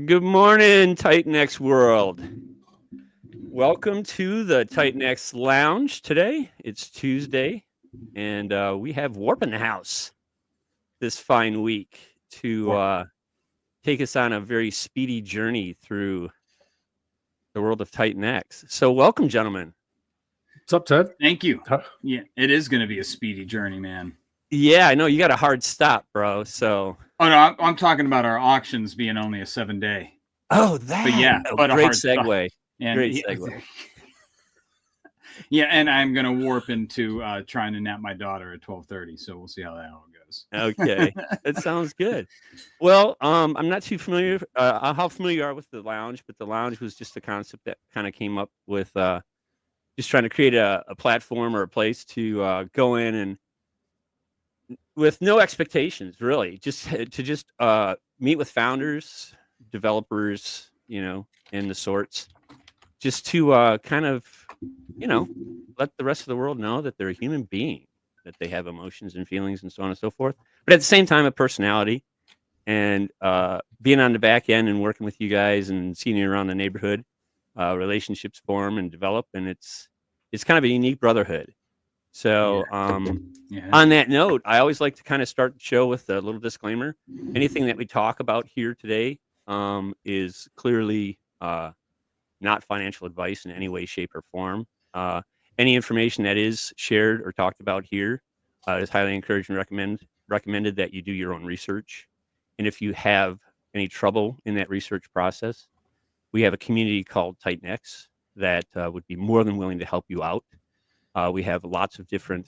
Good morning, TitanX world. Welcome to the TitanX Lounge today. It's Tuesday, and we have Warp in the house this fine week to take us on a very speedy journey through the world of TitanX. So welcome, gentlemen. What's up, Ted? Thank you. Yeah, it is going to be a speedy journey, man. Yeah, I know you got a hard stop, bro. So. Oh no, I'm talking about our auctions being only a 7-day. Oh, that. But yeah, but great segue. Great segue. Yeah, and I'm going to warp into trying to nap my daughter at 12:30. So we'll see how that all goes. Okay, that sounds good. Well, I'm not too familiar how familiar you are with the lounge, but the lounge was just a concept that kind of came up with just trying to create a platform or a place to go in and with no expectations, really, just meet with founders, developers, and the sorts, just to kind of, let the rest of the world know that they're a human being, that they have emotions and feelings and so on and so forth. But at the same time, a personality, and being on the back end and working with you guys and seeing you around the neighborhood, relationships form and develop, and it's kind of a unique brotherhood. So on that note, I always like to kind of start the show with a little disclaimer. Anything that we talk about here today is clearly not financial advice in any way, shape, or form. Any information that is shared or talked about here is highly encouraged and recommended that you do your own research. And if you have any trouble in that research process, we have a community called TitanX that would be more than willing to help you out. We have lots of different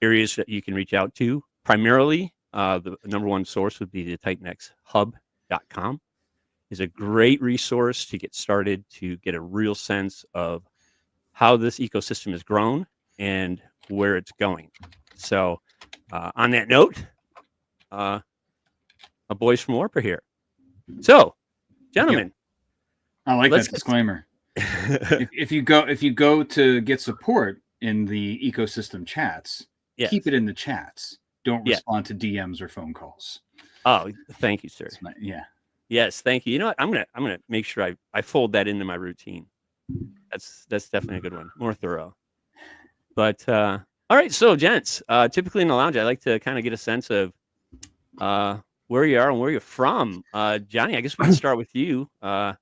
areas that you can reach out to. Primarily, the number one source would be the TitanXHub.com. Is a great resource to get started, to get a real sense of how this ecosystem has grown and where it's going. So on that note, a boys from Warp are here. So, gentlemen. I like that disclaimer. if you go to get support in the ecosystem chats, keep it in the chats. Don't respond to DMs or phone calls. Oh, thank you, sir. Yes, thank you. You know what? I'm gonna make sure I fold that into my routine. That's definitely a good one. More thorough. But all right, so gents, typically in the lounge, I like to kind of get a sense of where you are and where you're from. Johnny, I guess we can start with you. I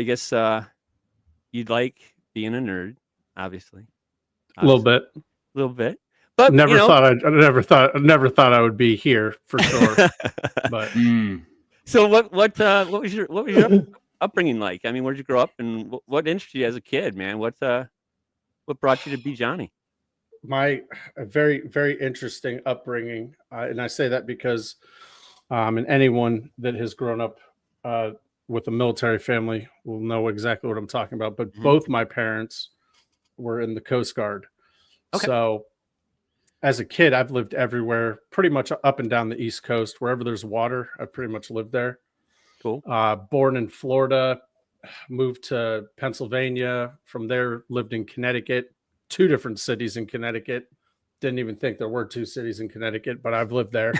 guess you'd like being a nerd, obviously. A little bit. But never thought I would be here for sure. But so what was your upbringing like? I mean, where'd you grow up, and what interested you as a kid, man? What brought you to be Johnny? My very, very interesting upbringing, and I say that because and anyone that has grown up with a military family will know exactly what I'm talking about. But both my parents were in the Coast Guard. Okay. So as a kid, I've lived everywhere, pretty much up and down the East Coast. Wherever there's water, I've pretty much lived there. Cool. Born in Florida, moved to Pennsylvania. From there, lived in Connecticut, 2 different cities in Connecticut. Didn't even think there were 2 cities in Connecticut, but I've lived there.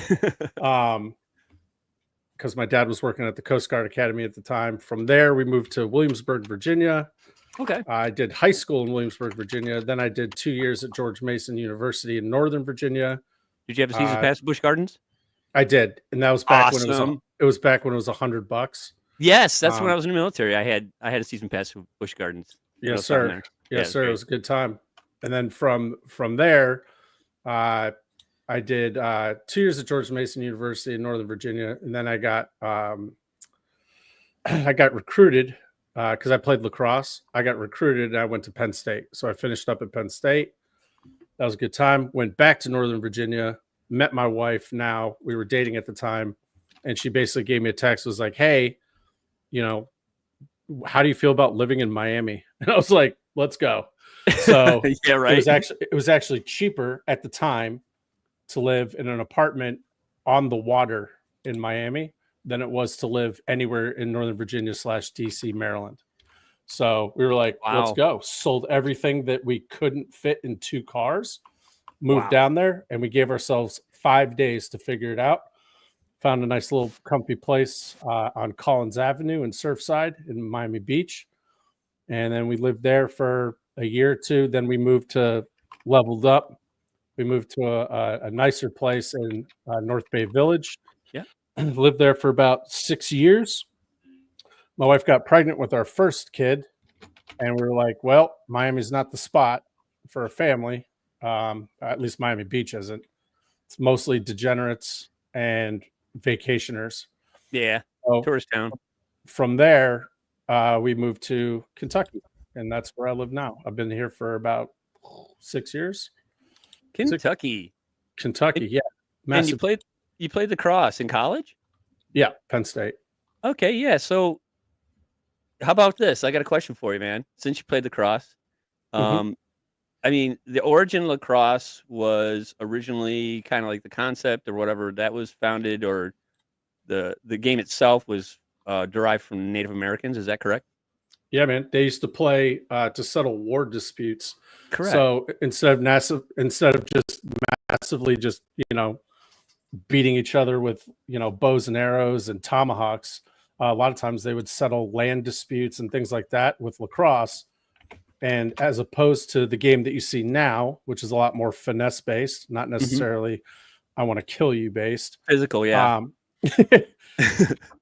Because my dad was working at the Coast Guard Academy at the time. From there, we moved to Williamsburg, Virginia. Okay. I did high school in Williamsburg, Virginia. Then I did 2 years at George Mason University in Northern Virginia. Did you have a season pass at Busch Gardens? I did, and that was back when it was back when it was $100. Yes, that's when I was in the military. I had a season pass for Busch Gardens. Yes, sir. Yes, sir. It was a good time. And then from there, I did 2 years at George Mason University in Northern Virginia, and then I got recruited because I played lacrosse. I got recruited, and I went to Penn State. So I finished up at Penn State. That was a good time. Went back to Northern Virginia, met my wife. Now we were dating at the time, and she basically gave me a text. Was like, "Hey, how do you feel about living in Miami?" And I was like, "Let's go." So yeah, right. It was actually cheaper at the time to live in an apartment on the water in Miami than it was to live anywhere in Northern Virginia / DC, Maryland. So we were like, Let's go. Sold everything that we couldn't fit in 2 cars, moved down there, and we gave ourselves 5 days to figure it out. found a nice little comfy place on Collins Avenue in Surfside in Miami Beach. And then we lived there for a year or two. Then we leveled up. We moved to a nicer place in North Bay Village. Yeah. Lived there for about 6 years. My wife got pregnant with our first kid. And we were like, well, Miami's not the spot for a family. At least Miami Beach isn't. It's mostly degenerates and vacationers. Yeah. So tourist town. From there, we moved to Kentucky, and that's where I live now. I've been here for about 6 years. Kentucky. Yeah. Massive. And you played lacrosse in college? Yeah, Penn State. Okay, yeah. So how about this? I got a question for you, man. Since you played lacrosse, I mean, the origin of lacrosse was originally kind of like the concept or whatever that was founded, or the game itself was derived from Native Americans. Is that correct? Yeah, man. They used to play to settle war disputes. Correct. So instead of just massively just beating each other with bows and arrows and tomahawks, a lot of times they would settle land disputes and things like that with lacrosse. And as opposed to the game that you see now, which is a lot more finesse based, not necessarily I want to kill you based. Physical, yeah.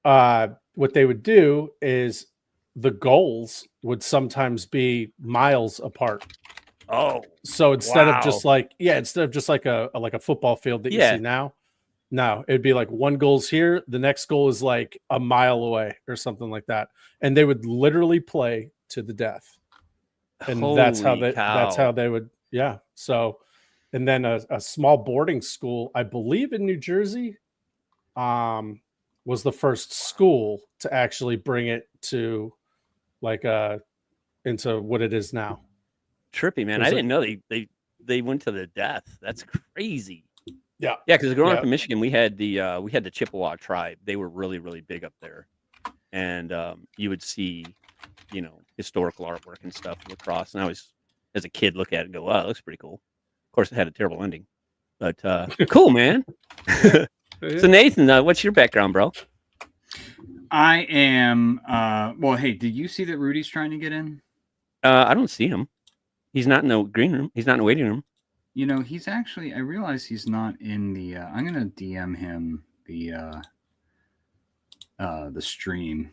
What they would do is the goals would sometimes be miles apart. Oh, so instead of just like a football field that you see now, no, it'd be like one goal's here, the next goal is like a mile away or something like that, and they would literally play to the death. And that's how they would. Yeah. So, and then a small boarding school, I believe in New Jersey, was the first school to actually bring it to into what it is now. Trippy, man. I didn't know they went to the death. That's crazy. Yeah. Yeah. Cause growing up in Michigan, we had the Chippewa tribe. They were really, really big up there. And, you would see, historical artwork and stuff lacrosse. And I always, as a kid, look at it and go, wow, that looks pretty cool. Of course, it had a terrible ending, but cool, man. So Nathan, what's your background, bro? I am, well, hey, did you see that Rudy's trying to get in? I don't see him. He's not in the green room. He's not in the waiting room. He's actually, I realize he's not in the, I'm going to DM him the stream.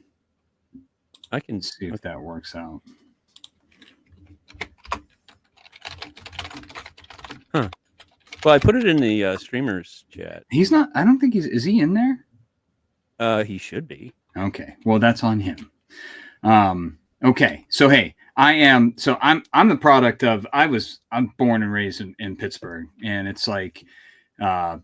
I can see if that works out. Huh. Well, I put it in the streamers chat. He's not, I don't think is he in there? He should be. Okay. Well, that's on him. Okay. So, hey, I'm the product of, I'm born and raised in Pittsburgh, and it's like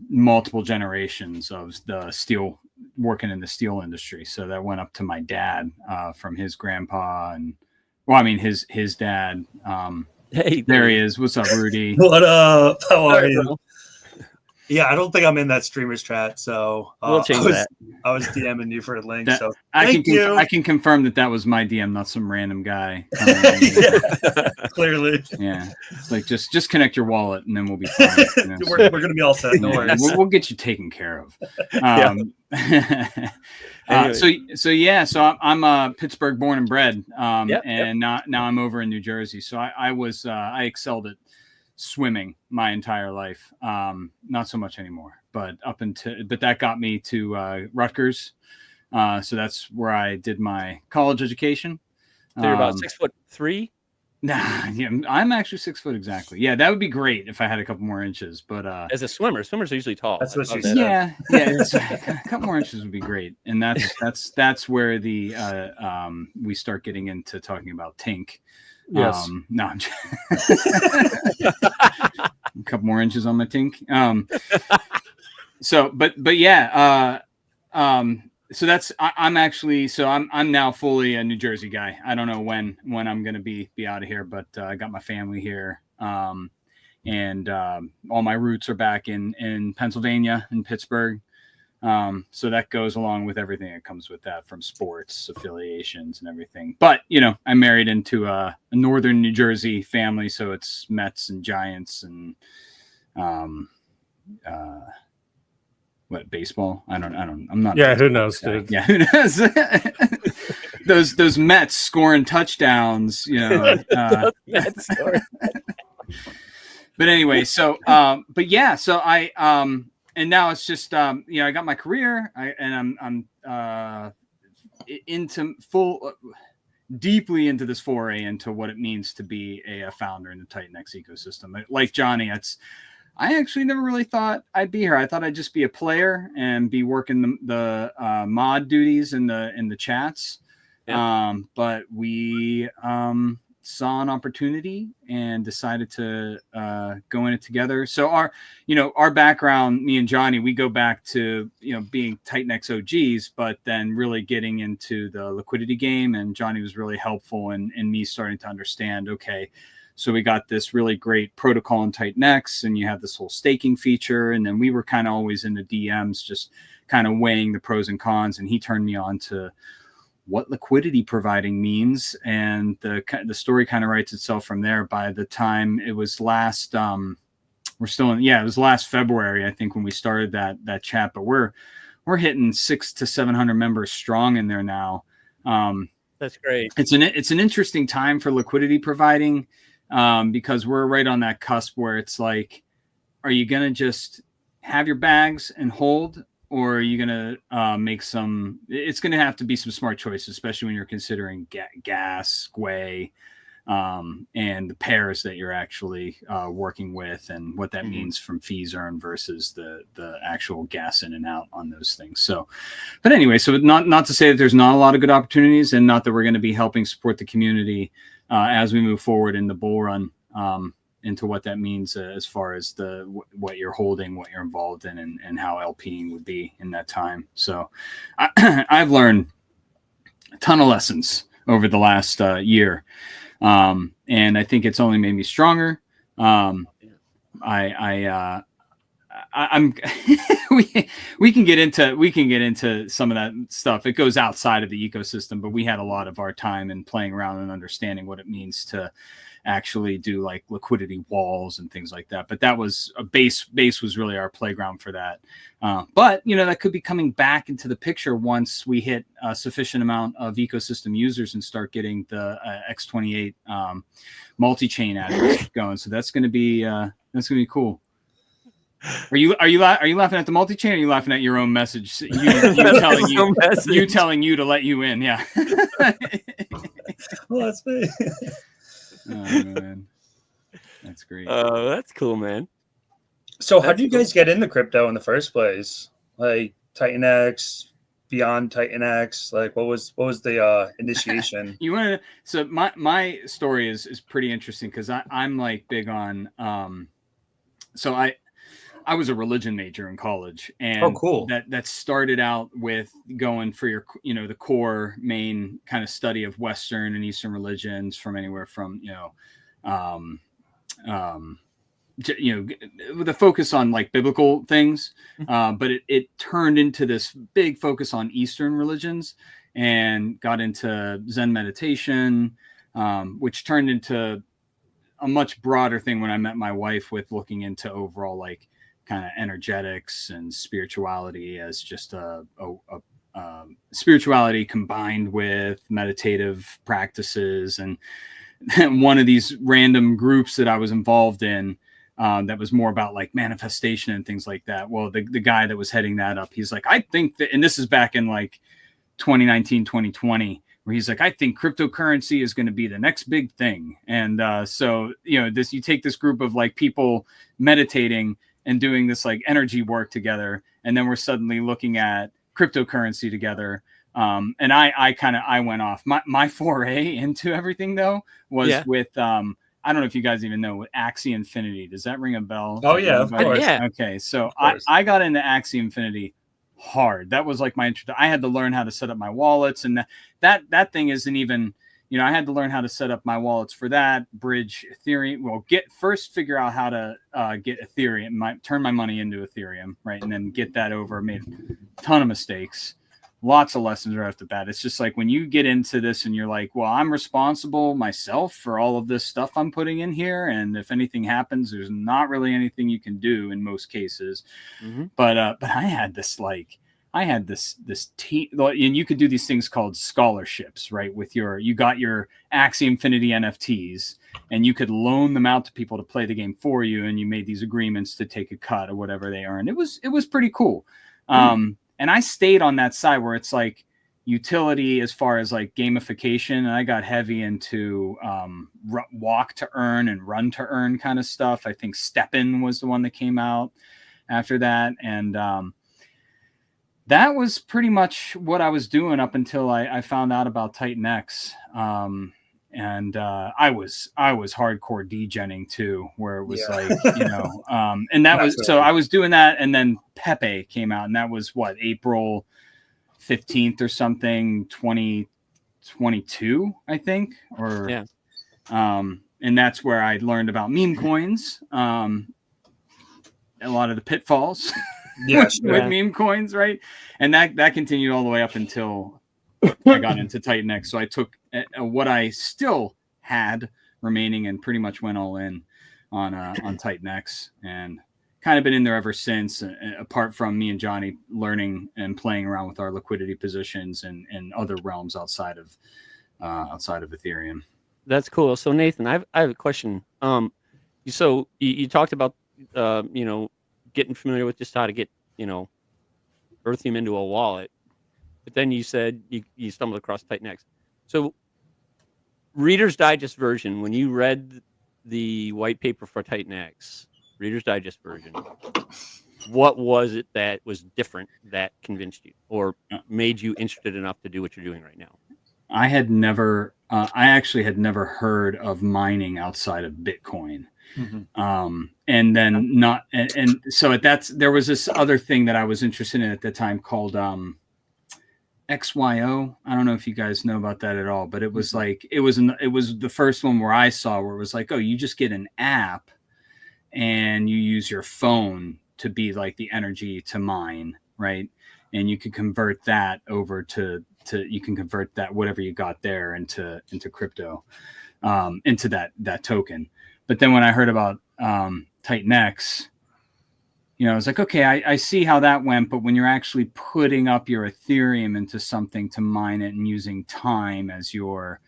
multiple generations of the steel, working in the steel industry. So that went up to my dad, from his grandpa, and his dad. Hey, there he is. What's up, Rudy? What up? How are you? Yeah, I don't think I'm in that streamers chat, so we'll change that. I was DMing you for a link, so I can confirm that was my DM, not some random guy. Clearly, yeah. It's like just connect your wallet, and then we'll be fine. We're gonna be all set. No worries. We'll get you taken care of. So I'm Pittsburgh born and bred, and now I'm over in New Jersey. So I excelled at swimming my entire life. Not so much anymore, but that got me to Rutgers. So that's where I did my college education. So you're about 6'3"? Nah, yeah, I'm actually 6 foot exactly. Yeah, that would be great if I had a couple more inches. But as a swimmers are usually tall. That's what she said. Yeah, a couple more inches would be great. And that's where the we start getting into talking about Tink. Yes. No, I'm just a couple more inches on my Tink. So I'm now fully a New Jersey guy. I don't know when I'm going to be out of here, but I got my family here. And all my roots are back in Pennsylvania, in Pittsburgh. So that goes along with everything that comes with that, from sports affiliations and everything. But, I'm married into a northern New Jersey family. So it's Mets and Giants and what, baseball? I'm not. Yeah, who knows, dude? Yeah, who knows? those Mets scoring touchdowns, Mets scoring. But anyway, so but yeah, so I and now it's just I got my career, I'm into deeply into this foray into what it means to be a founder in the TitanX ecosystem. Like Johnny, I actually never really thought I'd be here. I thought I'd just be a player and be working the mod duties in the chats. Yeah. But we saw an opportunity and decided to go in it together. So our background, me and Johnny, we go back to being TitanX OGs, but then really getting into the liquidity game. And Johnny was really helpful in me starting to understand, okay, so we got this really great protocol in TitanX, and you have this whole staking feature. And then we were kind of always in the DMs, just kind of weighing the pros and cons. And he turned me on to what liquidity providing means. And the story kind of writes itself from there. By the time it was last, it was last February, I think, when we started that chat, but we're hitting 600 to 700 members strong in there now. That's great. It's an interesting time for liquidity providing. Because we're right on that cusp where it's like, are you going to just have your bags and hold, or are you going to it's going to have to be some smart choices, especially when you're considering gas, Gwei, and the pairs that you're actually working with, and what that means from fees earned versus the actual gas in and out on those things. So, but anyway, so not to say that there's not a lot of good opportunities, and not that we're going to be helping support the community as we move forward in the bull run, into what that means as far as what you're holding, what you're involved in, and how LPing would be in that time. So I've learned a ton of lessons over the last year. And I think it's only made me stronger. I'm we can get into some of that stuff. It goes outside of the ecosystem, but we had a lot of our time in playing around and understanding what it means to actually do like liquidity walls and things like that. But that was a base was really our playground for that. But that could be coming back into the picture once we hit a sufficient amount of ecosystem users and start getting the X28 multi-chain address going. So that's going to be cool. Are you laughing at the multi-chain, or are you laughing at your own message? You telling you to let you in? Yeah. Well, that's me. Oh man, that's great. Oh, that's cool, man. So, how did you guys get into crypto in the first place? Like TitanX, beyond TitanX, like what was the initiation? You want to? So my story is pretty interesting because I'm like big on. So I was a religion major in college, and cool. That started out with going for your, the core main kind of study of Western and Eastern religions, from anywhere from, with a focus on like biblical things. But it turned into this big focus on Eastern religions, and got into Zen meditation, which turned into a much broader thing when I met my wife, with looking into overall like kind of energetics and spirituality as just a spirituality combined with meditative practices. And one of these random groups that I was involved in, that was more about like manifestation and things like that. Well, the guy that was heading that up, he's like, I think that, and this is back in like 2019, 2020, where he's like, I think cryptocurrency is going to be the next big thing. And so, you take this group of like people meditating and doing this like energy work together, and then we're suddenly looking at cryptocurrency together. And I went off. My foray into everything though was with I don't know if you guys even know, with Axie Infinity. Does that ring a bell? Oh yeah, of course. Yeah. Okay, so I got into Axie Infinity hard. That was like my intro. I had to learn how to set up my wallets, and that thing isn't even, I had to learn how to set up my wallets for that, bridge Ethereum. Well, figure out how to get Ethereum, turn my money into Ethereum, right? And then get that over. Made a ton of mistakes. lots of lessons right off the bat. It's just like when you get into this and you're like, well, I'm responsible myself for all of this stuff I'm putting in here. And if anything happens, there's not really anything you can do in most cases. Mm-hmm. But I had this team, and you could do these things called scholarships, right? You got your Axie Infinity NFTs and you could loan them out to people to play the game for you. And you made these agreements to take a cut or whatever they earn. It was pretty cool. And I stayed on that side where it's like utility as far as like gamification. And I got heavy into walk to earn and run to earn kind of stuff. I think Steppin' was the one that came out after that. And that was pretty much what I was doing up until I found out about TitanX. And I was hardcore degenning too, where it was like, and that was, so I was doing that. And then Pepe came out, and that was what, April 15th or something, 2022, I think, or, yeah. And that's where I learned about meme coins, a lot of the pitfalls with meme coins. Right. And that continued all the way up until I got into TitanX. So I took what I still had remaining and pretty much went all in on TitanX, and kind of been in there ever since, apart from me and Johnny learning and playing around with our liquidity positions and other realms outside of Ethereum. That's cool. So Nathan, I have a question. So you talked about getting familiar with just how to get Earthium into a wallet. But then you said you stumbled across TitanX. So Reader's Digest version, when you read the white paper for TitanX, Reader's Digest version, what was it that was different that convinced you or made you interested enough to do what you're doing right now? I actually had never heard of mining outside of Bitcoin. Mm-hmm. And then so there was this other thing that I was interested in at the time called XYO. I don't know if you guys know about that at all, but it was like, it was the first one where I saw where it was like, oh, you just get an app and you use your phone to be like the energy to mine. Right. And you can convert that over you can convert that, whatever you got there into crypto, into that token. But then when I heard about TitanX, I was like, okay, I see how that went. But when you're actually putting up your Ethereum into something to mine it and using time as your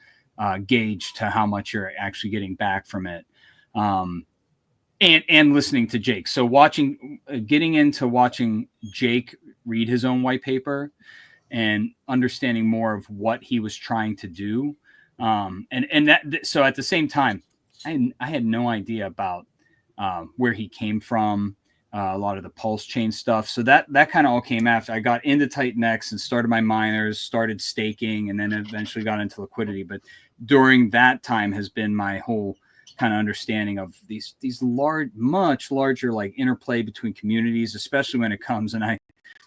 gauge to how much you're actually getting back from it, and listening to Jake. So getting into watching Jake read his own white paper and understanding more of what he was trying to do. So at the same time, I had no idea about where he came from. A lot of the pulse chain stuff. So that kind of all came after I got into TitanX and started my miners, started staking, and then eventually got into liquidity. But during that time has been my whole kind of understanding of these much larger like interplay between communities, especially when it comes. And I don't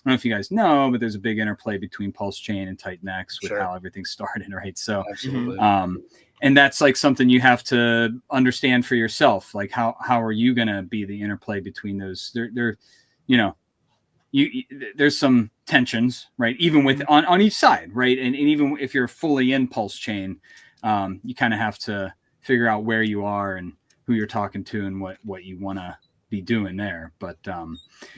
know if you guys know, but there's a big interplay between pulse chain and TitanX with how everything started. Right. So, absolutely. And that's like something you have to understand for yourself. Like how are you going to be the interplay between those? There's some tensions, right? Even with on each side, right? And even if you're fully in pulse chain, you kind of have to figure out where you are and who you're talking to and what you want to be doing there. But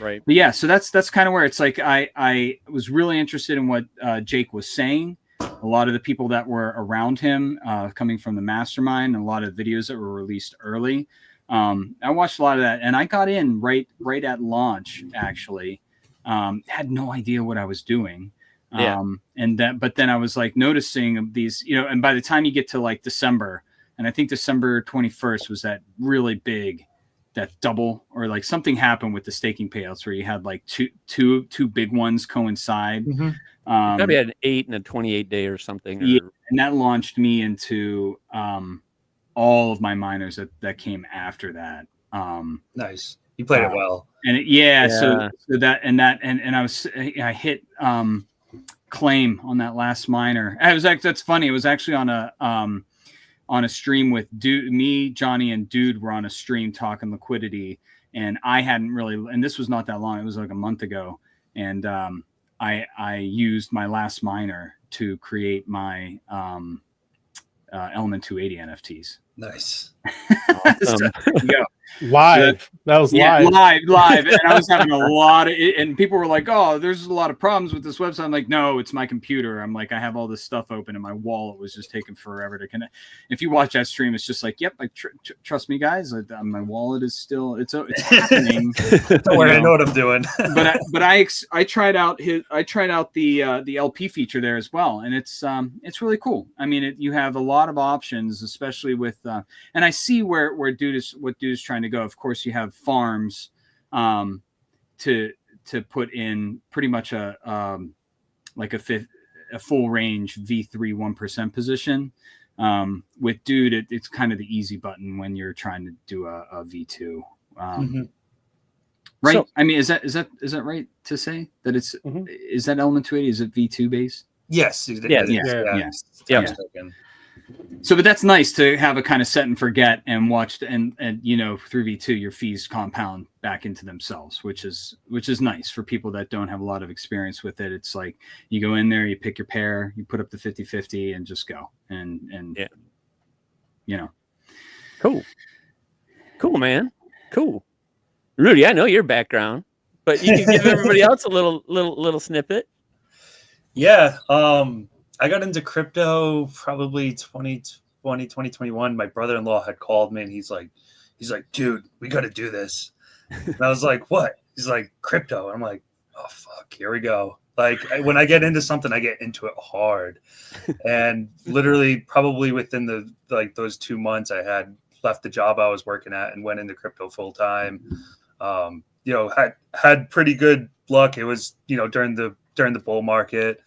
right. But yeah, so that's kind of where it's like I was really interested in what Jake was saying. A lot of the people that were around him coming from the mastermind, and a lot of videos that were released early. I watched a lot of that, and I got in right at launch, actually. Had no idea what I was doing. But then I was like noticing these, and by the time you get to like December, and I think December 21st was that really big, that double, or like something happened with the staking payouts where you had like two big ones coincide. Mm-hmm. Probably had an 8 and a 28 day or something. Yeah, and that launched me into all of my miners that came after that. Nice. You played it well. And so I hit claim on that last miner. That's funny. It was actually on a stream with me, Johnny, and Dude were on a stream talking liquidity, and I hadn't really, and this was not that long. It was like a month ago, and I used my last miner to create my Element 280 NFTs. Nice. Awesome. Live. That was live. Live. And I was having a lot of it, and people were like, "Oh, there's a lot of problems with this website." I'm like, "No, it's my computer." I'm like, I have all this stuff open, and my wallet was just taking forever to connect. If you watch that stream, it's just like, "Yep, trust me, guys. My wallet is still it's happening." Don't worry, I know what I'm doing. but I tried out the LP feature there as well, and it's really cool. I mean, you have a lot of options, especially with and I see what dude is trying to go. Of course, you have farms to put in pretty much a full range V3 1% position. With dude, it's kind of the easy button when you're trying to do a V2. Right? So, I mean, is that right to say that it's is that Element 280? Is it V2 based? Yes. Yeah. So, but that's nice to have a kind of set and forget and watch, and through V2 your fees compound back into themselves, which is nice for people that don't have a lot of experience with it. It's like you go in there, you pick your pair, you put up the 50-50 and just go and Cool, man. Cool. Rudy, I know your background, but you can give everybody else a little snippet. Yeah. I got into crypto probably 2021. My brother-in-law had called me and he's like, dude, we got to do this. And I was like, what? He's like, crypto. I'm like, oh, fuck, here we go. Like when I get into something, I get into it hard. And literally probably within those 2 months, I had left the job I was working at and went into crypto full time. Had pretty good luck. It was, during the bull market,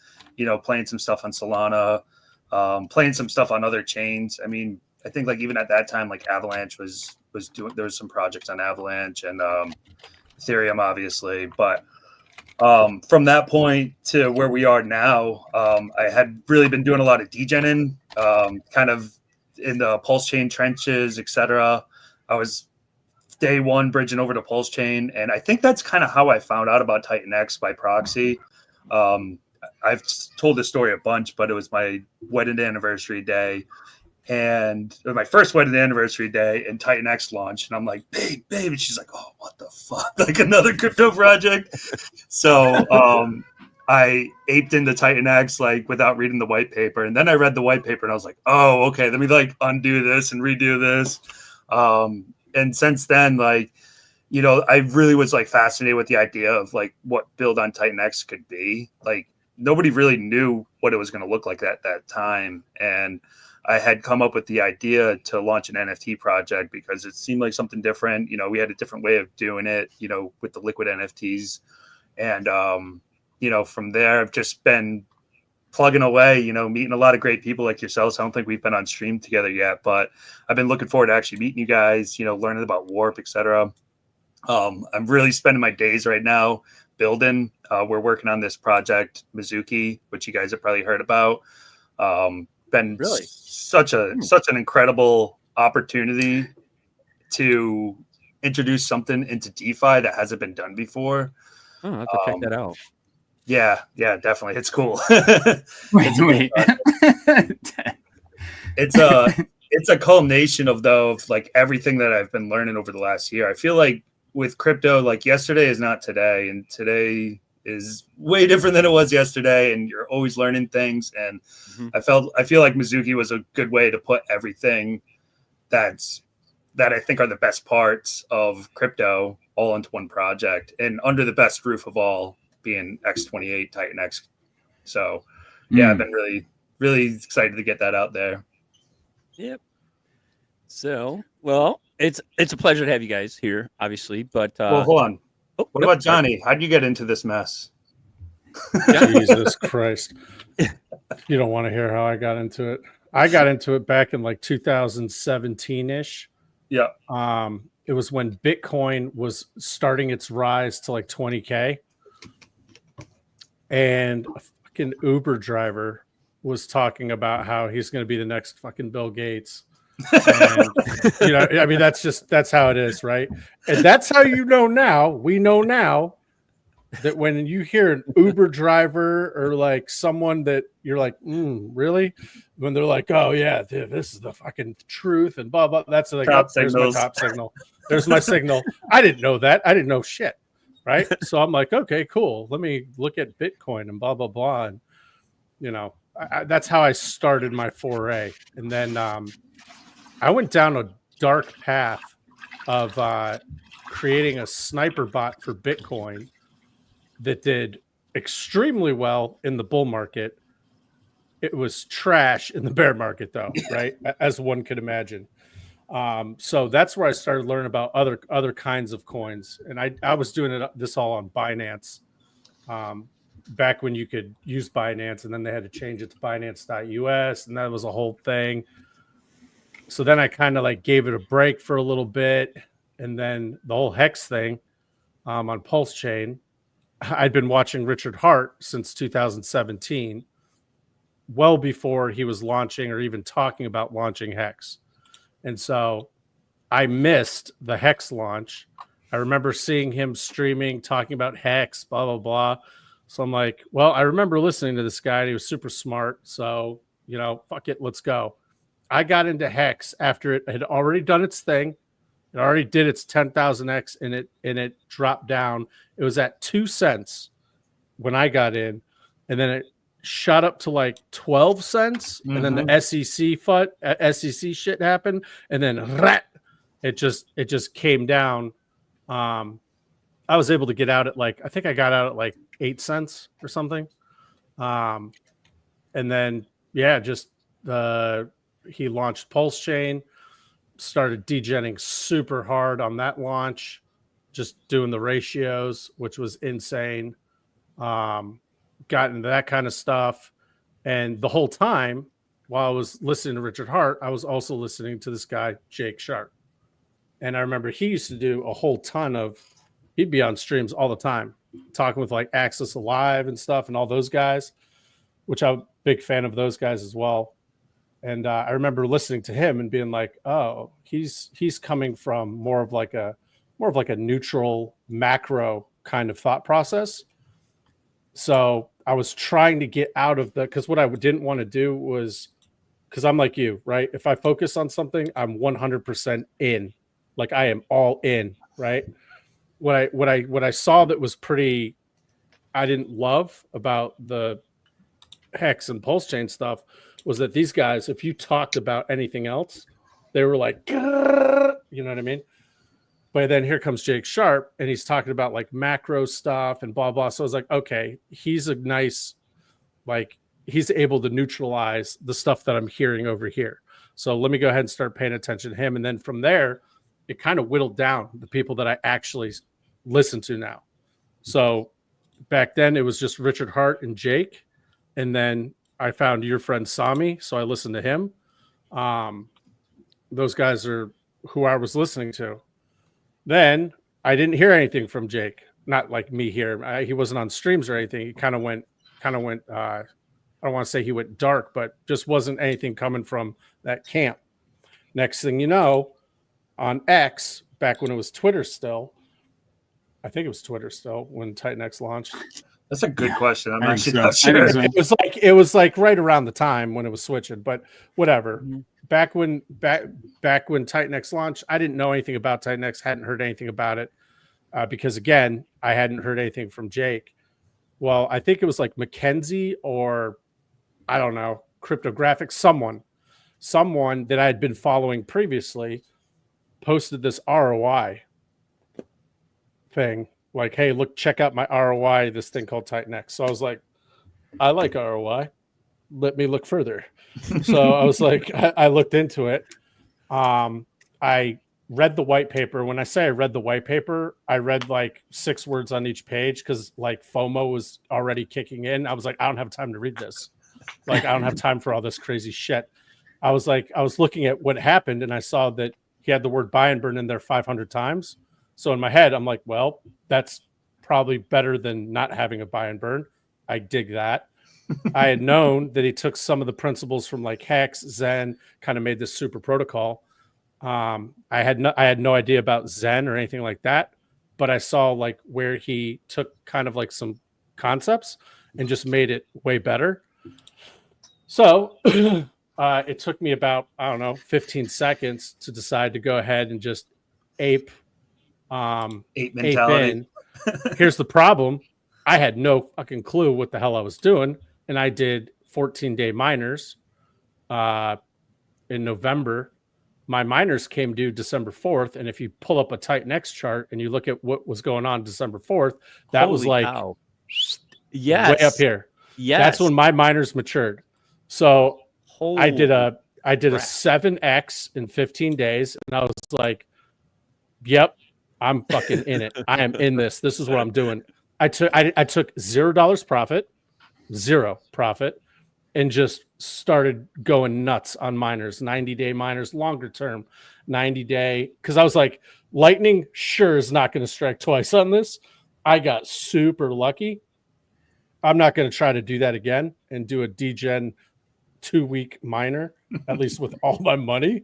playing some stuff on Solana, playing some stuff on other chains. I mean, I think like even at that time, like Avalanche was doing, there was some projects on Avalanche and Ethereum, obviously. But from that point to where we are now, I had really been doing a lot of degening, kind of in the Pulse Chain trenches, etc. I was day one bridging over to Pulse Chain, and I think that's kind of how I found out about TitanX by proxy. I've told this story a bunch, but it was my wedding anniversary day, and it was my first wedding anniversary day, and TitanX launched, and I'm like, babe, and she's like, oh, what the fuck, like another crypto project. So I aped into TitanX like without reading the white paper, and then I read the white paper, and I was like, oh, okay, let me like undo this and redo this. And since then, like, I really was like fascinated with the idea of like what build on TitanX could be. Like nobody really knew what it was going to look like at that time. And I had come up with the idea to launch an NFT project because it seemed like something different. We had a different way of doing it, with the liquid NFTs. And, from there, I've just been plugging away, meeting a lot of great people like yourselves. I don't think we've been on stream together yet, but I've been looking forward to actually meeting you guys, learning about Warp, etc. I'm really spending my days right now building. We're working on this project, Mizuki, which you guys have probably heard about. Been really such an incredible opportunity to introduce something into DeFi that hasn't been done before. Oh, I'll have to check that out. Yeah, definitely. It's cool. Wait. It's a culmination of like everything that I've been learning over the last year. I feel like with crypto, like yesterday is not today, and today is way different than it was yesterday, and you're always learning things. And I feel like Mizuki was a good way to put everything that I think are the best parts of crypto all into one project and under the best roof of all being X28 TitanX. So I've been really, really excited to get that out there. Yep. So, well, it's a pleasure to have you guys here, obviously, but well, hold on. What about Johnny? How'd you get into this mess? Jesus Christ. You don't want to hear how I got into it. I got into it back in like 2017-ish. Yeah. It was when Bitcoin was starting its rise to like 20K. And a fucking Uber driver was talking about how he's going to be the next fucking Bill Gates. And, I mean, that's how it is, right? And that's how we know now that when you hear an Uber driver or like someone that you're like, really? When they're like, oh yeah, dude, this is the fucking truth and blah, blah. That's like, Top there's my signals. top signal. There's my signal. I didn't know that. I didn't know shit. Right. So I'm like, okay, cool. Let me look at Bitcoin and blah, blah, blah. And, you know, that's how I started my foray. And then I went down a dark path of creating a sniper bot for Bitcoin that did extremely well in the bull market. It was trash in the bear market, though, right? As one could imagine. So that's where I started learning about other kinds of coins, and I was doing this all on Binance, back when you could use Binance, and then they had to change it to Binance.us, and that was a whole thing. So then I kind of like gave it a break for a little bit, and then the whole Hex thing on Pulse Chain. I'd been watching Richard Hart since 2017, well before he was launching or even talking about launching Hex. And so I missed the Hex launch. I remember seeing him streaming, talking about Hex, blah, blah, blah. So I'm like, well, I remember listening to this guy. And he was super smart. So, you know, fuck it, let's go. I got into Hex after it had already done its thing. It already did its 10,000x and it dropped down. It was at 2 cents when I got in, and then it shot up to like 12 cents. And then the SEC shit happened. And then it just came down. I was able to get out at like, I think I got out at like 8 cents or something. And then, yeah, just he launched Pulse Chain, started degenning super hard on that launch, just doing the ratios, which was insane. Got into that kind of stuff. And the whole time while I was listening to Richard Hart, I was also listening to this guy, Jake Sharp. And I remember he used to do a whole ton of, he'd be on streams all the time, talking with like Access Alive and stuff and all those guys, which I'm a big fan of those guys as well. And I remember listening to him and being like, oh, he's coming from more of like a neutral macro kind of thought process. So I was trying to get out of because what I didn't want to do was, because I'm like you, right? If I focus on something, I'm 100% in. Like I am all in, right? What I saw that was pretty, I didn't love about the Hex and Pulse Chain stuff was that these guys, if you talked about anything else, they were like, grrr, you know what I mean? But then here comes Jake Sharp, and he's talking about like macro stuff and blah, blah. So I was like, okay, he's a nice, like, he's able to neutralize the stuff that I'm hearing over here. So let me go ahead and start paying attention to him. And then from there, it kind of whittled down the people that I actually listen to now. So back then it was just Richard Hart and Jake. And then I found your friend Sami, so I listened to him. Those guys are who I was listening to. Then I didn't hear anything from Jake. Not like me here. He wasn't on streams or anything. He kind of went. I don't want to say he went dark, but just wasn't anything coming from that camp. Next thing you know, on X, back when it was Twitter still, I think it was Twitter still when TitanX launched. That's a good question. I'm actually so. not sure. It was like right around the time when it was switching, but whatever. Mm-hmm. Back when TitanX launched, I didn't know anything about TitanX, hadn't heard anything about it because again, I hadn't heard anything from Jake. Well, I think it was like Mackenzie or I don't know, Cryptographic, someone that I had been following previously posted this ROI thing. Like, hey, look, check out my ROI, this thing called TitanX. So I was like, I like ROI. Let me look further. So I was like, I looked into it. I read the white paper. When I say I read the white paper, I read like 6 words on each page because like FOMO was already kicking in. I was like, I don't have time to read this. Like, I don't have time for all this crazy shit. I was looking at what happened and I saw that he had the word buy and burn in there 500 times. So in my head, I'm like, well, that's probably better than not having a buy and burn. I dig that. I had known that he took some of the principles from like Hex, Zen, kind of made this super protocol. I had no idea about Zen or anything like that. but I saw like where he took kind of like some concepts and just made it way better. So it took me about, I don't know, 15 seconds to decide to go ahead and just ape mentality. Here's the problem. I had no fucking clue what the hell I was doing. And I did 14-day miners in November. My miners came due December 4th. And if you pull up a TitanX chart and you look at what was going on December 4th, that was like way up here. Yes. That's when my miners matured. So I did a 7X in 15 days. And I was like, yep, I'm fucking in it. I am in this. This is what I'm doing. I took $0 profit, and just started going nuts on miners, 90-day miners, longer term, 90-day. Because I was like, lightning sure is not going to strike twice on this. I got super lucky. I'm not going to try to do that again and do a degen 2-week miner, at least with all my money.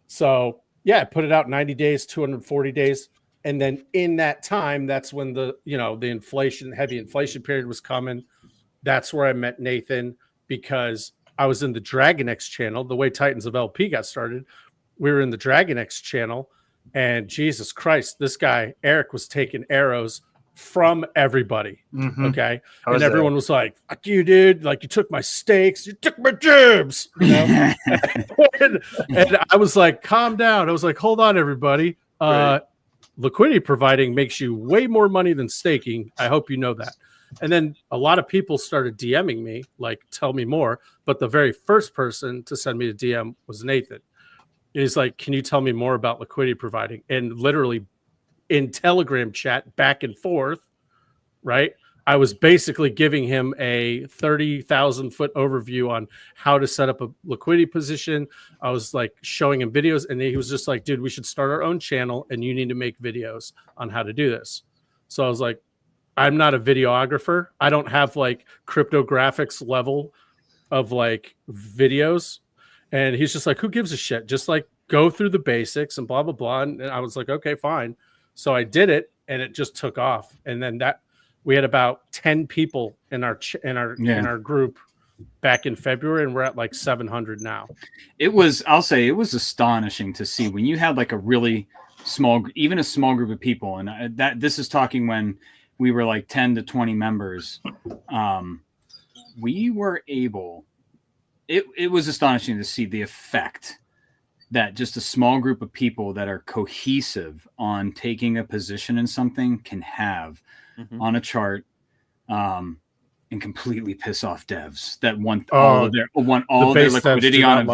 So yeah, I put it out 90 days, 240 days. And then in that time, that's when the heavy inflation period was coming. That's where I met Nathan, because I was in the DragonX channel. The way Titans of LP got started, we were in the DragonX channel, and Jesus Christ, this guy, Eric, was taking arrows from everybody. Mm-hmm. Okay. And everyone was like, fuck you, dude. Like, you took my stakes, you took my jibs. You know? and I was like, calm down. I was like, hold on, everybody. Right. Liquidity providing makes you way more money than staking. I hope you know that. And then a lot of people started DMing me, like, tell me more. But the very first person to send me a DM was Nathan. And he's like, can you tell me more about liquidity providing? And literally in Telegram chat, back and forth, right? I was basically giving him a 30,000 foot overview on how to set up a liquidity position. I was like showing him videos, and he was just like, dude, we should start our own channel, and you need to make videos on how to do this. So I was like, I'm not a videographer. I don't have like cryptographics level of like videos. And he's just like, who gives a shit? Just like go through the basics and blah, blah, blah. And I was like, okay, fine. So I did it, and it just took off. And then we had about 10 people in our group back in February, and we're at like 700 now. I'll say it was astonishing to see when you had like a really small, even a small group of people. And this is talking when we were like 10 to 20 members. We were able, it was astonishing to see the effect that just a small group of people that are cohesive on taking a position in something can have on a chart, and completely piss off devs that want all their liquidity on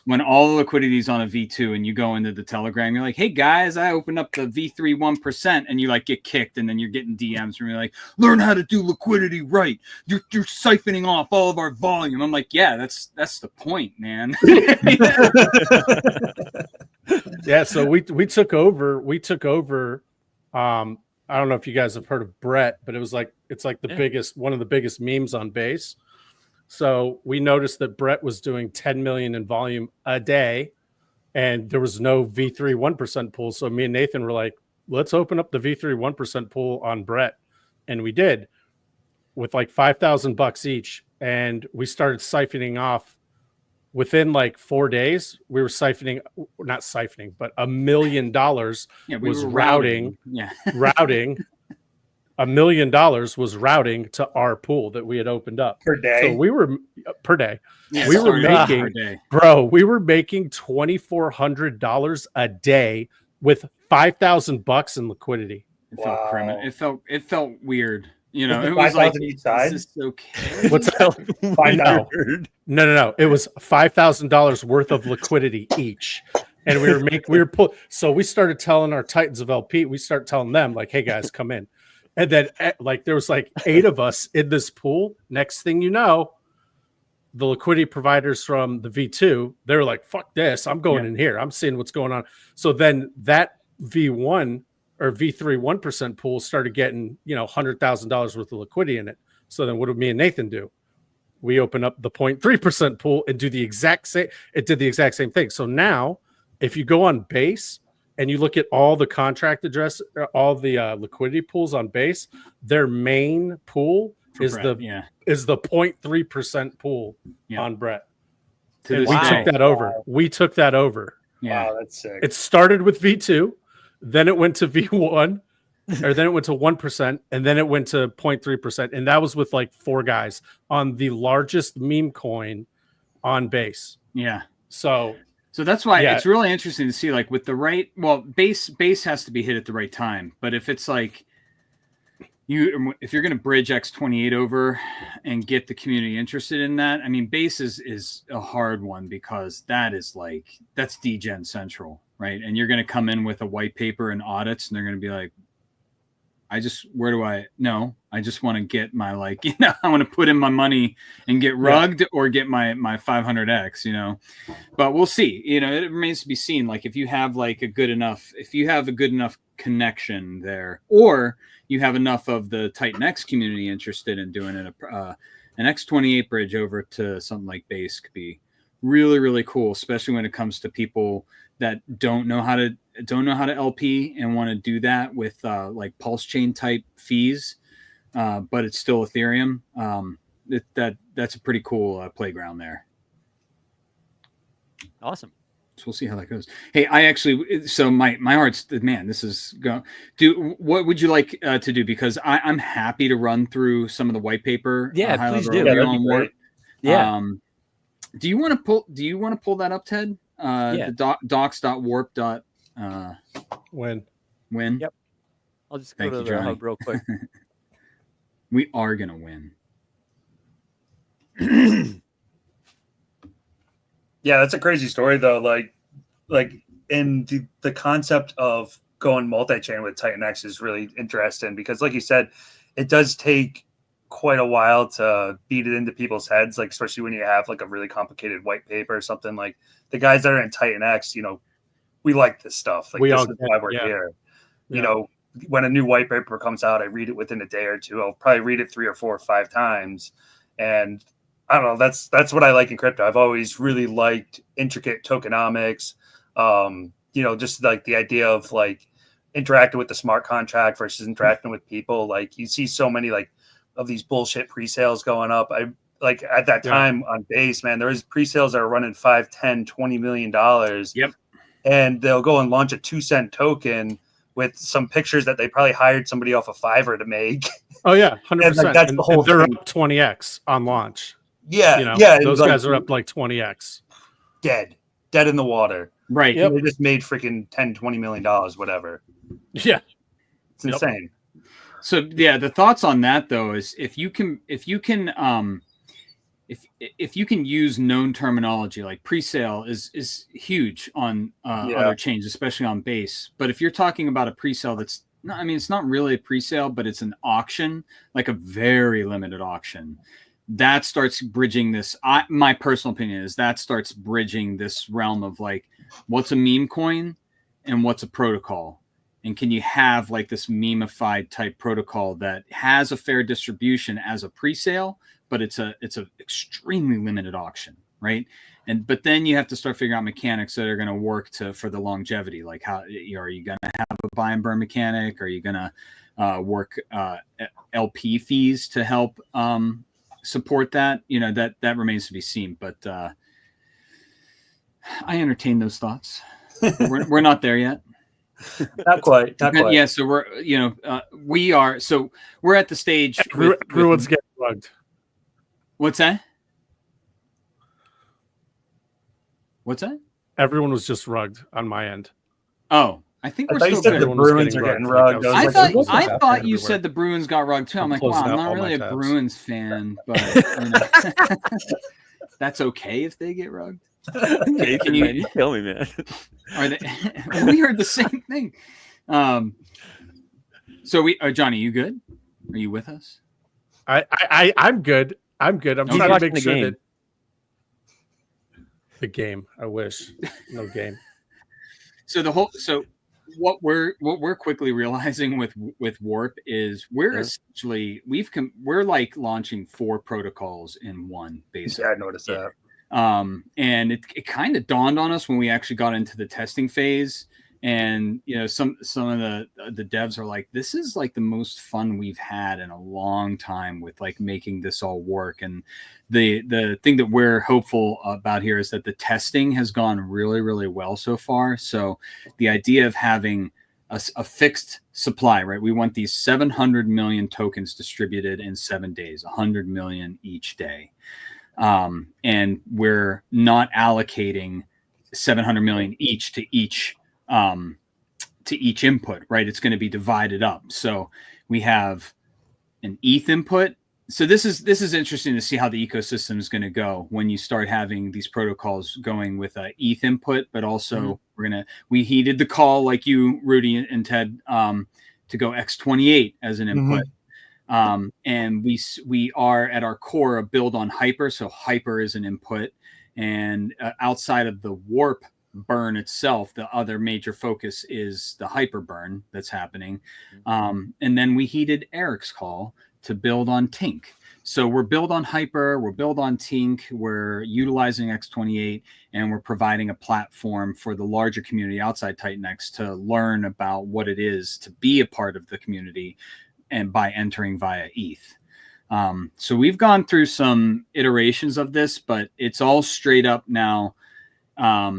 when all the liquidity is on a V2, and you go into the Telegram, you're like, hey guys, I opened up the V3 1%, and you like get kicked, and then you're getting DMs from you're like, learn how to do liquidity right. You're siphoning off all of our volume. I'm like, yeah, that's the point, man. Yeah, so we took over. I don't know if you guys have heard of Brett, but it's like one of the biggest memes on base. So we noticed that Brett was doing 10 million in volume a day, and there was no V3 1% pool. So me and Nathan were like, let's open up the V3 1% pool on Brett. And we did, with like $5,000 each. And we started siphoning off within like 4 days. We were not siphoning, but $1 million was routing. Yeah. Routing. $1 million was routing to our pool that we had opened up per day. So we were per day. Yes, we were making $2,400 a day with $5,000 in liquiidity. It felt criminal. It felt weird. You know, it was like, each side. Is this okay? What's that? No. It was $5,000 worth of liquidity each. And so we started telling our Titans of LP, we started telling them like, hey guys, come in. And then like there was like 8 of us in this pool. Next thing you know, the liquidity providers from the V2, they were like, fuck this. I'm going in here. I'm seeing what's going on. So then that V1 or V3 1% pool started getting, $100,000 worth of liquidity in it. So then what did me and Nathan do? We open up the 0.3% pool and do the exact same. It did the exact same thing. So now if you go on base and you look at all the contract address, all the liquidity pools on base, their main pool is the 0.3% pool on Brett. And we took that over. We took that over. Yeah. Wow, that's sick. It started with V2, then it went to V1, or then it went to 1%, and then it went to 0.3%. And that was with like 4 guys on the largest meme coin on base. Yeah. So that's why it's really interesting to see, like, with the right, base has to be hit at the right time. But if it's like if you're going to bridge X28 over and get the community interested in that, I mean, base is a hard one because that's degen central, right? And you're going to come in with a white paper and audits, and they're going to be like, I just want to get my, like, I want to put in my money and get rugged or get my 500X, but we'll see. It remains to be seen. Like, if you have a good enough connection there, or you have enough of the TitanX community interested in doing an X28 bridge over to something like base could be really, really cool, especially when it comes to people that don't know how to LP and want to do that with like pulse chain type fees, but it's still Ethereum. That's a pretty cool playground there. Awesome. So we'll see how that goes. Hey, so my heart's, man, this is going. What would you like to do? Because I'm happy to run through some of the white paper. Yeah, please do. That'd be great. Yeah. Do you want to pull that up, Ted? The docs.warp. When? Yep. I'll just go to the hub real quick. We are gonna win. Yeah, that's a crazy story though. Like in the concept of going multi-chain with TitanX is really interesting because, like you said, it does take quite a while to beat it into people's heads, like especially when you have like a really complicated white paper or something. Like the guys that are in TitanX, we like this stuff. Like this is why we're here. When a new white paper comes out, I read it within a day or two. I'll probably read it 3 or 4 or 5 times, and I don't know. That's what I like in crypto. I've always really liked intricate tokenomics. Just like the idea of like interacting with the smart contract versus interacting with people. Like you see so many like of these bullshit pre-sales going up. I like at that time on base, man, there was pre-sales that are running $5, $10, $20 million. Yep. And they'll go and launch a 2-cent token with some pictures that they probably hired somebody off of Fiverr to make. Oh yeah, 100%. Like, that's the whole they're thing. up 20x on launch. Yeah, those guys are up like 20x. Dead in the water. Right. Yep. They just made freaking $10-20 million, whatever. Yeah, it's insane. So the thoughts on that though is if you can use known terminology, like pre-sale is huge on other chains, especially on base. But if you're talking about a pre-sale that's not, it's not really a pre-sale, but it's an auction, like a very limited auction. That starts bridging this. My personal opinion is that starts bridging this realm of like, what's a meme coin and what's a protocol, and can you have like this memeified type protocol that has a fair distribution as a pre-sale, but it's a extremely limited auction, right? But then you have to start figuring out mechanics that are going to work for the longevity. Like how are you going to have a buy and burn mechanic? Are you going to work LP fees to help support that? That remains to be seen. But I entertain those thoughts. We're not there yet. Not quite. Yeah. So we're at the stage. Everyone's getting rugged. What's that? What's that? Everyone was just rugged on my end. Oh, I think we're still good. The Bruins are getting rugged. I thought you said the Bruins got rugged too. I'm like, wow, I'm not really a Bruins fan, but that's okay if they get rugged. Okay, can you tell me, man? Are they? We heard the same thing. So Johnny, you good? Are you with us? I'm good. I'm good. I'm trying to make sure that the game. I wish no game. So what we're quickly realizing with Warp is we're essentially we're like launching 4 protocols in one, basically. Yeah, I noticed that. And it kind of dawned on us when we actually got into the testing phase And some of the devs are like, this is like the most fun we've had in a long time with like making this all work. And the thing that we're hopeful about here is that the testing has gone really, really well so far. So the idea of having a fixed supply, right? We want these 700 million tokens distributed in 7 days, 100 million each day. And we're not allocating 700 million each to each input, right? It's going to be divided up. So we have an ETH input. So this is interesting to see how the ecosystem is going to go when you start having these protocols going with a ETH input, but also we heeded the call, like you, Rudy and Ted, to go X28 as an input. And we are at our core a build on Hyper. So Hyper is an input, and outside of the warp burn itself, the other major focus is the hyper burn that's happening. And then we heeded Eric's call to build on Tink. So we're build on Hyper, we're build on Tink, we're utilizing X28, and we're providing a platform for the larger community outside TitanX to learn about what it is to be a part of the community, and by entering via ETH. So we've gone through some iterations of this, but it's all straight up now. 35%,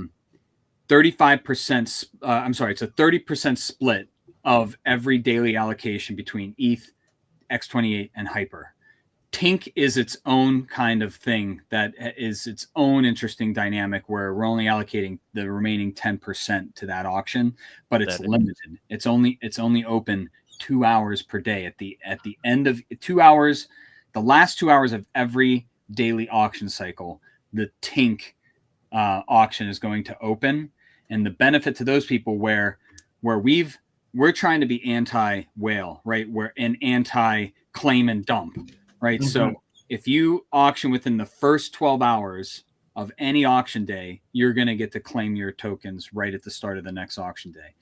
it's a 30% split of every daily allocation between ETH, X28, and Hyper. Tink is its own kind of thing that is its own interesting dynamic where we're only allocating the remaining 10% to that auction, but it's limited. It's only open 2 hours per day. At the end of 2 hours, the last 2 hours of every daily auction cycle, the Tink auction is going to open. And the benefit to those people where we're trying to be anti-whale, right? We're an anti-claim and dump, right? So if you auction within the first 12 hours of any auction day, you're going to get to claim your tokens right at the start of the next auction day.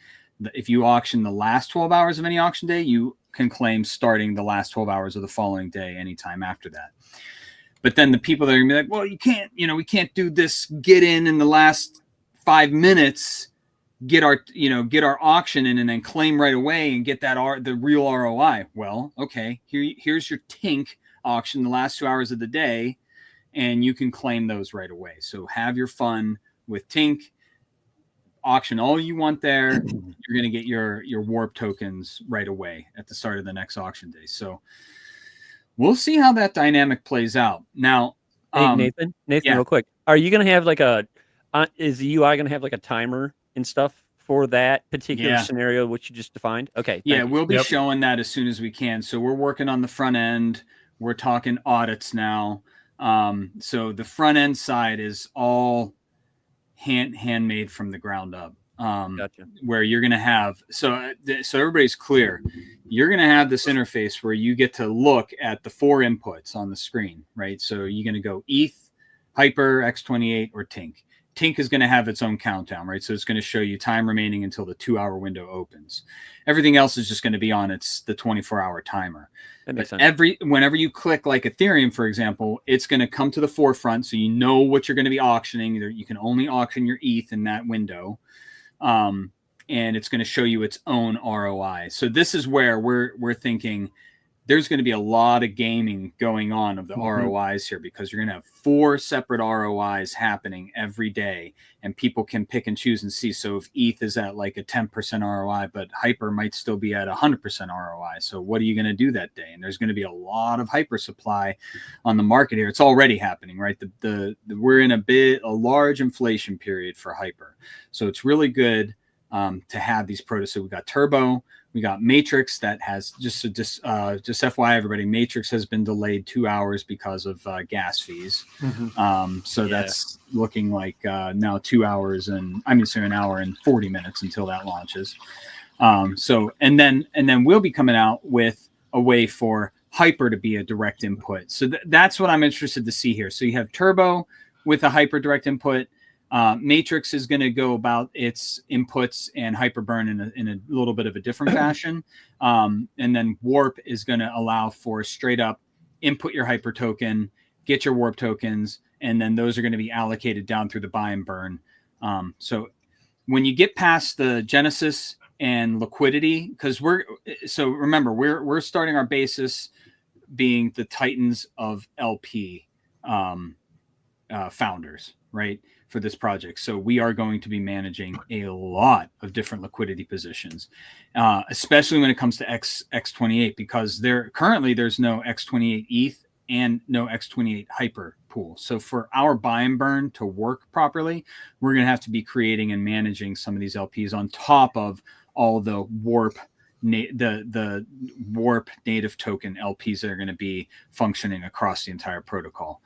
If you auction the last 12 hours of any auction day, you can claim starting the last 12 hours of the following day, anytime after that. But then the people that are going to be like, well, you can't, we can't do this, get in the last 5 minutes, get our auction in and then claim right away and get the real ROI. Well, okay, here's your Tink auction the last 2 hours of the day, and you can claim those right away. So have your fun with Tink. Auction all you want there. You're going to get your warp tokens right away at the start of the next auction day. So we'll see how that dynamic plays out. Now, hey, Nathan, real quick, are you going to have like is the UI going to have like a timer and stuff for that particular scenario, which you just defined? Okay. Yeah, we'll be showing that as soon as we can. So we're working on the front end. We're talking audits now. So the front end side is all handmade from the ground up. Gotcha. Where you're going to have, so everybody's clear, you're going to have this interface where you get to look at the 4 inputs on the screen, right? So you're going to go ETH, Hyper, X28, or Tink. Tink is going to have its own countdown, right? So it's going to show you time remaining until the 2-hour window opens. Everything else is just going to be on the 24-hour timer. That makes sense. Whenever you click like Ethereum, for example, it's going to come to the forefront, so you know what you're going to be auctioning. You can only auction your ETH in that window, and it's going to show you its own ROI. So this is where we're thinking there's going to be a lot of gaming going on of the ROIs here, because you're going to have 4 separate ROIs happening every day, and people can pick and choose and see. So if ETH is at like a 10% ROI, but Hyper might still be at 100% ROI. So what are you going to do that day? And there's going to be a lot of Hyper supply on the market here. It's already happening, right? We're in a large inflation period for Hyper. So it's really good to have these prototypes. So we got Turbo. We got Matrix that has just FYI, everybody, Matrix has been delayed 2 hours because of gas fees. That's looking like now 2 hours and an hour and 40 minutes until that launches. And then we'll be coming out with a way for Hyper to be a direct input. So that's what I'm interested to see here. So you have Turbo with a Hyper direct input. Matrix is going to go about its inputs and Hyperburn in a little bit of a different fashion. And then Warp is going to allow for straight up input your Hyper token, get your Warp tokens, and then those are going to be allocated down through the buy and burn. So when you get past the Genesis and liquidity, because remember, we're starting our basis being the Titans of LP founders, right, for this project. So we are going to be managing a lot of different liquidity positions, especially when it comes to X28, because there's no X28 ETH and no X28 hyper pool. So for our buy and burn to work properly, we're going to have to be creating and managing some of these LPs on top of all the warp warp native token LPs that are going to be functioning across the entire protocol.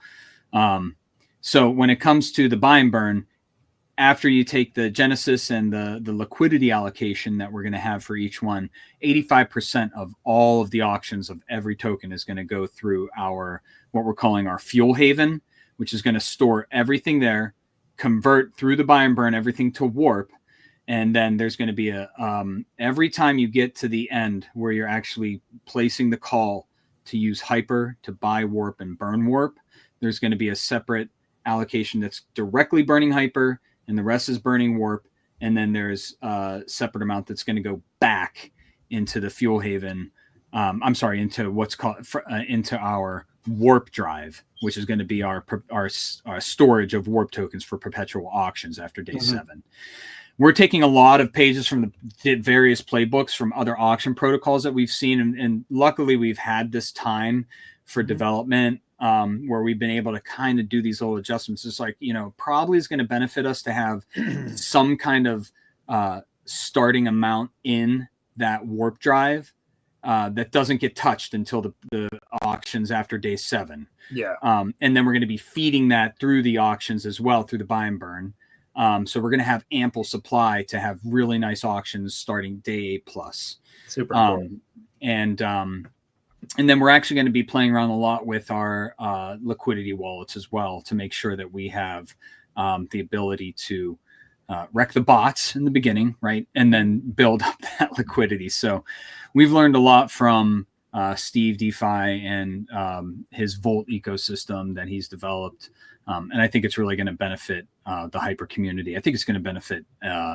So when it comes to the buy and burn, after you take the Genesis and the liquidity allocation that we're going to have for each one, 85% of all of the auctions of every token is going to go through what we're calling our fuel haven, which is going to store everything there, convert through the buy and burn everything to warp. And then there's going to be every time you get to the end where you're actually placing the call to use hyper to buy warp and burn warp, there's going to be a separate allocation that's directly burning hyper, and the rest is burning warp. And then there's a separate amount that's going to go back into the fuel haven. Into what's called into our warp drive, which is going to be our storage of warp tokens for perpetual auctions after day 7. We're taking a lot of pages from the various playbooks from other auction protocols that we've seen. And luckily we've had this time for development where we've been able to kind of do these little adjustments. It's like, probably is going to benefit us to have some kind of starting amount in that warp drive that doesn't get touched until the auctions after day 7. Yeah. And then we're going to be feeding that through the auctions as well, through the buy and burn. So we're going to have ample supply to have really nice auctions starting day 8+. Super cool. And then we're actually going to be playing around a lot with our liquidity wallets as well to make sure that we have the ability to wreck the bots in the beginning, right? And then build up that liquidity. So we've learned a lot from Steve DeFi and his Volt ecosystem that he's developed. And I think it's really going to benefit the hyper community. I think it's going to benefit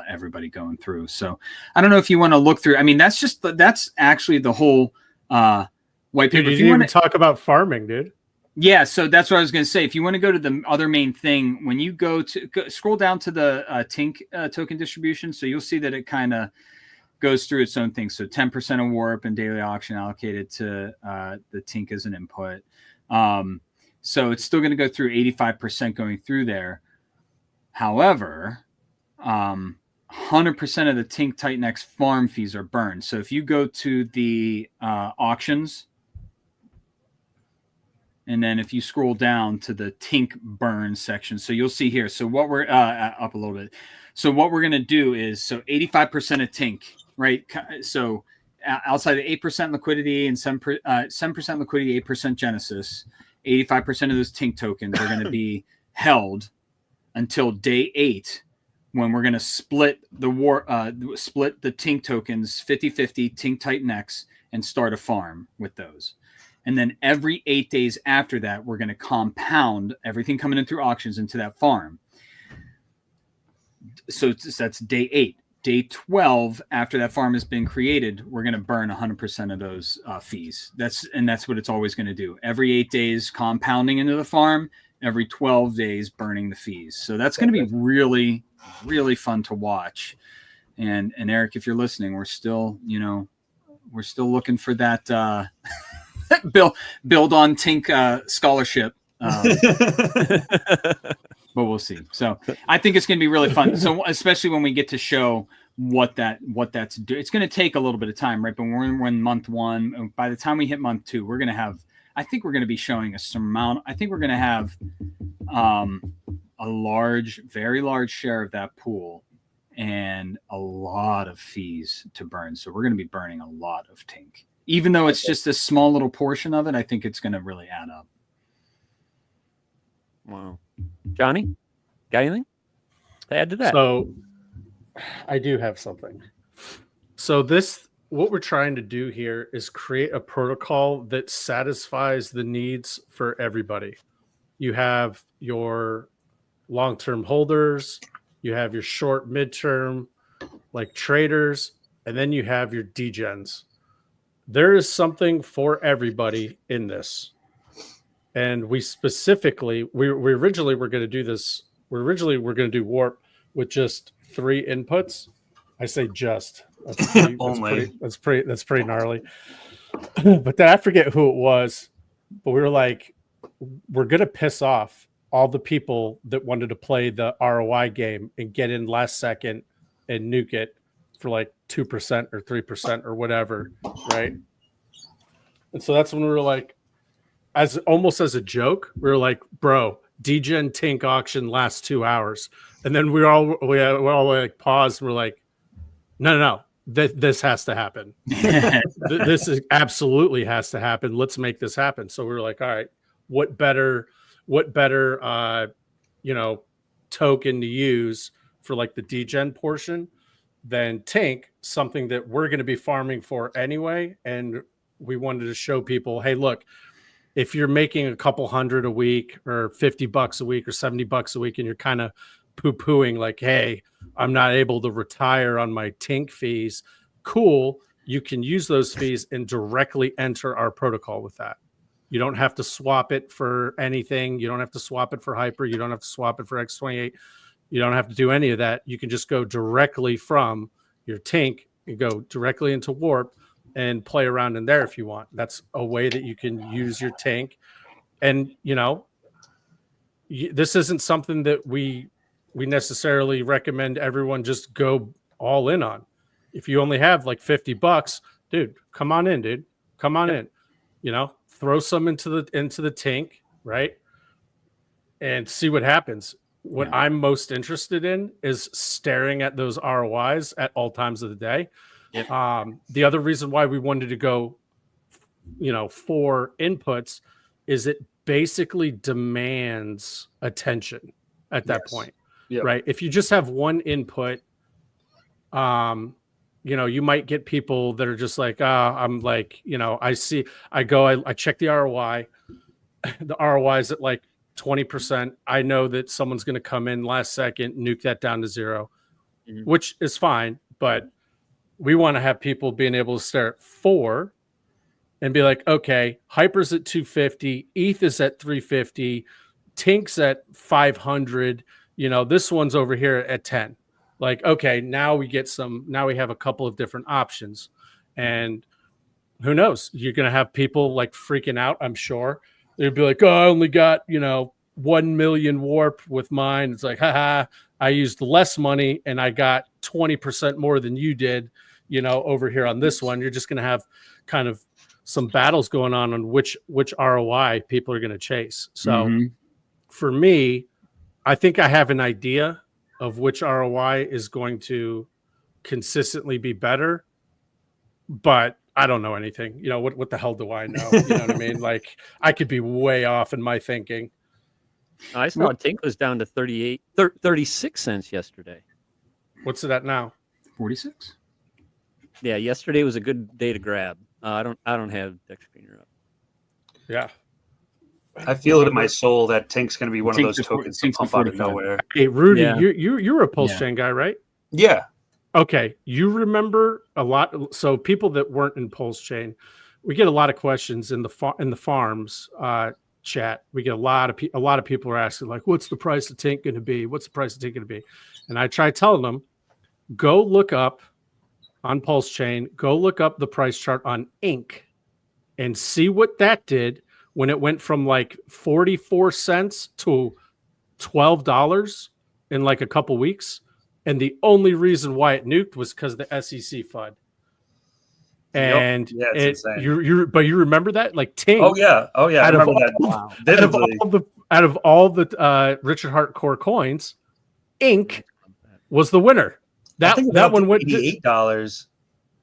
everybody going through. So I don't know if you want to look through. I mean, that's actually the whole white paper. Dude, you didn't even talk about farming, dude. Yeah, so that's what I was going to say. If you want to go to the other main thing, when you scroll down to the Tink token distribution, so you'll see that it kind of goes through its own thing. So 10% of warp and daily auction allocated to the Tink as an input. So it's still going to go through 85% going through there. However, 100% of the Tink TitanX farm fees are burned. So if you go to the auctions, and then if you scroll down to the Tink burn section, so you'll see here. So what we're up a little bit. So what we're going to do is, 85% of Tink, right? So outside the 8% liquidity and 7% liquidity, 8% Genesis, 85% of those Tink tokens are going to be held until day 8, when we're going to split the Tink tokens 50-50 Tink TitanX and start a farm with those. And then every 8 days after that, we're going to compound everything coming in through auctions into that farm. So that's day 8. Day 12, after that farm has been created, we're going to burn 100% of those fees. That's what it's always going to do. Every 8 days compounding into the farm, every 12 days burning the fees. So that's going to be really, really fun to watch. And Eric, if you're listening, we're still looking for that build on Tink scholarship. But we'll see. So I think it's going to be really fun. So especially when we get to show what that's do. It's going to take a little bit of time, right? But we're in month 1. By the time we hit month 2, we're going to have, I think we're going to be showing a surmount. I think we're going to have a very large share of that pool and a lot of fees to burn. So we're going to be burning a lot of Tink. Even though it's just a small little portion of it, I think it's going to really add up. Wow. Johnny, got anything to add to that? So I do have something. So what we're trying to do here is create a protocol that satisfies the needs for everybody. You have your long-term holders, you have your short, midterm, like traders, and then you have your degens. There is something for everybody in this. And we specifically, we originally were going to do this. We're going to do warp with just 3 inputs. I say just. That's pretty gnarly. But then I forget who it was. But we were like, we're going to piss off all the people that wanted to play the ROI game and get in last second and nuke it for like 2% or 3% or whatever, right? And so that's when we were like, almost as a joke, we were like, bro, degen tank auction lasts 2 hours. And then we all like paused and we're like, no, this has to happen. This is absolutely has to happen. Let's make this happen. So we were like, all right, what better token to use for like the degen portion than tank, something that we're going to be farming for anyway. And we wanted to show people, hey, look, if you're making a couple $100 a week or $50 a week or $70 a week, and you're kind of poo-pooing like, hey, I'm not able to retire on my tank fees, cool. You can use those fees and directly enter our protocol with that. You don't have to swap it for anything. You don't have to swap it for Hyper. You don't have to swap it for X28. You don't have to do any of that. You can just go directly from your tank and go directly into warp and play around in there if you want. That's a way that you can use your tank. And, this isn't something that we necessarily recommend everyone just go all in on. If you only have like $50, dude, come on in, dude. Come on in. Throw some into the tank, right? And see what happens. What I'm most interested in is staring at those ROIs at all times of the day. Yep. The other reason why we wanted to go, 4 inputs is it basically demands attention at that point, right? If you just have 1 input, you might get people that are just like, I'm like, I check the ROI. The ROI is at like 20%. I know that someone's going to come in last second, nuke that down to 0, which is fine. But we want to have people being able to stare at 4 and be like, okay, Hyper's at 250, ETH is at 350, Tink's at 500. This one's over here at 10. Like, okay, now we have a couple of different options. And who knows? You're going to have people like freaking out, I'm sure. They'd be like, oh, I only got, 1 million warp with mine. It's like, haha, I used less money and I got 20% more than you did, over here on this one. You're just going to have kind of some battles going on which ROI people are going to chase. So for me, I think I have an idea of which ROI is going to consistently be better, but I don't know anything. What the hell do I know? You know what I mean? Like, I could be way off in my thinking. I saw Tink was down to 36 cents yesterday. What's it at now? 46. Yeah, yesterday was a good day to grab. I don't have Dex Screener up. Yeah. I feel it in my soul that Tink's going to be one of those tokens to pump out of nowhere. Hey, Rudy, you were a Pulse Chain guy, right? Yeah. Okay. You remember a lot. So people that weren't in Pulse Chain, we get a lot of questions in the farms chat. We get a lot of people are asking like, what's the price of Tink going to be? What's the price of Tink going to be? And I try telling them, go look up on Pulse Chain, go look up the price chart on Inc. and see what that did when it went from like 44 cents to $12 in like a couple weeks. And the only reason why it nuked was because of the SEC FUD. And but you remember that? Like Tink. Oh yeah. I remember that. Out of all the Richard Hart core coins, Inc. was the winner. That one went $88.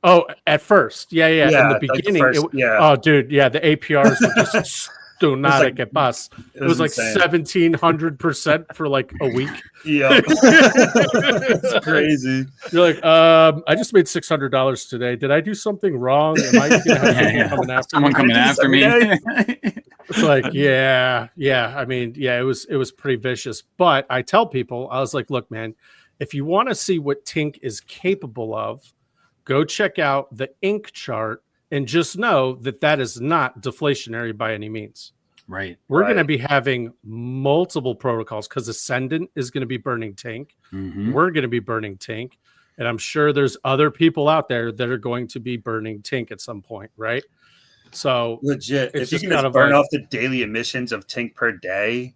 Oh, at first. Yeah. In the beginning. Oh, dude. Yeah. The APRs were just stonatic at bus. It was like 1,700% for like a week. Yeah. It's crazy. You're like, I just made $600 today. Did I do something wrong? Am I gonna have coming after someone coming after me? It's like, yeah. I mean, it was pretty vicious. But I tell people, I was like, look, man, If you want to see what Tink is capable of, go check out the ink chart and just know that that is not deflationary by any means. Right. We're going to be having multiple protocols because Ascendant is going to be burning Tink. We're going to be burning Tink. And I'm sure there's other people out there that are going to be burning Tink at some point, right? So legit, if you can just burn off the daily emissions of Tink per day,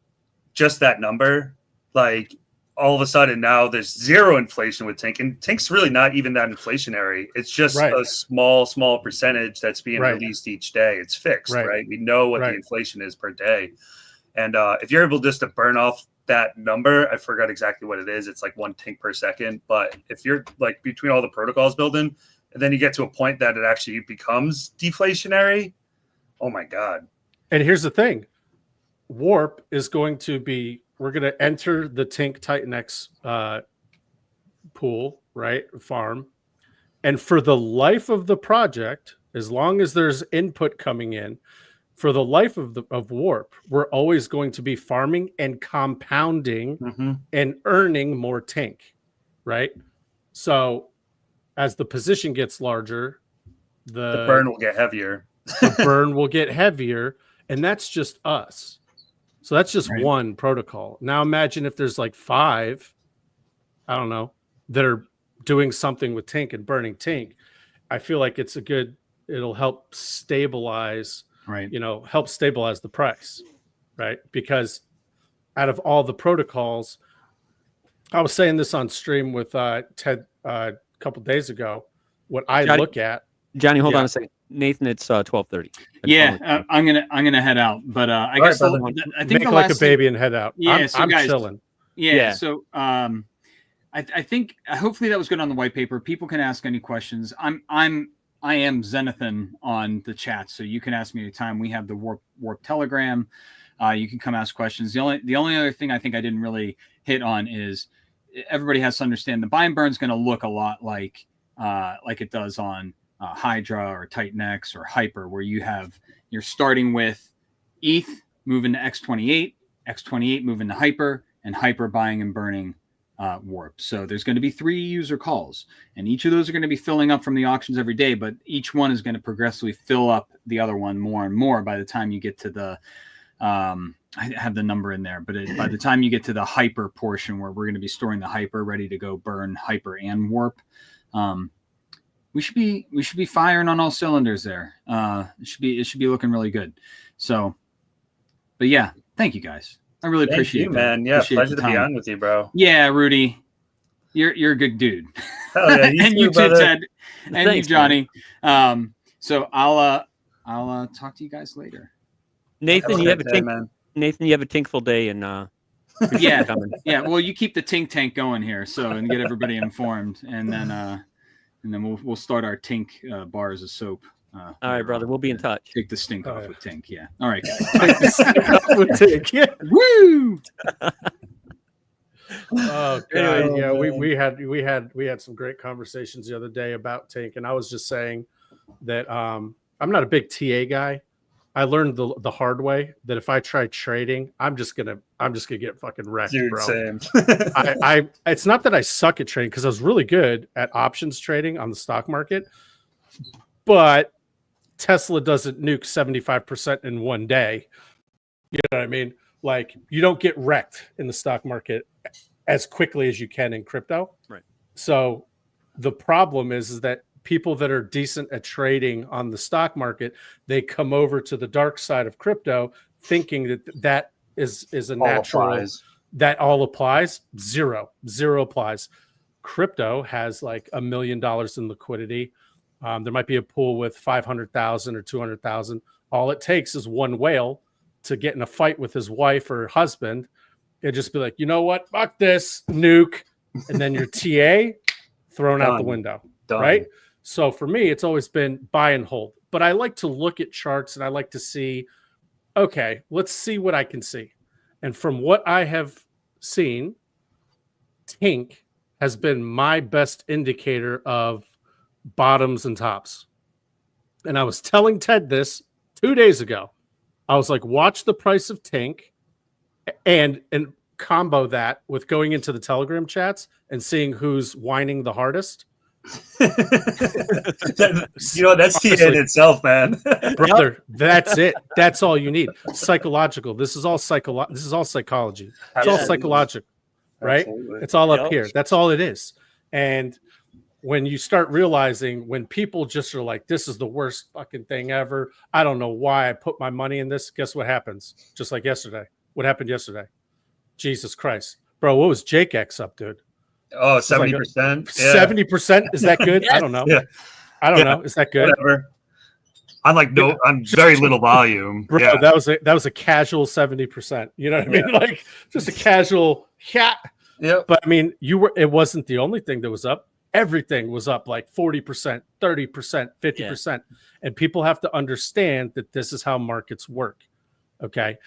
just that number, like all of a sudden now there's zero inflation with Tink, and Tink's really not even that inflationary. It's just a small percentage that's being released each day. It's fixed, right? We know what the inflation is per day. And if you're able just to burn off that number, I forgot exactly what it is. It's like 1 Tink per second. But if you're like between all the protocols building, and then you get to a point that it actually becomes deflationary, oh my God. And here's the thing. Warp is going to be, we're going to enter the Tink TitanX pool, right? Farm. And for the life of the project, as long as there's input coming in, for the life of Warp, we're always going to be farming and compounding and earning more Tink, right? So as the position gets larger, the burn will get heavier. The burn will get heavier, and that's just us. So that's just one protocol. Now imagine if there's like 5, I don't know, that are doing something with Tink and burning Tink. I feel like it's it'll help stabilize, help stabilize the price, right? Because out of all the protocols, I was saying this on stream with Ted a couple days ago, what I look at. Johnny, hold on a second. Nathan, it's 12:30. Yeah, I'm gonna head out, but I guess I think make like a baby and head out. Yeah, I'm chilling. Yeah, so I think hopefully that was good on the white paper. People can ask any questions. I am Zenithan on the chat, so you can ask me anytime. We have the Warp Telegram. You can come ask questions. The only other thing I think I didn't really hit on is everybody has to understand the buy and burn is going to look a lot like it does on Hydra or TitanX or Hyper, where you're starting with ETH moving to X28, X28 moving to Hyper, and Hyper buying and burning Warp. So there's going to be 3 user calls, and each of those are going to be filling up from the auctions every day, but each one is going to progressively fill up the other one more and more by the time you get to the I have the number in there, but by the time you get to the Hyper portion where we're going to be storing the Hyper ready to go burn Hyper and Warp, we should be firing on all cylinders there. It should be looking really good. So, but yeah, thank you guys. I really appreciate it, man. Yeah, pleasure to be on with you, bro. Yeah, Rudy, you're a good dude. Oh, yeah, and you too, Ted, and thanks, you, Johnny. Man. So I'll talk to you guys later. Nathan, you have a tinkful day, and yeah. Well, you keep the Tink tank going here, and get everybody informed, and then we'll start our Tink bars of soap. All right, brother. We'll be in touch. Take the stink off with Tink. Yeah. All right, guys. Take the stink off with Tink. Yeah. Woo! Oh God. Yeah, we had some great conversations the other day about Tink, and I was just saying that I'm not a big TA guy. I learned the hard way that if I try trading, I'm just gonna get fucking wrecked, dude, bro. Same. I it's not that I suck at trading, because I was really good at options trading on the stock market, but Tesla doesn't nuke 75% in one day. You know what I mean? Like, you don't get wrecked in the stock market as quickly as you can in crypto. Right. So the problem is that people that are decent at trading on the stock market, they come over to the dark side of crypto thinking that is a natural, that all applies. Zero applies. Crypto has like $1 million in liquidity. There might be a pool with 500,000 or 200,000. All it takes is one whale to get in a fight with his wife or husband and just be like, you know what? Fuck this, nuke. And then your TA thrown out the window. Right? So for me, it's always been buy and hold. But I like to look at charts and I like to see, okay, let's see what I can see. And from what I have seen, Tink has been my best indicator of bottoms and tops. And I was telling Ted this 2 days ago. I was like, watch the price of Tink. And combo that with going into the Telegram chats and seeing who's whining the hardest. That's TA in itself, man. Brother, that's it. That's all you need. Psychological. This is all psychology. It's all psychological, right? Absolutely. It's all up here. That's all it is. And when you start realizing, when people just are like, this is the worst fucking thing ever, I don't know why I put my money in this. Guess what happens? Just like yesterday. What happened yesterday? Jesus Christ. Bro, what was Jake X up, dude? Oh, 70%. 70%? Is that good? Yes. I don't know. Yeah. I don't know. Is that good? Whatever. I'm very little volume. Bro, yeah. that was a casual 70%. You know what I mean? Like just a casual Yeah. But I mean, it wasn't the only thing that was up. Everything was up like 40%, 30%, 50%. Yeah. And people have to understand that this is how markets work. Okay.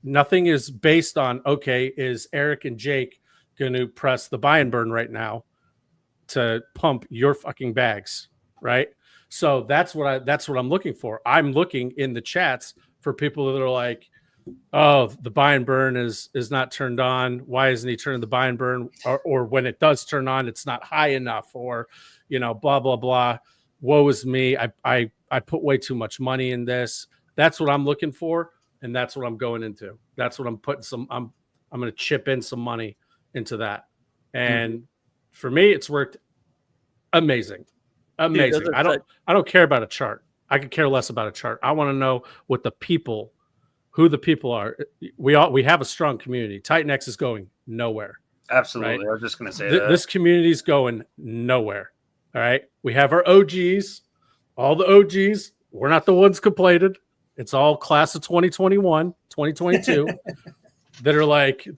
Nothing is based on, okay, is Eric and Jake going to press the buy and burn right now to pump your fucking bags, right? So that's what I'm looking for. I'm looking in the chats for people that are like, oh, the buy and burn is not turned on. Why isn't he turning the buy and burn? Or when it does turn on, it's not high enough, or blah blah blah. Woe is me. I put way too much money in this. That's what I'm looking for, and that's what I'm going into. That's what I'm putting I'm going to chip in some money into that. And for me, it's worked amazing. Amazing. Dude, I don't care about a chart. I could care less about a chart. I want to know who the people are. We have a strong community. TitanX is going nowhere. Absolutely. Right? I was just going to say that. This community is going nowhere. All right. We have our OGs, all the OGs. We're not the ones complaining. It's all class of 2021, 2022 that are like,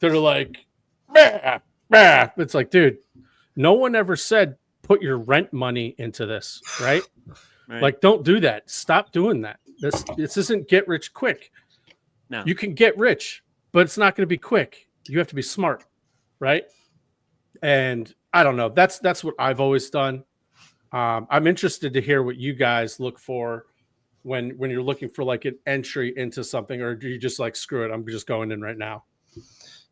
bah, bah. It's like, dude, no one ever said put your rent money into this, right? Like, don't do that. Stop doing that. This isn't get rich quick. No. You can get rich, but it's not going to be quick. You have to be smart, right? And I don't know. That's what I've always done. I'm interested to hear what you guys look for when you're looking for like an entry into something, or do you just like, screw it, I'm just going in right now?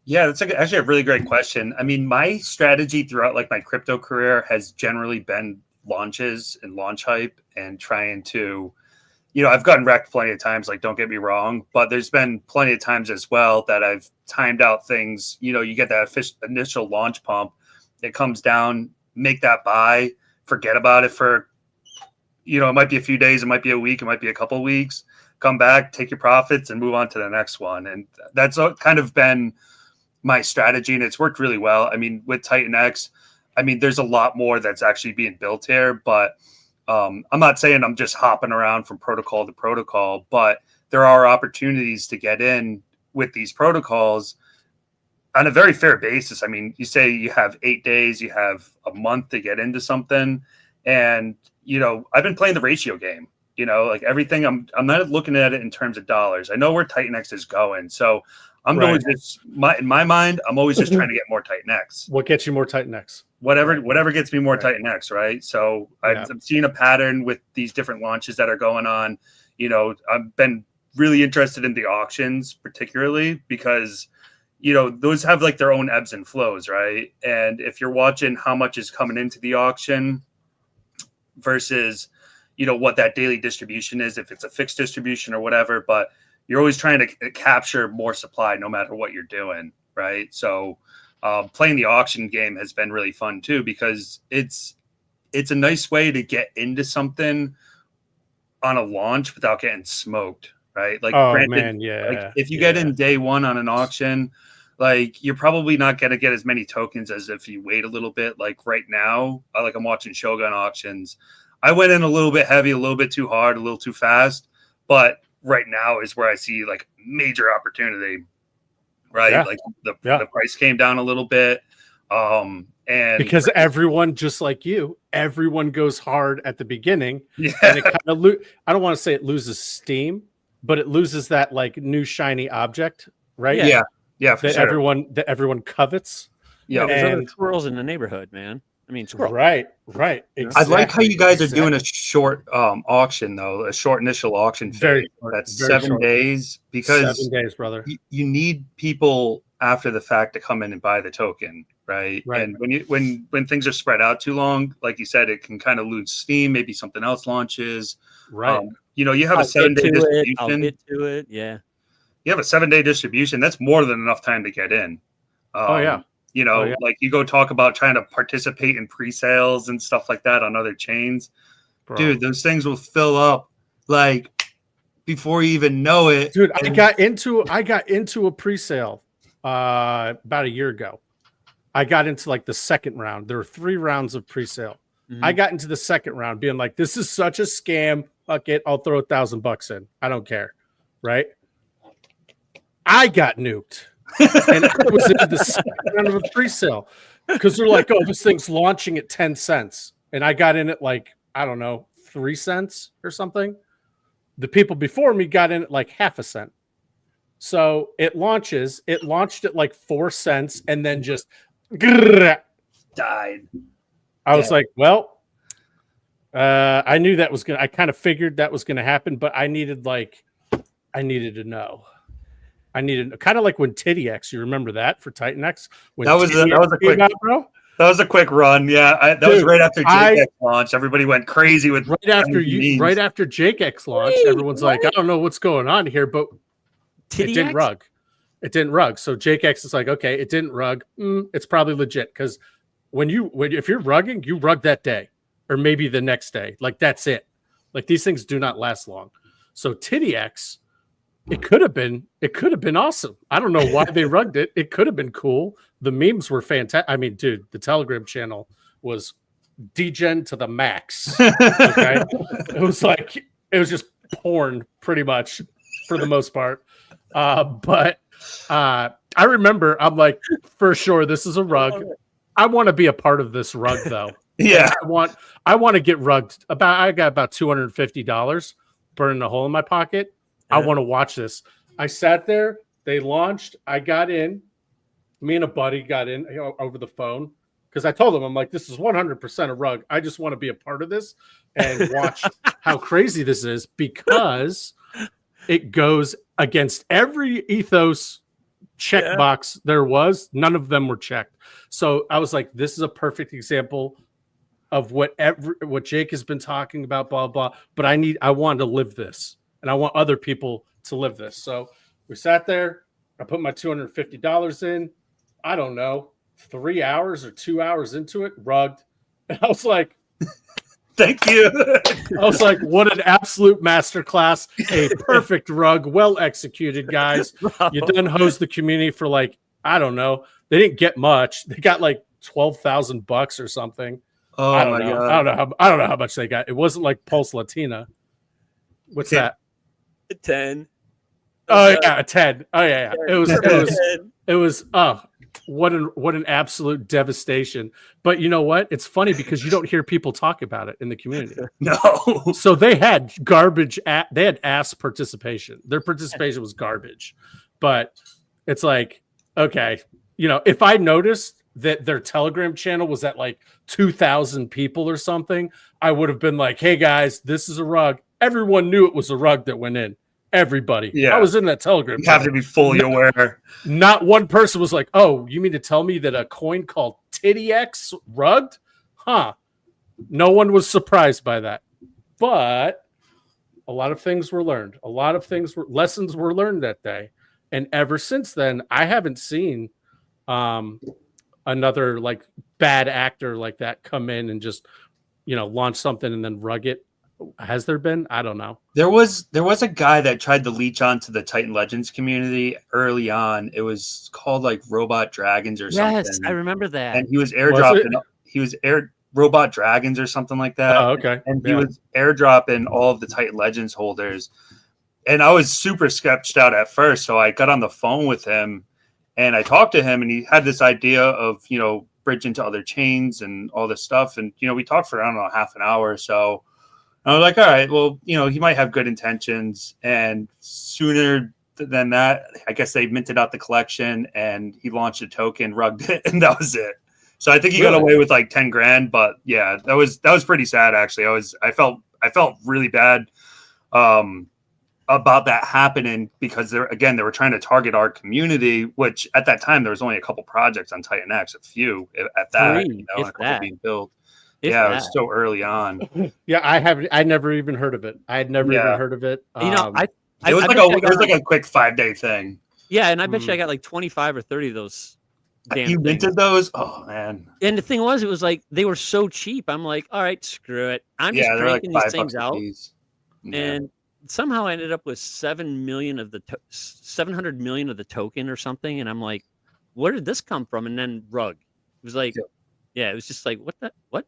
Yeah, that's actually a really great question. I mean, my strategy throughout like my crypto career has generally been launches and launch hype and trying to, I've gotten wrecked plenty of times, like, don't get me wrong, but there's been plenty of times as well that I've timed out things. You get that initial launch pump, it comes down, make that buy, forget about it for, it might be a few days, it might be a week, it might be a couple of weeks, come back, take your profits and move on to the next one. And that's kind of been my strategy, and it's worked really well. I mean, with TitanX, there's a lot more that's actually being built here, but I'm not saying I'm just hopping around from protocol to protocol, but there are opportunities to get in with these protocols on a very fair basis. I mean, you say you have 8 days, you have a month to get into something. And, I've been playing the ratio game, like everything. I'm not looking at it in terms of dollars. I know where TitanX is going. So I'm going in my mind, I'm always just trying to get more TitanX. What gets you more TitanX? Whatever gets me more TitanX, right? So I'm seeing a pattern with these different launches that are going on. I've been really interested in the auctions, particularly because, those have like their own ebbs and flows, right? And if you're watching how much is coming into the auction versus, what that daily distribution is, if it's a fixed distribution or whatever, but you're always trying to capture more supply no matter what you're doing, right? So playing the auction game has been really fun too, because it's a nice way to get into something on a launch without getting smoked, right? Like, granted, like if you get in day one on an auction, like you're probably not going to get as many tokens as if you wait a little bit. Like right now, I'm watching Shogun auctions. I went in a little bit heavy, a little bit too hard, a little too fast, but right now is where I see like major opportunity, right? Yeah. Like the price came down a little bit. And because everyone, just like you, everyone goes hard at the beginning. Yeah. And it kind of I don't want to say it loses steam, but it loses that like new shiny object, right? Yeah. Yeah. For sure. That everyone covets. Yeah. There's other squirrels in the neighborhood, man. Squirrel. Right. Exactly. I like how you guys are doing a short auction, though, a short initial auction phase. That's 7 days, because 7 days, brother. You need people after the fact to come in and buy the token, right? And when things are spread out too long, like you said, it can kind of lose steam. Maybe something else launches. Right. You have a 7-day distribution. I'll get to it. Yeah. You have a 7-day distribution. That's more than enough time to get in. Like you go talk about trying to participate in pre-sales and stuff like that on other chains. Bro. Dude, those things will fill up like before you even know it. Dude, I got into a pre-sale about a year ago. I got into like the second round. There were 3 rounds of pre-sale. Mm-hmm. I got into the second round being like, this is such a scam. Fuck it. I'll throw $1,000 in. I don't care. Right. I got nuked. And I was in the second round of a pre-sale because they're like, oh, this thing's launching at 10 cents. And I got in at like, I don't know, 3 cents or something. The people before me got in at like half a cent. So it launched at like 4 cents and then just died. I was like, well, I knew that was going to, I kind of figured that was going to happen, but I needed to know. I needed kind of like when TitanX, you remember that for TitanX? When that was a quick bro. That was a quick run. Yeah. That was right after JX launch. Everybody went crazy with right after JX launch. Everyone's like, I don't know what's going on here, but it didn't rug. It didn't rug. So JX is like, okay, it didn't rug. It's probably legit because if you're rugging, you rug that day or maybe the next day. Like that's it. Like these things do not last long. So TitanX, it could have been awesome. I don't know why they rugged it. It could have been cool. The memes were fantastic. I mean, dude, the Telegram channel was degen to the max. Okay, it was just porn pretty much for the most part. But I remember I'm like, for sure, this is a rug. I want to be a part of this rug though. Yeah, I want to get rugged. I got about $250 burning a hole in my pocket. I want to watch this. I sat there. They launched. I got in. Me and a buddy got in over the phone because I told them, I'm like, this is 100% a rug. I just want to be a part of this and watch how crazy this is because it goes against every ethos checkbox there was. None of them were checked. So I was like, this is a perfect example of what Jake has been talking about, blah, blah. But I wanted to live this. And I want other people to live this. So we sat there. I put my $250 in. I don't know, 3 hours or 2 hours into it, rugged. And I was like, thank you. I was like, what an absolute masterclass. A perfect rug. Well executed, guys. You done hosed the community for like, I don't know. They didn't get much. They got like $12,000 or something. Oh, I don't know. I don't know how much they got. It wasn't like Pulse Latina. What's that? A 10. Oh yeah, a 10. Oh yeah. It was what an absolute devastation. But you know what? It's funny because you don't hear people talk about it in the community. No. So they had garbage they had ass participation. Their participation was garbage. But it's like, okay, if I noticed that their Telegram channel was at like 2,000 people or something, I would have been like, hey guys, this is a rug. Everyone knew it was a rug that went in. Everybody. Yeah. I was in that Telegram. You have to be fully aware. Not one person was like, oh, you mean to tell me that a coin called TitanX rugged? Huh. No one was surprised by that. But a lot of things were learned. Lessons were learned that day. And ever since then, I haven't seen another like bad actor like that come in and just, launch something and then rug it. Has there been? I don't know. There was a guy that tried to leech onto the Titan Legends community early on. It was called like Robot Dragons or something. Yes, I remember that. And he was airdropping. He was Robot Dragons or something like that. Oh, okay. And he was airdropping all of the Titan Legends holders. And I was super sketched out at first, so I got on the phone with him and I talked to him, and he had this idea of bridging to other chains and all this stuff. And we talked for I don't know half an hour or so. I was like, all right, well, he might have good intentions. And sooner than that, I guess they minted out the collection and he launched a token, rugged it, and that was it. So I think he got away with like 10 grand. But yeah, that was pretty sad actually. I felt really bad. about that happening because they were trying to target our community, which at that time there was only a couple projects on TitanX, a few at that, Three, and a couple being built. It was so early on. Yeah, I never even heard of it. I had never even heard of it. You know, it was like a quick 5-day thing. Yeah, and I bet you I got like 25 or 30 of those. You minted those? Oh man! And the thing was, it was like they were so cheap. I'm like, all right, screw it. I'm just cranking these things out, and somehow I ended up with 700 million of the token or something. And I'm like, where did this come from? And then rug. It was like, it was just like, what?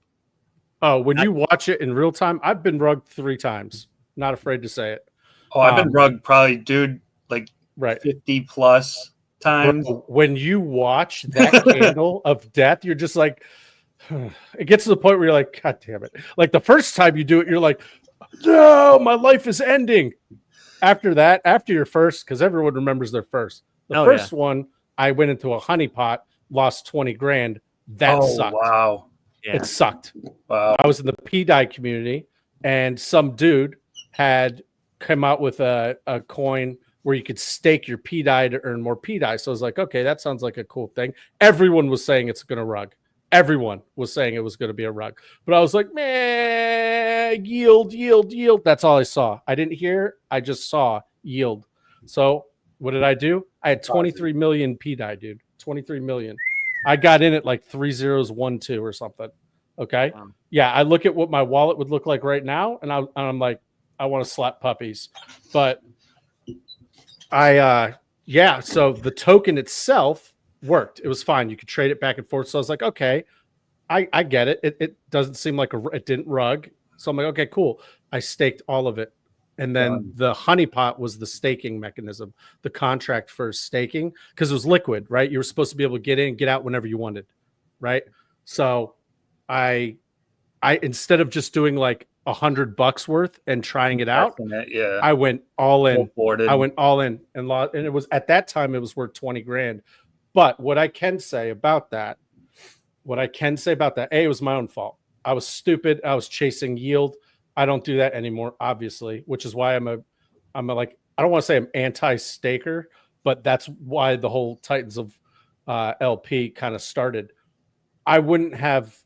Oh, when you watch it in real time, I've been rugged 3 times. Not afraid to say it. Oh, I've been rugged probably, dude, like 50 plus times. Bro, when you watch that candle of death, you're just like, it gets to the point where you're like, God damn it. Like the first time you do it, you're like, no, my life is ending. After that, after your first, because everyone remembers their first. The first one, I went into a honeypot, lost 20 grand. That sucked. Wow. Yeah. It sucked. Wow. I was in the P-Dye community, and some dude had come out with a coin where you could stake your P-Dye to earn more P-Dye. So I was like, okay, that sounds like a cool thing. Everyone was saying it's going to rug. Everyone was saying it was going to be a rug. But I was like, man, yield. That's all I saw. I didn't hear. I just saw yield. So what did I do? I had 23 million P-Dye, dude. 23 million. I got in at like 3012 or something. Okay. Yeah. I look at what my wallet would look like right now, and I'm like, I want to slap puppies. But so the token itself worked. It was fine. You could trade it back and forth. So I was like, okay, I get it. It doesn't seem like it didn't rug. So I'm like, okay, cool. I staked all of it. And then the honeypot was the staking mechanism, the contract for staking, because it was liquid, right? You were supposed to be able to get in, get out whenever you wanted, right? So I instead of just doing like $100 worth and trying it out, I went all in. I went all in and it was at that time it was worth 20 grand. But what I can say about that, A, it was my own fault. I was stupid. I was chasing yield. I don't do that anymore, obviously, which is why I'm a like, I don't want to say I'm anti-staker, but that's why the whole Titans of LP kind of started. I wouldn't have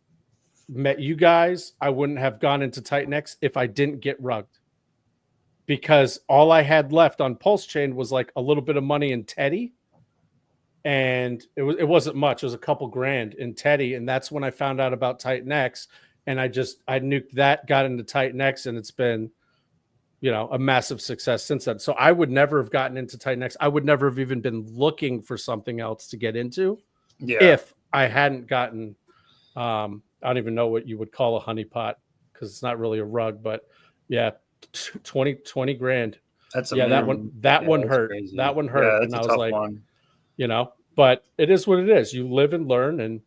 met you guys. I wouldn't have gone into TitanX if I didn't get rugged, because all I had left on Pulse Chain was like a little bit of money in Teddy. And it wasn't much. It was a couple grand in Teddy. And that's when I found out about TitanX. And I nuked that, got into TitanX, and it's been, a massive success since then. So I would never have gotten into TitanX. I would never have even been looking for something else to get into if I hadn't gotten, I don't even know what you would call a honeypot, because it's not really a rug, but 20 grand. That's that one hurt. Crazy. That one hurt. And I was like, but it is what it is. You live and learn. And,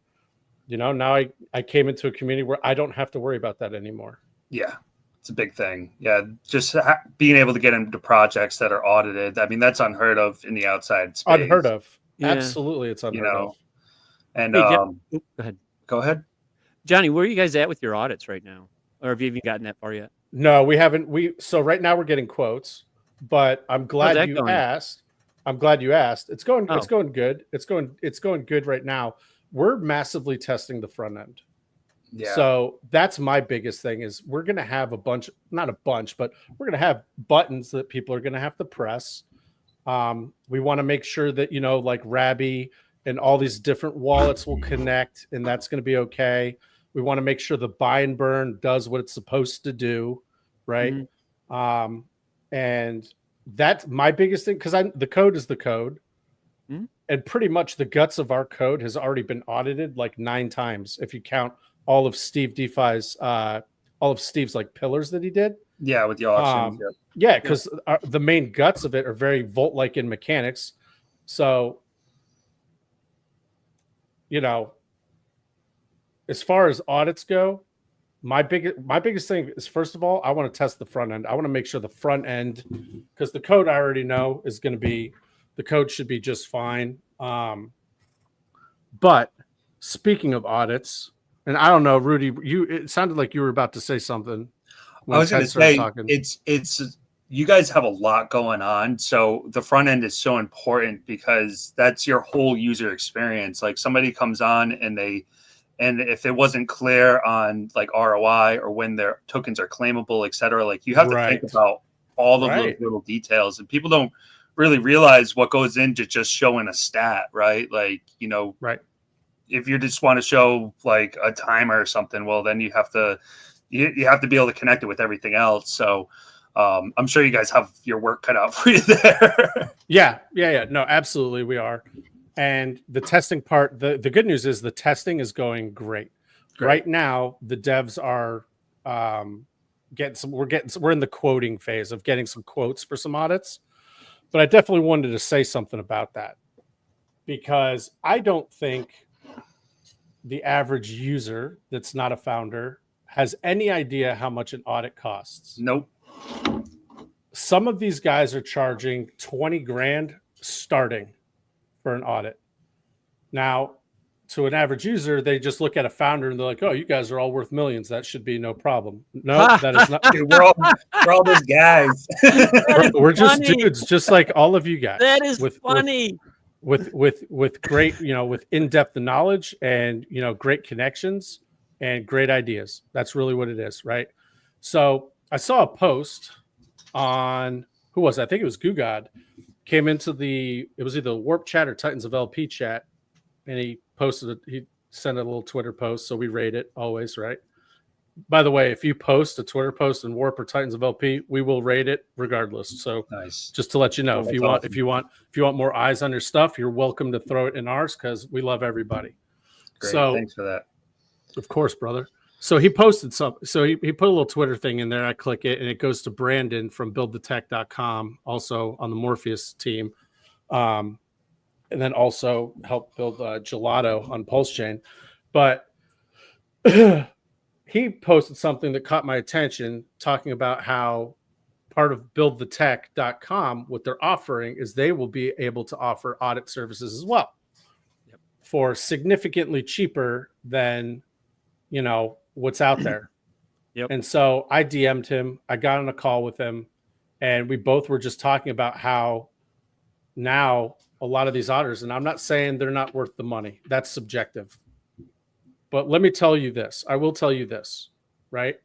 now I came into a community where I don't have to worry about that anymore. Yeah, it's a big thing. Yeah, just being able to get into projects that are audited. I mean, that's unheard of in the outside space. Unheard of. Yeah. Absolutely, it's unheard of. And hey, go ahead. Johnny, where are you guys at with your audits right now? Or have you even gotten that far yet? No, we haven't. So right now we're getting quotes, but I'm glad you asked. It's going good. It's going good right now. We're massively testing the front end. Yeah. So that's my biggest thing is we're going to have not a bunch, but we're going to have buttons that people are going to have to press. We want to make sure that, like Rabby and all these different wallets will connect, and that's going to be okay. We want to make sure the buy and burn does what it's supposed to do. Right. Mm-hmm. And that's my biggest thing, because the code is the code. Mm-hmm. And pretty much the guts of our code has already been audited like 9 times. If you count all of Steve DeFi's, all of Steve's like pillars that he did. Yeah. With the auctions. Yeah. Because the main guts of it are very Vault-like in mechanics. So, as far as audits go, my biggest thing is, first of all, I want to test the front end. I want to make sure the front end, because the code I already know is going to be, the code should be just fine. But speaking of audits, and I don't know, Rudy, it sounded like you were about to say something. I was going to say you guys have a lot going on. So the front end is so important because that's your whole user experience. Like somebody comes on and if it wasn't clear on like ROI or when their tokens are claimable, et cetera, like you have to think about all of those little details, and people don't really realize what goes into just showing a stat, right? Like, if you just want to show like a timer or something, well, then you have to be able to connect it with everything else. So I'm sure you guys have your work cut out for you there. Yeah. No, absolutely. We are. And the testing part, the good news is the testing is going great. Right now, the devs are we're in the quoting phase of getting some quotes for some audits. But I definitely wanted to say something about that, because I don't think the average user that's not a founder has any idea how much an audit costs. Nope. Some of these guys are charging 20 grand starting for an audit. Now, to an average user, they just look at a founder and they're like, "Oh, you guys are all worth millions. That should be no problem." No, that is not. Dude, we're all those guys. We're just dudes, just like all of you guys. That is funny. With great, with in-depth knowledge and great connections and great ideas. That's really what it is, right? So I saw a post on who was it? I think it was GuGod. Came into it was either Warp Chat or Titans of LP chat, and he sent a little Twitter post, so we rate it always, right? By the way, if you post a Twitter post in Warp or Titans of LP, we will rate it regardless. So nice. Just to let you know, if you want more eyes on your stuff, you're welcome to throw it in ours because we love everybody. Great. So thanks for that. Of course, brother. So he posted something. So he put a little Twitter thing in there. I click it and it goes to Brandon from buildthetech.com, also on the Morpheus team. And then also helped build Gelato on Pulse Chain. But he posted something that caught my attention, talking about how part of buildthetech.com, what they're offering is they will be able to offer audit services as well for significantly cheaper than, what's out there. And so I DM'd him. I got on a call with him, and we both were just talking about how now a lot of these auditors, and I'm not saying they're not worth the money. That's subjective. But let me tell you this. I will tell you this, right?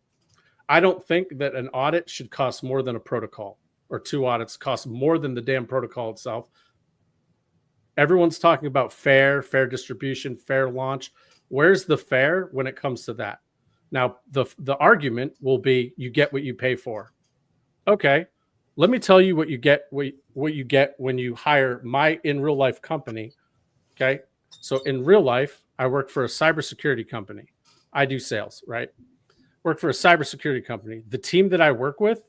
I don't think that an audit should cost more than a protocol, or two audits cost more than the damn protocol itself. Everyone's talking about fair distribution, fair launch. Where's the fair when it comes to that? Now, the argument will be you get what you pay for. Okay, let me tell you what you get when you hire my in real life company. Okay, so in real life, I work for a cybersecurity company. I do sales, right? Work for a cybersecurity company. The team that I work with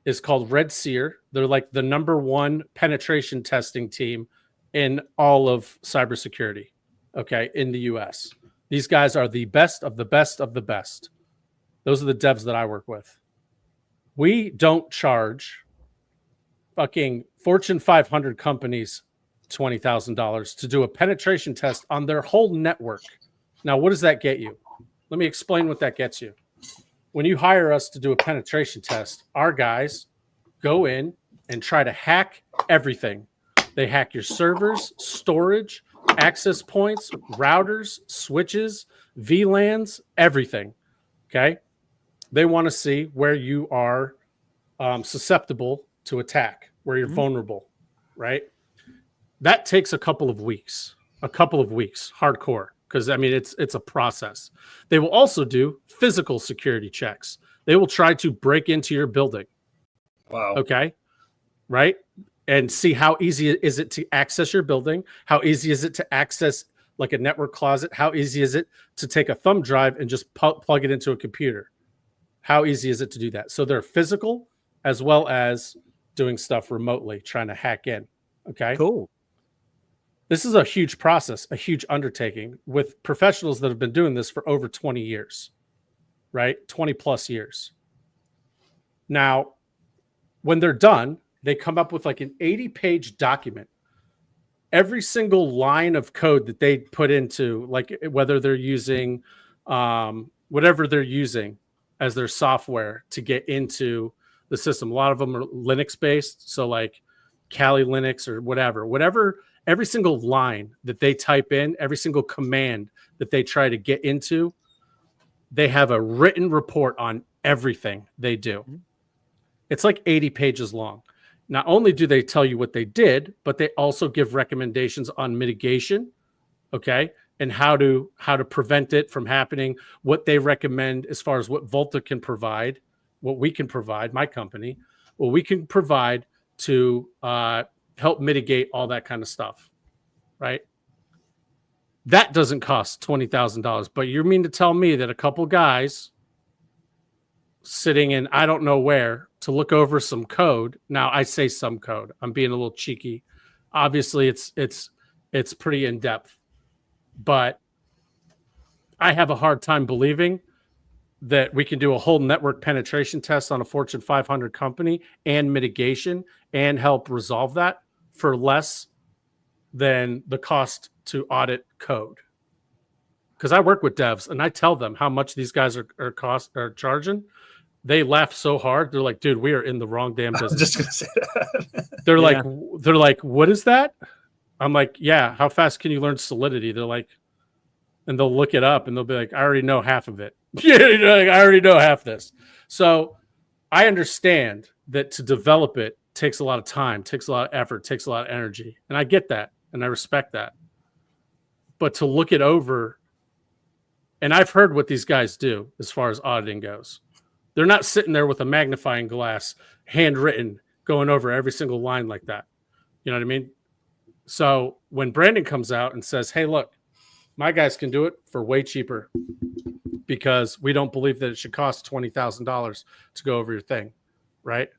is called Red Seer. They're like the #1 penetration testing team in all of cybersecurity, okay, in the US. These guys are the best of the best of the best. Those are the devs that I work with. We don't charge fucking Fortune 500 companies $20,000 to do a penetration test on their whole network. Now, what does that get you? Let me explain what that gets you. When you hire us to do a penetration test, our guys go in and try to hack everything. They hack your servers, storage, access points, routers, switches, VLANs, everything. Okay. They want to see where you are susceptible to attack, where you're vulnerable, right? That takes a couple of weeks, hardcore. Because I mean, it's a process. They will also do physical security checks. They will try to break into your building. Wow. Okay. Right. And see how easy is it to access your building? How easy is it to access like a network closet? How easy is it to take a thumb drive and just plug it into a computer? How easy is it to do that? So they're physical as well as doing stuff remotely, trying to hack in. Okay. Cool. This is a huge process, a huge undertaking with professionals that have been doing this for over 20 years, right? 20 plus years. Now, when they're done, they come up with like an 80-page document. Every single line of code that they put into, like whether they're using whatever they're using as their software to get into the the system. A lot of them are Linux based. So like Kali Linux or whatever, every single line that they type in, every single command that they try to get into, they have a written report on everything they do. It's like 80 pages long. Not only do they tell you what they did, but they also give recommendations on mitigation, okay, and how to prevent it from happening, what they recommend as far as what Volta can provide, what we can provide, my company, what we can provide to help mitigate all that kind of stuff, right? That doesn't cost $20,000, but you mean to tell me that a couple guys sitting in I don't know where to look over some code. Now I say some code. I'm being a little cheeky. Obviously it's pretty in depth, but I have a hard time believing that we can do a whole network penetration test on a Fortune 500 company and mitigation and help resolve that for less than the cost to audit code. Because I work with devs and I tell them how much these guys are charging. They laugh so hard. They're like, dude, we are in the wrong damn business. I was just going to say that. They're like, what is that? I'm like, yeah, how fast can you learn Solidity? They're like, and they'll look it up and they'll be like, I already know half of it. Yeah, like, I already know half this. So I understand that to develop it takes a lot of time, takes a lot of effort, takes a lot of energy. And I get that. And I respect that. But to look it over, and I've heard what these guys do as far as auditing goes. They're not sitting there with a magnifying glass, handwritten, going over every single line like that. You know what I mean? So when Brandon comes out and says, hey, look, my guys can do it for way cheaper because we don't believe that it should cost $20,000 to go over your thing, right?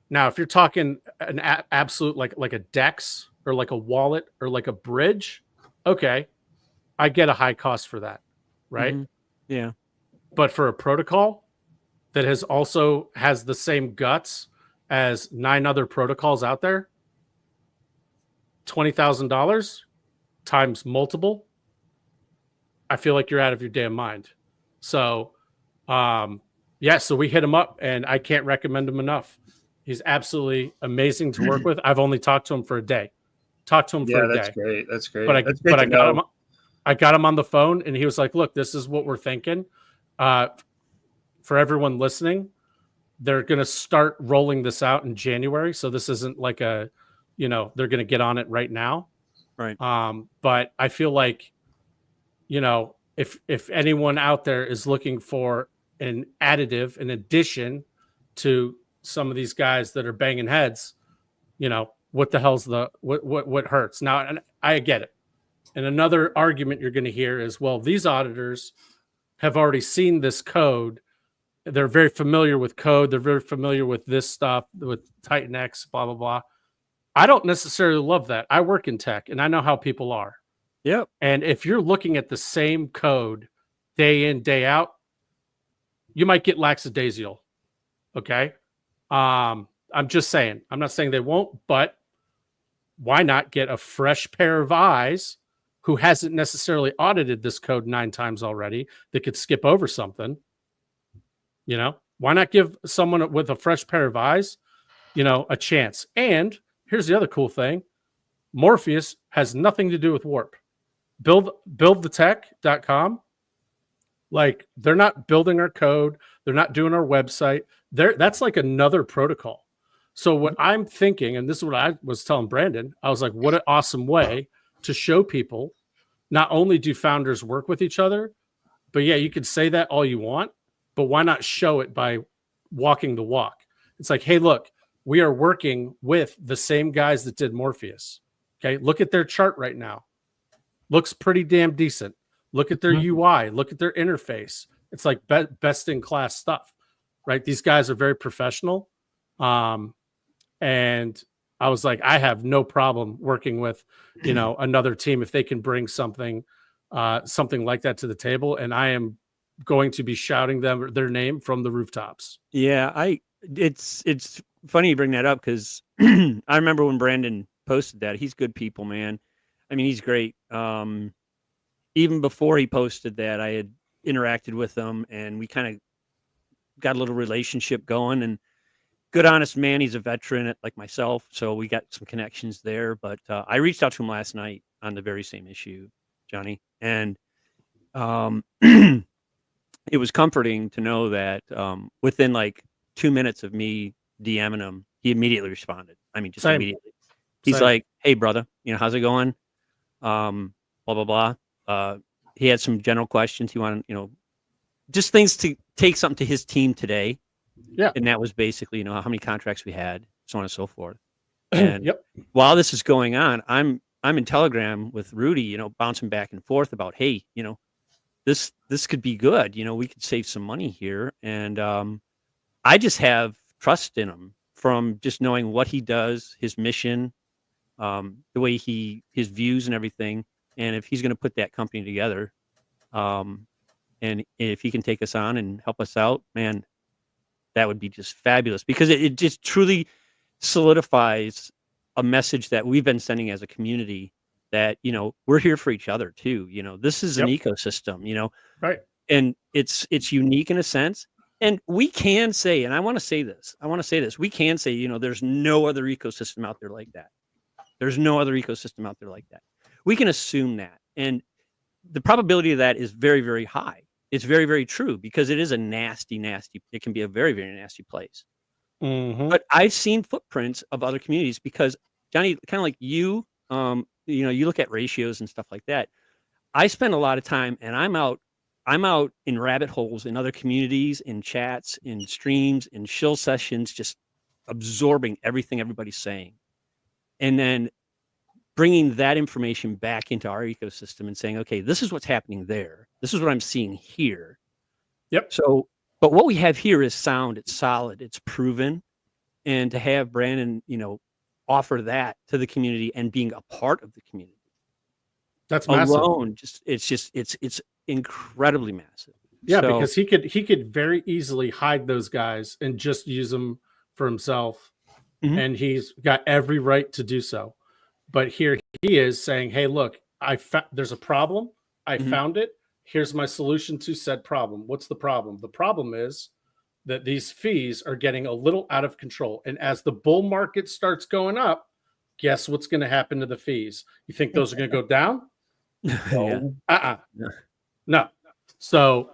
Now, if you're talking an absolute like a Dex or like a wallet or like a bridge, okay, I get a high cost for that, right? Mm-hmm. Yeah. But for a protocol that has the same guts as 9 other protocols out there, $20,000 times multiple, I feel like you're out of your damn mind. So, so we hit him up, and I can't recommend him enough. He's absolutely amazing to work with. I've only talked to him for a day. That's great. That's great. But I got him on the phone, and he was like, look, this is what we're thinking. For everyone listening, they're going to start rolling this out in January. So this isn't like they're going to get on it right now. Right. But I feel like, if anyone out there is looking for an additive, an addition to some of these guys that are banging heads, what the hell's what hurts? Now, and I get it. And another argument you're going to hear is, well, these auditors have already seen this code. They're very familiar with code. They're very familiar with this stuff, with TitanX, blah, blah, blah. I don't necessarily love that. I work in tech, and I know how people are. Yep. And if you're looking at the same code day in, day out, you might get lackadaisical. Okay? I'm just saying. I'm not saying they won't, but why not get a fresh pair of eyes who hasn't necessarily audited this code 9 times already that could skip over something? Why not give someone with a fresh pair of eyes, a chance? And here's the other cool thing. Morpheus has nothing to do with Warp. Buildthetech.com. Like, they're not building our code. They're not doing our website. That's like another protocol. So what I'm thinking, and this is what I was telling Brandon, I was like, what an awesome way to show people, not only do founders work with each other, but yeah, you could say that all you want, but why not show it by walking the walk? It's like, hey, look, we are working with the same guys that did Morpheus. Okay, look at their chart right now. Looks pretty damn decent. Look at their UI. Look at their interface. It's like best in class stuff, right? These guys are very professional. And I was like, I have no problem working with, another team if they can bring something like that to the table. And I am going to be shouting their name from the rooftops. Yeah, it's funny you bring that up because I remember when Brandon posted that. He's good people, man. I mean, he's great. Even before he posted that, I had interacted with him, and we kind of got a little relationship going. And good, honest man. He's a veteran like myself, so we got some connections there. But I reached out to him last night on the very same issue, Johnny, and it was comforting to know that within like 2 minutes of me DMing him, he immediately responded. I mean, just Same. immediately. He's like, "Hey, brother, how's it going? Blah blah blah." He had some general questions. He wanted, just things to take something to his team today. Yeah. And that was basically, how many contracts we had, so on and so forth. And Yep. while this is going on, I'm in Telegram with Rudy, bouncing back and forth about, hey, this could be good. We could save some money here. And I just have trust in him from just knowing what he does, his mission, the way his views and everything. And if he's going to put that company together, and if he can take us on and help us out, man, that would be just fabulous, because it just truly solidifies a message that we've been sending as a community, that, we're here for each other too. This is an ecosystem, Right. And it's unique in a sense. And we can say, and I want to say this, we can say, there's no other ecosystem out there like that. There's no other ecosystem out there like that. We can assume that. And the probability of that is very, very high. It's very, very true, because it is a nasty, it can be a very, very nasty place. Mm-hmm. But I've seen footprints of other communities, because Johnny, kind of like you, you look at ratios and stuff like that. I spend a lot of time, and I'm out in rabbit holes in other communities, in chats, in streams, in shill sessions, just absorbing everything everybody's saying. And then bringing that information back into our ecosystem and saying, okay, this is what's happening there. This is what I'm seeing here. Yep. So, but what we have here is sound, it's solid, it's proven. And to have Brandon, offer that to the community and being a part of the community. That's massive. Alone, it's incredibly massive. Yeah, because he could very easily hide those guys and just use them for himself. Mm-hmm. And he's got every right to do so. But here he is saying, hey, look, there's a problem. I found it. Here's my solution to said problem. What's the problem? The problem is that these fees are getting a little out of control. And as the bull market starts going up, guess what's going to happen to the fees? You think those are going to go down? No. No. So,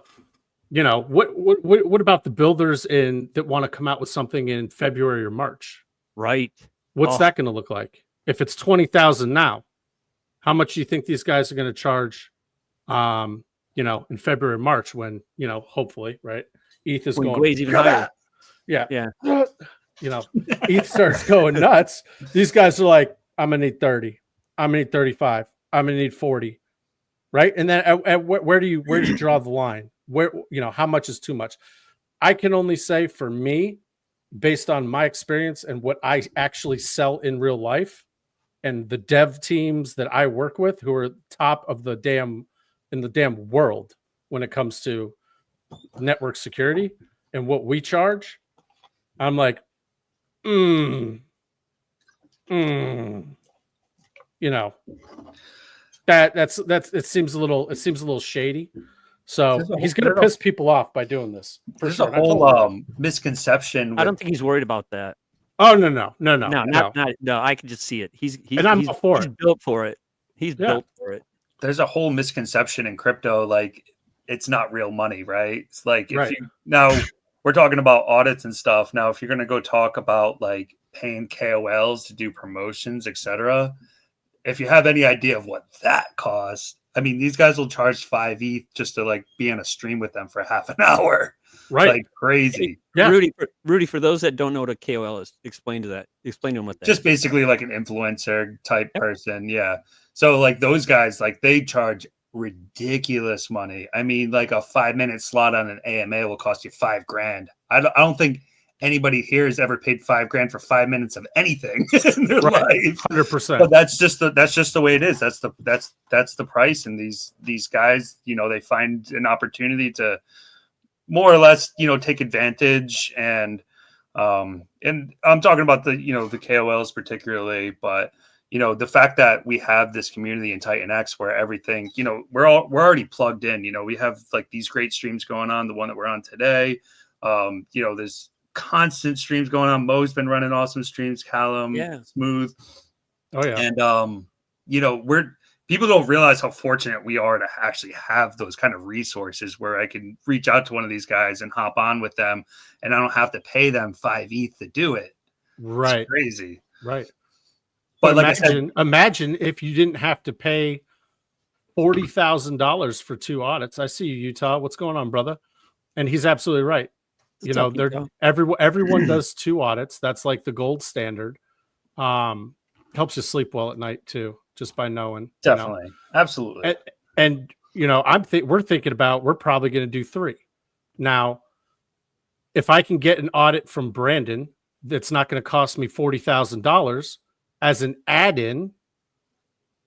what about the builders that want to come out with something in February or March? Right. What's that going to look like? If it's 20,000 now, how much do you think these guys are going to charge, in February, March, when, hopefully, right, ETH is going even higher. Yeah. ETH starts going nuts. These guys are like, I'm going to need 30. I'm going to need 35. I'm going to need 40. Right. And then where do you draw the line? Where, how much is too much? I can only say, for me, based on my experience and what I actually sell in real life, and the dev teams that I work with, who are top of the damn world when it comes to network security and what we charge, I'm like, it seems a little shady. So he's going to piss people off by doing this. There's a whole misconception. I don't think he's worried about that. Oh, no. No, I can just see it. He's built for it. He's built for it. There's a whole misconception in crypto, like it's not real money, right? It's like now we're talking about audits and stuff. Now, if you're going to go talk about like paying KOLs to do promotions, etc., if you have any idea of what that costs, I mean, these guys will charge 5 ETH just to like be in a stream with them for half an hour. Right. Like crazy. Yeah. Rudy, for those that don't know what a KOL is, explain to them what that just is. Basically like an influencer type person. Yeah. So like those guys, like they charge ridiculous money. I mean, like a 5-minute slot on an AMA will cost you $5,000. I don't think anybody here has ever paid $5,000 for 5 minutes of anything in their life. 100%. But that's just the way it is. That's the price. And these guys, they find an opportunity to more or less, take advantage. And I'm talking about the KOLs particularly, but the fact that we have this community in TitanX where everything, we're already plugged in. We have like these great streams going on. The one that we're on today, there's constant streams going on. Mo's been running awesome streams. Callum, Smooth. Oh yeah. And people don't realize how fortunate we are to actually have those kind of resources where I can reach out to one of these guys and hop on with them, and I don't have to pay them 5 ETH to do it. Right. It's crazy. Right. But like imagine if you didn't have to pay $40,000 for 2 audits. I see you, Utah. What's going on, brother? And he's absolutely right. Everyone does 2 audits. That's like the gold standard. Helps you sleep well at night too, just by knowing. Definitely. Absolutely. And we're thinking about, we're probably going to do 3. Now, if I can get an audit from Brandon that's not going to cost me $40,000 as an add-in,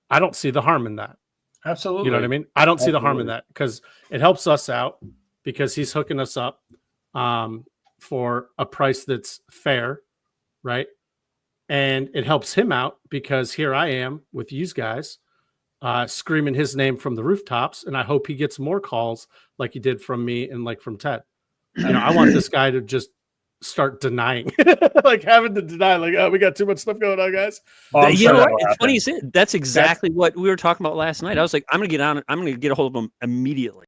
I don't see the harm in that. Absolutely. You know what I mean? I don't see the harm in that, because it helps us out, because he's hooking us up for a price that's fair, right? And it helps him out, because here I am with you guys screaming his name from the rooftops, and I hope he gets more calls like he did from me and like from Ted. I want this guy to just start denying, like having to deny, like, oh, we got too much stuff going on, guys. You know what? It's funny you said that's exactly what we were talking about last night. I was like, I'm going to get a hold of him immediately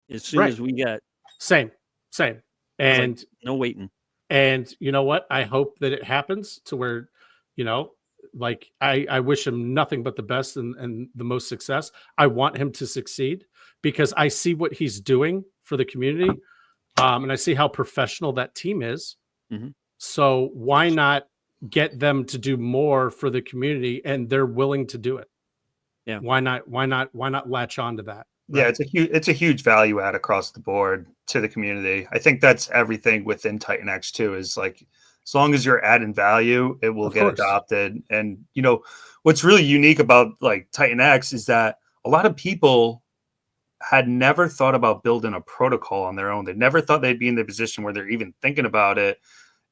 as soon as we get. Same. And like, no waiting. And you know what? I hope that it happens to where, like I wish him nothing but the best and the most success. I want him to succeed, because I see what he's doing for the community. And I see how professional that team is. Mm-hmm. So why not get them to do more for the community? And they're willing to do it. Yeah. Why not latch on to that? Right? Yeah, it's a huge value add across the board to the community. I think that's everything within TitanX too, is like, as long as you're adding value, it will get adopted. And what's really unique about like TitanX is that a lot of people had never thought about building a protocol on their own. They never thought they'd be in the position where they're even thinking about it.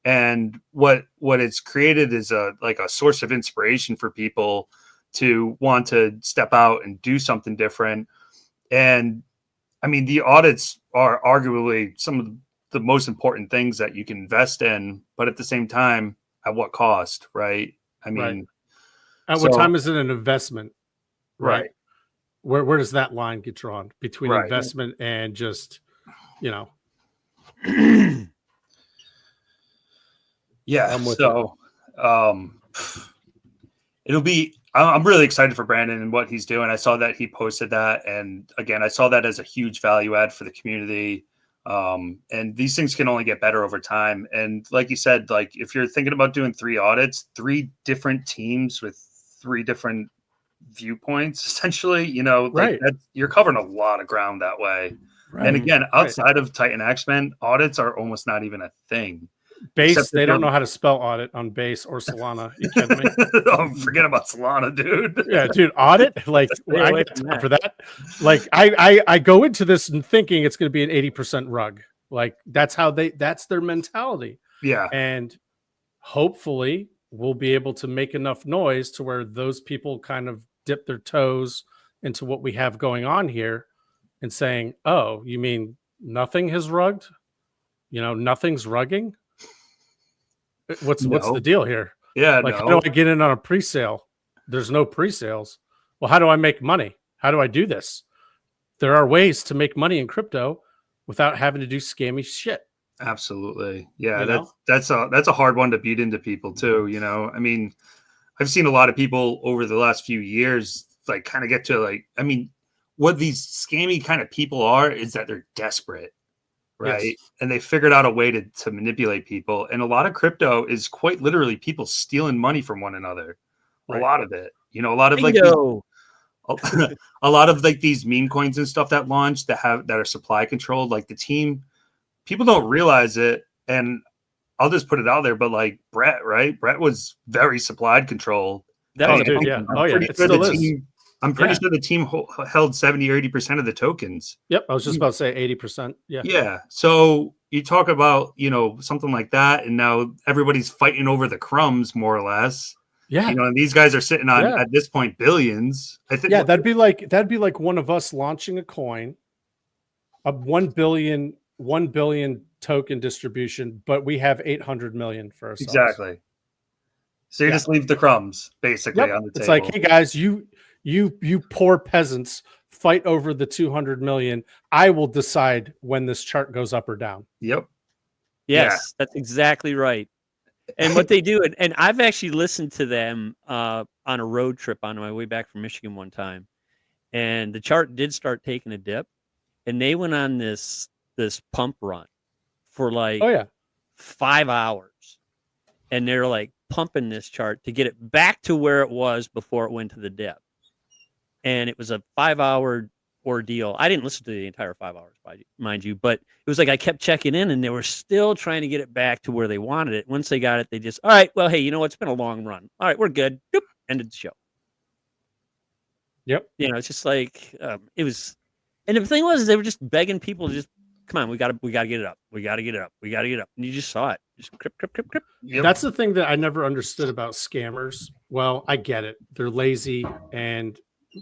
And what it's created is a source of inspiration for people to want to step out and do something different. And I mean, the audits are arguably some of the most important things that you can invest in, but at the same time, at what cost, right? I mean, at what time is it an investment? Right. Where does that line get drawn between investment and just, Yeah. It'll be, I'm really excited for Brandon and what he's doing. I saw that he posted that. And again, I saw that as a huge value add for the community. And these things can only get better over time. And like you said, like if you're thinking about doing 3 audits, 3 different teams with 3 different viewpoints, essentially, you're covering a lot of ground that way. Right. And again, outside of TitanX, man, audits are almost not even a thing. Base, they don't know how to spell audit on Base or Solana. You kidding me? Oh, forget about Solana, dude. Yeah, dude, audit, like I get time for that. Like I go into this and thinking it's going to be an 80% rug. Like that's their mentality. Yeah, and hopefully we'll be able to make enough noise to where those people kind of dip their toes into what we have going on here and saying, "Oh, you mean nothing has rugged? Nothing's rugging." What's the deal here? Yeah, like how do I get in on a pre-sale? There's no pre-sales. Well, how do I make money? How do I do this? There are ways to make money in crypto without having to do scammy shit. Absolutely. Yeah, that's a hard one to beat into people too. I mean, I've seen a lot of people over the last few years like kind of get to like, I mean, what these scammy kind of people are is that they're desperate. Right. Yes. And they figured out a way to manipulate people. And a lot of crypto is quite literally people stealing money from one another. Right. A lot of it, a lot of a lot of like these meme coins and stuff that launched that are supply controlled, like the team, people don't realize it. And I'll just put it out there, but like Brett, right? Brett was very supply controlled. That was dude, yeah. Oh yeah. It still is. I'm pretty sure the team held 70 or 80% of the tokens. Yep. I was just about to say 80%. Yeah. Yeah. So you talk about, something like that. And now everybody's fighting over the crumbs, more or less. Yeah. And these guys are sitting on, at this point, billions. I think. Yeah. That'd be like one of us launching a coin, a 1 billion 1 billion token distribution, but we have 800 million for ourselves. Exactly. So you just leave the crumbs basically on the table. It's like, hey guys, you poor peasants fight over the 200 million. I will decide when this chart goes up or down. Yep. Yes, that's exactly right. And what they do, and I've actually listened to them on a road trip on my way back from Michigan one time, and the chart did start taking a dip, and they went on this pump run for like 5 hours, and they're like pumping this chart to get it back to where it was before it went to the dip. And it was a 5-hour ordeal. I didn't listen to the entire 5 hours, mind you, but it was like I kept checking in, and they were still trying to get it back to where they wanted it. Once they got it, they just, all right, well, hey, you know what? It's been a long run. All right, we're good. Doop, ended the show. Yep. You know, it's just like it was, and the thing was, they were just begging people to just come on, we gotta get it up. We gotta get it up. We gotta get it up. And you just saw it. Just crip. Yep. That's the thing that I never understood about scammers. Well, I get it. They're lazy, and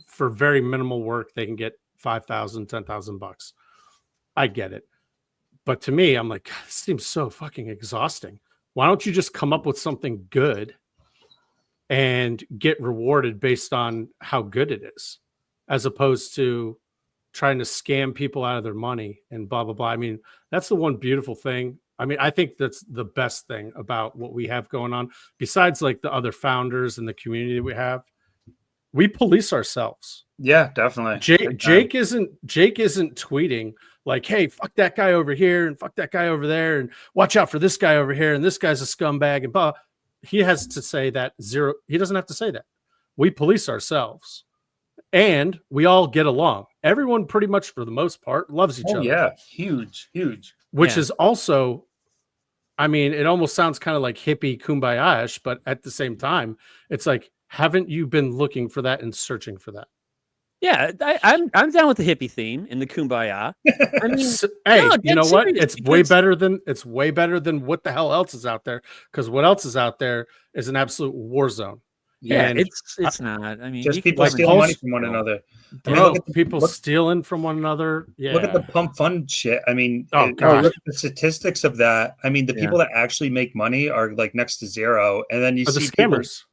for very minimal work, they can get $5,000, $10,000. I get it. But to me, I'm like, God, this seems so fucking exhausting. Why don't you just come up with something good and get rewarded based on how good it is, as opposed to trying to scam people out of their money and blah, blah, blah. I mean, that's the one beautiful thing. I mean, I think that's the best thing about what we have going on, besides like the other founders and the community that we have. We police ourselves. Yeah, definitely. Jake isn't tweeting like, hey, fuck that guy over here and fuck that guy over there and watch out for this guy over here and this guy's a scumbag and blah. He has to say that zero. He doesn't have to say that. We police ourselves and we all get along. Everyone pretty much for the most part loves each other. Yeah, huge. Which is also, I mean, it almost sounds kind of like hippie kumbaya-ish, but at the same time, it's like, haven't you been looking for that and searching for that? Yeah, I'm down with the hippie theme and the kumbaya. I mean, hey, no, you know what? It's way better than what the hell else is out there. Because what else is out there is an absolute war zone. Yeah, and it's not. I mean, just people stealing money from one another. Bro, people stealing from one another. Yeah. Look at the pump fund shit. I mean, look at the statistics of that. I mean, the people that actually make money are like next to zero, and then you see the scammers.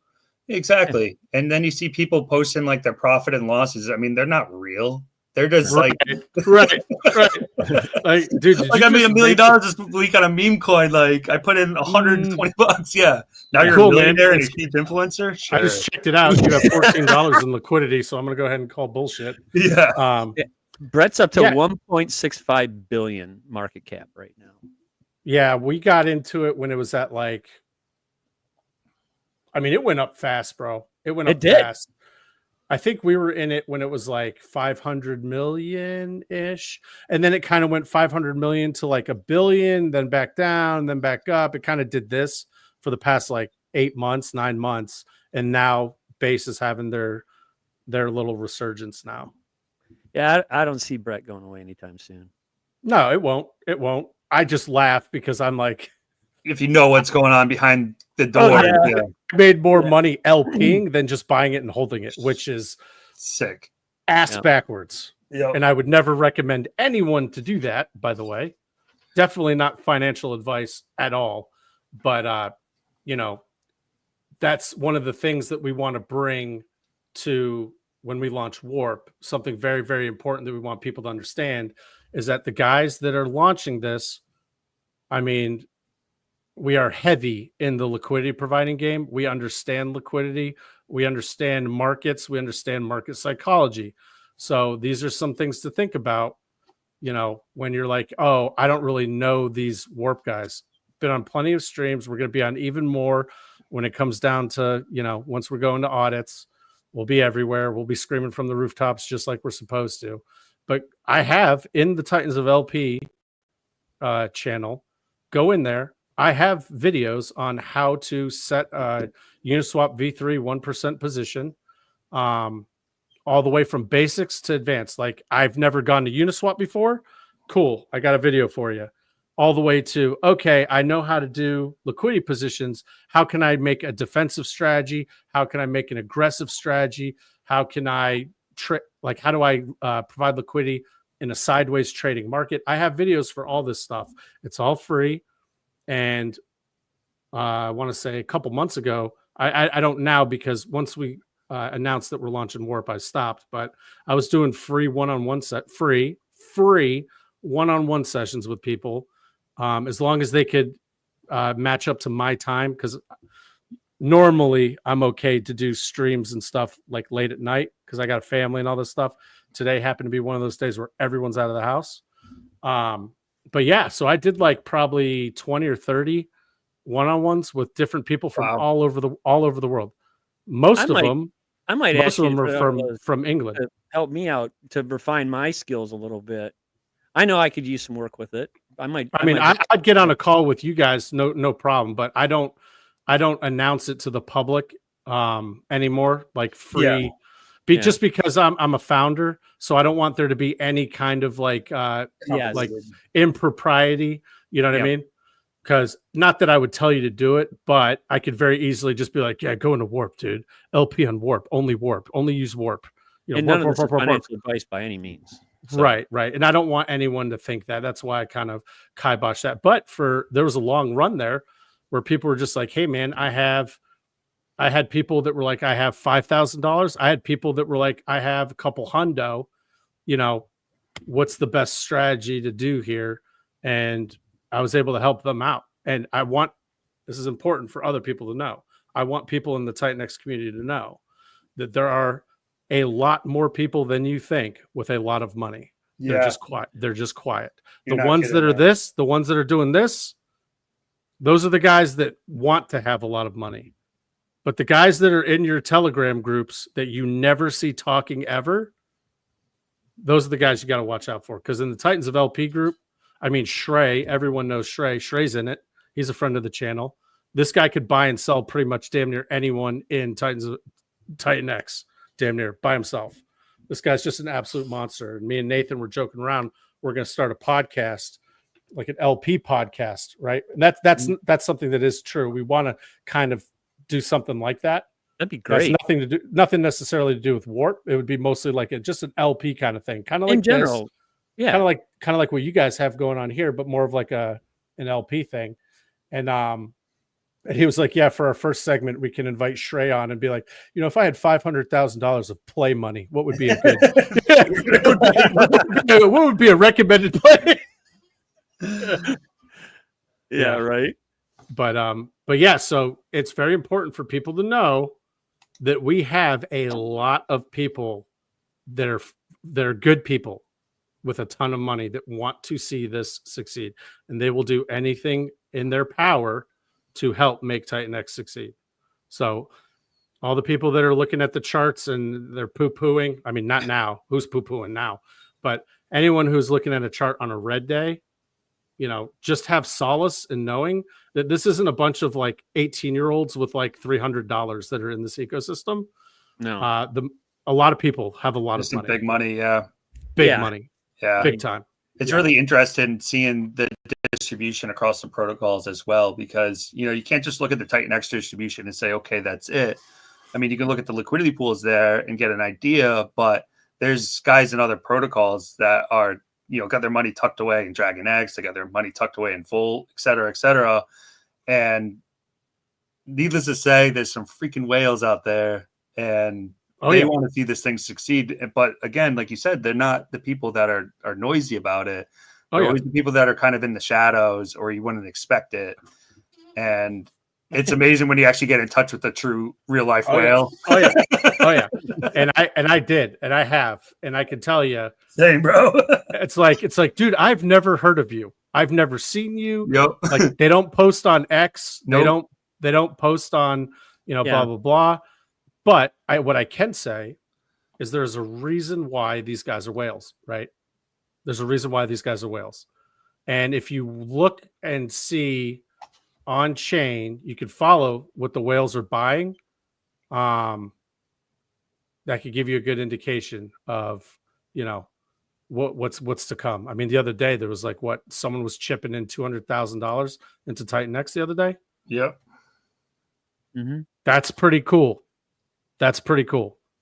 Exactly. And then you see people posting like their profit and losses. I mean, they're not real. They're just right. Like, dude, like I made $1 million this week on a meme coin. Like I put in $120. Yeah. Now you're a millionaire and a huge influencer. Sure. I just checked it out. You have $14 in liquidity, so I'm gonna go ahead and call bullshit. Yeah. Brett's up to 1.65 billion market cap right now. Yeah, we got into it when it was at like, I mean, it went up fast, bro. It went up fast. I think we were in it when it was like 500 million ish. And then it kind of went 500 million to like $1 billion, then back down, then back up. It kind of did this for the past like 8 months, 9 months. And now Base is having their little resurgence now. Yeah, I don't see Brett going away anytime soon. No, it won't. It won't. I just laugh because I'm like, if you know what's going on behind the door, made more money LPing than just buying it and holding it, which is sick, ass backwards. Yep. And I would never recommend anyone to do that, by the way. Definitely not financial advice at all. But, you know, that's one of the things that we want to bring to when we launch Warp. Something very, very important that we want people to understand is that the guys that are launching this, I mean, we are heavy in the liquidity providing game. We understand liquidity. We understand markets. We understand market psychology. So these are some things to think about, you know, when you're like, oh, I don't really know these Warp guys. Been on plenty of streams. We're going to be on even more when it comes down to, you know, once we're going to audits, we'll be everywhere. We'll be screaming from the rooftops just like we're supposed to. But I have in the Titans of LP channel, go in there. I have videos on how to set a Uniswap V3 1% position, all the way from basics to advanced. Like, I've never gone to Uniswap before. Cool. I got a video for you. All the way to, okay, I know how to do liquidity positions. How can I make a defensive strategy? How can I make an aggressive strategy? How can I how do I provide liquidity in a sideways trading market. I have videos for all this stuff. It's all free. And I want to say a couple months ago, I don't now, because once we announced that we're launching Warp, I stopped, but I was doing free one-on-one one-on-one sessions with people, as long as they could match up to my time, because normally I'm okay to do streams and stuff like late at night because I got a family and all this stuff. Today happened to be one of those days where everyone's out of the house. But yeah, so I did like probably 20 or 30 one-on-ones with different people from all over the world. Most of them are from England. Help me out to refine my skills a little bit. I know I could use some work with it. I'd get on a call with you guys, no problem. But I don't announce it to the public anymore, like free. Just because I'm a founder, so I don't want there to be any kind of like impropriety. You know what I mean? Because not that I would tell you to do it, but I could very easily just be like, yeah, go into Warp, dude. LP on Warp, only use Warp. You know, and none of this is financial advice by any means. So. Right. And I don't want anyone to think that. That's why I kind of kiboshed that. But there was a long run there where people were just like, hey, man, I had people that were like, I have $5,000. I had people that were like, I have a couple hundo, you know, what's the best strategy to do here? And I was able to help them out. And this is important for other people to know. I want people in the TitanX community to know that there are a lot more people than you think with a lot of money. They're just quiet. The ones that are the ones that are doing this, those are the guys that want to have a lot of money. But the guys that are in your Telegram groups that you never see talking ever, those are the guys you got to watch out for. Because in the Titans of LP group, I mean, Shrey, everyone knows Shrey. Shrey's in it. He's a friend of the channel. This guy could buy and sell pretty much damn near anyone in TitanX, damn near by himself. This guy's just an absolute monster. And me and Nathan were joking around. We're going to start a podcast, like an LP podcast, right? And that's something that is true. We want to kind of do something like that. That'd be great. Nothing necessarily to do with Warp. It would be mostly like just an LP kind of thing, kind of like in general. Yeah, kind of like what you guys have going on here, but more of like an LP thing. And he was like, yeah, for our first segment, we can invite Shrey on and be like, you know, if I had $500,000 of play money, what would be a good what would be a recommended play? Yeah, right. But yeah, so it's very important for people to know that we have a lot of people that are good people with a ton of money that want to see this succeed, and they will do anything in their power to help make TitanX succeed. So all the people that are looking at the charts and they're poo-pooing, I mean, not now, who's poo-pooing now, but anyone who's looking at a chart on a red day, you know, just have solace in knowing that this isn't a bunch of like 18-year-olds with like $300 that are in this ecosystem. No, a lot of people have a lot of money. Big money, yeah. Big money. Yeah. Big time. It's really interesting seeing the distribution across the protocols as well, because, you know, you can't just look at the TitanX distribution and say, okay, that's it. I mean, you can look at the liquidity pools there and get an idea, but there's guys in other protocols that are, you know, got their money tucked away in Dragon X, they got their money tucked away in Full, et cetera, et cetera. And needless to say, there's some freaking whales out there, and they want to see this thing succeed. But again, like you said, they're not the people that are noisy about it. They're always the people that are kind of in the shadows, or you wouldn't expect it. And it's amazing when you actually get in touch with a true real life whale. Yeah. And I did, and I have, and I can tell you, same, bro. it's like, dude, I've never heard of you. I've never seen you. Yep. Like, they don't post on X. Nope. They don't post on, you know, blah, blah, blah. But what I can say is there's a reason why these guys are whales, right? There's a reason why these guys are whales. And if you look and see on chain, you can follow what the whales are buying. That could give you a good indication of, you know, what's to come. I mean, the other day there was like someone was chipping in $200,000 into TitanX the other day. Yep. Mm-hmm. That's pretty cool.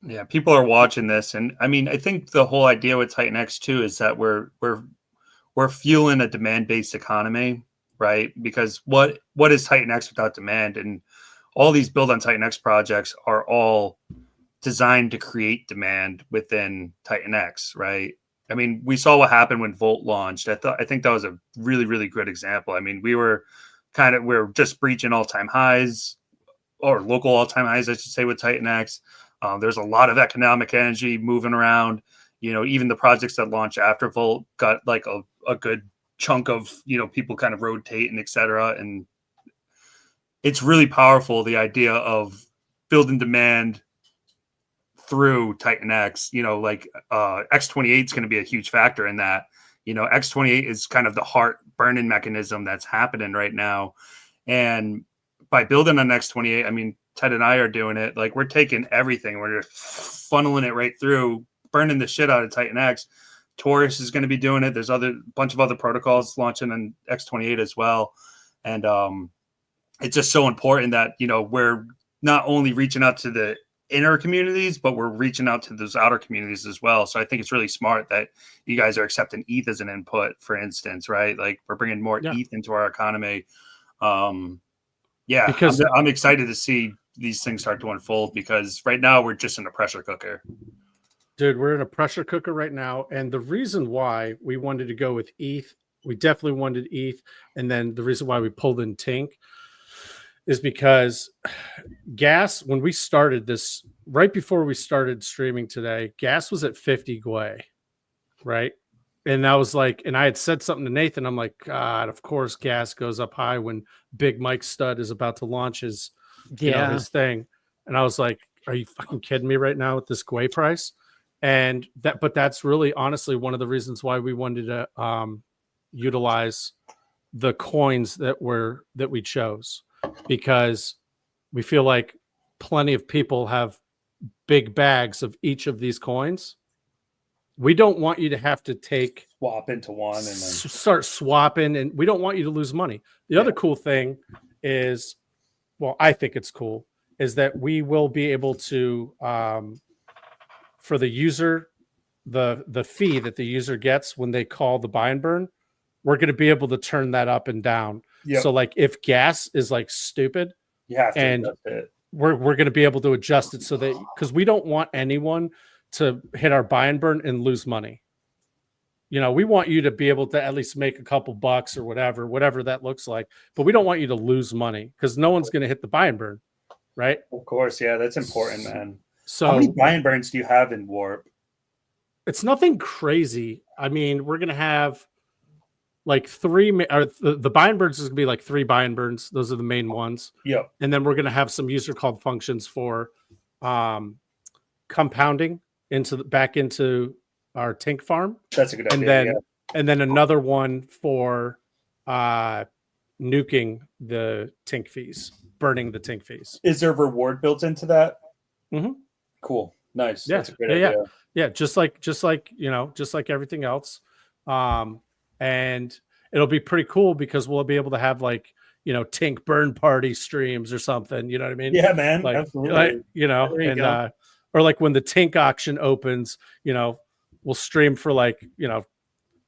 Yeah, people are watching this, and I mean, I think the whole idea with TitanX too is that we're fueling a demand-based economy, right? Because what is TitanX without demand? And all these build on TitanX projects are all designed to create demand within TitanX, right? I mean, we saw what happened when Volt launched. I think that was a really, really good example. I mean, we're just breaching all-time highs, or local all-time highs, I should say, with TitanX. There's a lot of economic energy moving around. You know, even the projects that launch after Volt got like a good chunk of, you know, people kind of rotating, et cetera. And it's really powerful, the idea of building demand through TitanX. You know, like X28 is going to be a huge factor in that. You know, X28 is kind of the heart burning mechanism that's happening right now. And by building on X28, I mean, Ted and I are doing it. Like, we're taking everything, we're just funneling it right through, burning the shit out of TitanX. Taurus is going to be doing it. There's bunch of other protocols launching on X28 as well. And it's just so important that, you know, we're not only reaching out to the inner communities, but we're reaching out to those outer communities as well. So I think it's really smart that you guys are accepting ETH as an input, for instance, right? Like, we're bringing more ETH into our economy. Because I'm excited to see these things start to unfold, because right now we're just in a pressure cooker. Dude, we're in a pressure cooker right now. And the reason why we wanted to go with ETH, we definitely wanted ETH. And then the reason why we pulled in Tink is because gas, when we started this, right before we started streaming today, gas was at 50 Gwei, right? And I was like, and I had said something to Nathan. I'm like, God, of course gas goes up high when Big Mike Stud is about to launch his, his thing. And I was like, are you fucking kidding me right now with this Gwei price? And but that's really honestly one of the reasons why we wanted to utilize the coins that we chose, because we feel like plenty of people have big bags of each of these coins. We don't want you to have to swap into one and then start swapping, and we don't want you to lose money. The other cool thing is, well, I think it's cool, is that we will be able to, for the user, the fee that the user gets when they call the buy and burn, we're going to be able to turn that up and down. Yep. So like if gas is like stupid, and we're going to be able to adjust it so that, because we don't want anyone to hit our buy and burn and lose money. You know, we want you to be able to at least make a couple bucks or whatever that looks like, but we don't want you to lose money, because no one's going to hit the buy and burn, right? Of course, yeah, that's important, man. So how many buy and burns do you have in Warp? It's nothing crazy. I mean, we're going to have like the buy and burns is going to be like 3 buy and burns. Those are the main ones. Yep. And then we're going to have some user called functions for compounding back into our Tink farm. That's a good idea. And then another one for nuking the Tink fees, burning the Tink fees. Is there a reward built into that? Mm-hmm. Cool. Nice. Yeah. That's a great idea. Yeah. Just like everything else. And it'll be pretty cool, because we'll be able to have like, Tink burn party streams or something. You know what I mean? Yeah, man. Like, absolutely. Or like when the Tink auction opens, we'll stream for like, all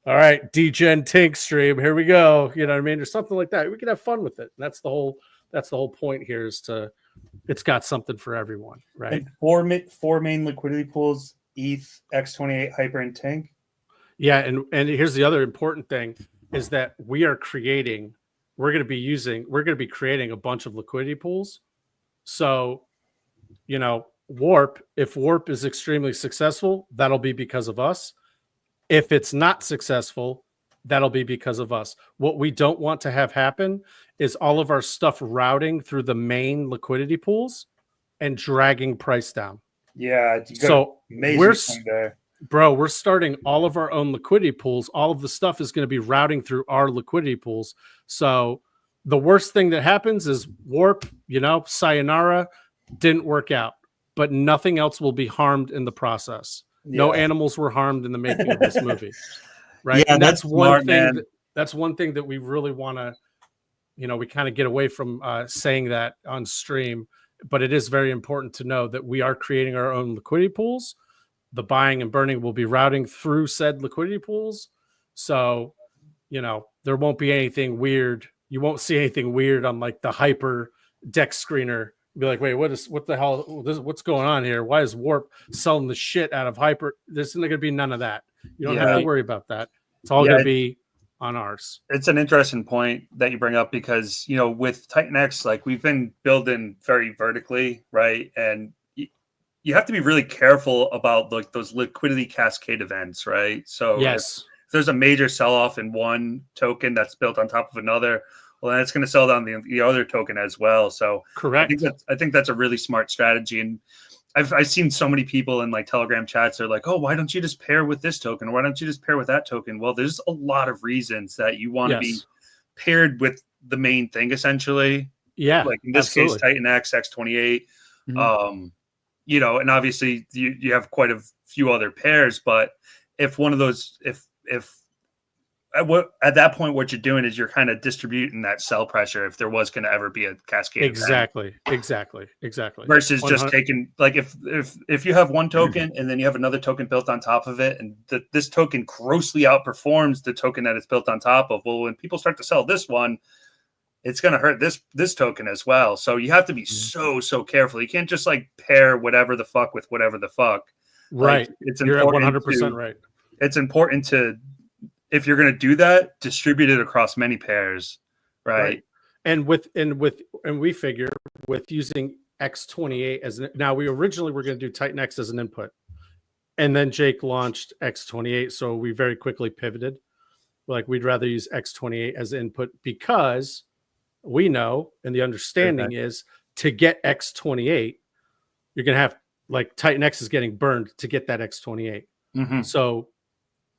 right, DGen Tink stream, here we go. You know what I mean? Or something like that. We can have fun with it. And that's the whole point here, is it's got something for everyone, right? And four main liquidity pools: ETH, X28, Hyper, and Tink. Yeah, and here's the other important thing, is that we're going to be creating a bunch of liquidity pools. So, if Warp is extremely successful, that'll be because of us. If it's not successful, that'll be because of us. What we don't want to have happen is all of our stuff routing through the main liquidity pools and dragging price down. Yeah. So we're starting all of our own liquidity pools. All of the stuff is going to be routing through our liquidity pools. So the worst thing that happens is Warp, sayonara, didn't work out, but nothing else will be harmed in the process. Yeah. No animals were harmed in the making of this movie. Right. Yeah, and that's one thing. That's one thing that we really want to, we kind of get away from saying that on stream, but it is very important to know that we are creating our own liquidity pools. The buying and burning will be routing through said liquidity pools. So, there won't be anything weird. You won't see anything weird on like the Hyper deck screener. Be like, wait, what the hell? What's going on here? Why is Warp selling the shit out of Hyper? There's going to be none of that. You don't have to worry about that. It's all going to be on ours. It's an interesting point that you bring up because, with TitanX, like we've been building very vertically, right? And you have to be really careful about like those liquidity cascade events, right? So yes, if there's a major sell-off in one token that's built on top of another, well, then it's going to sell down the other token as well. So correct. I think that's a really smart strategy. And I've seen so many people in like Telegram chats are like, oh, why don't you just pair with this token? Why don't you just pair with that token? Well, there's a lot of reasons that you want to be paired with the main thing, essentially. Yeah. Like in this case, TitanX, X28. Mm-hmm. And obviously you have quite a few other pairs, but if one of those, if at that point, what you're doing is you're kind of distributing that sell pressure if there was going to ever be a cascade. Exactly. Versus 100. Just taking, like if you have one token and then you have another token built on top of it, and this token grossly outperforms the token that it's built on top of, well, when people start to sell this one, it's going to hurt this token as well. So you have to be so careful. You can't just like pair whatever the fuck with whatever the fuck. Right. Like, it's You're at 100% right. It's important to, if you're going to do that, distribute it across many pairs, right? And we figure with using X28 as now, we originally were going to do TitanX as an input, and then Jake launched X28, so we very quickly pivoted. Like we'd rather use X28 as input because we know, and the understanding is to get X28, you're going to have like TitanX is getting burned to get that X28. Mm-hmm. So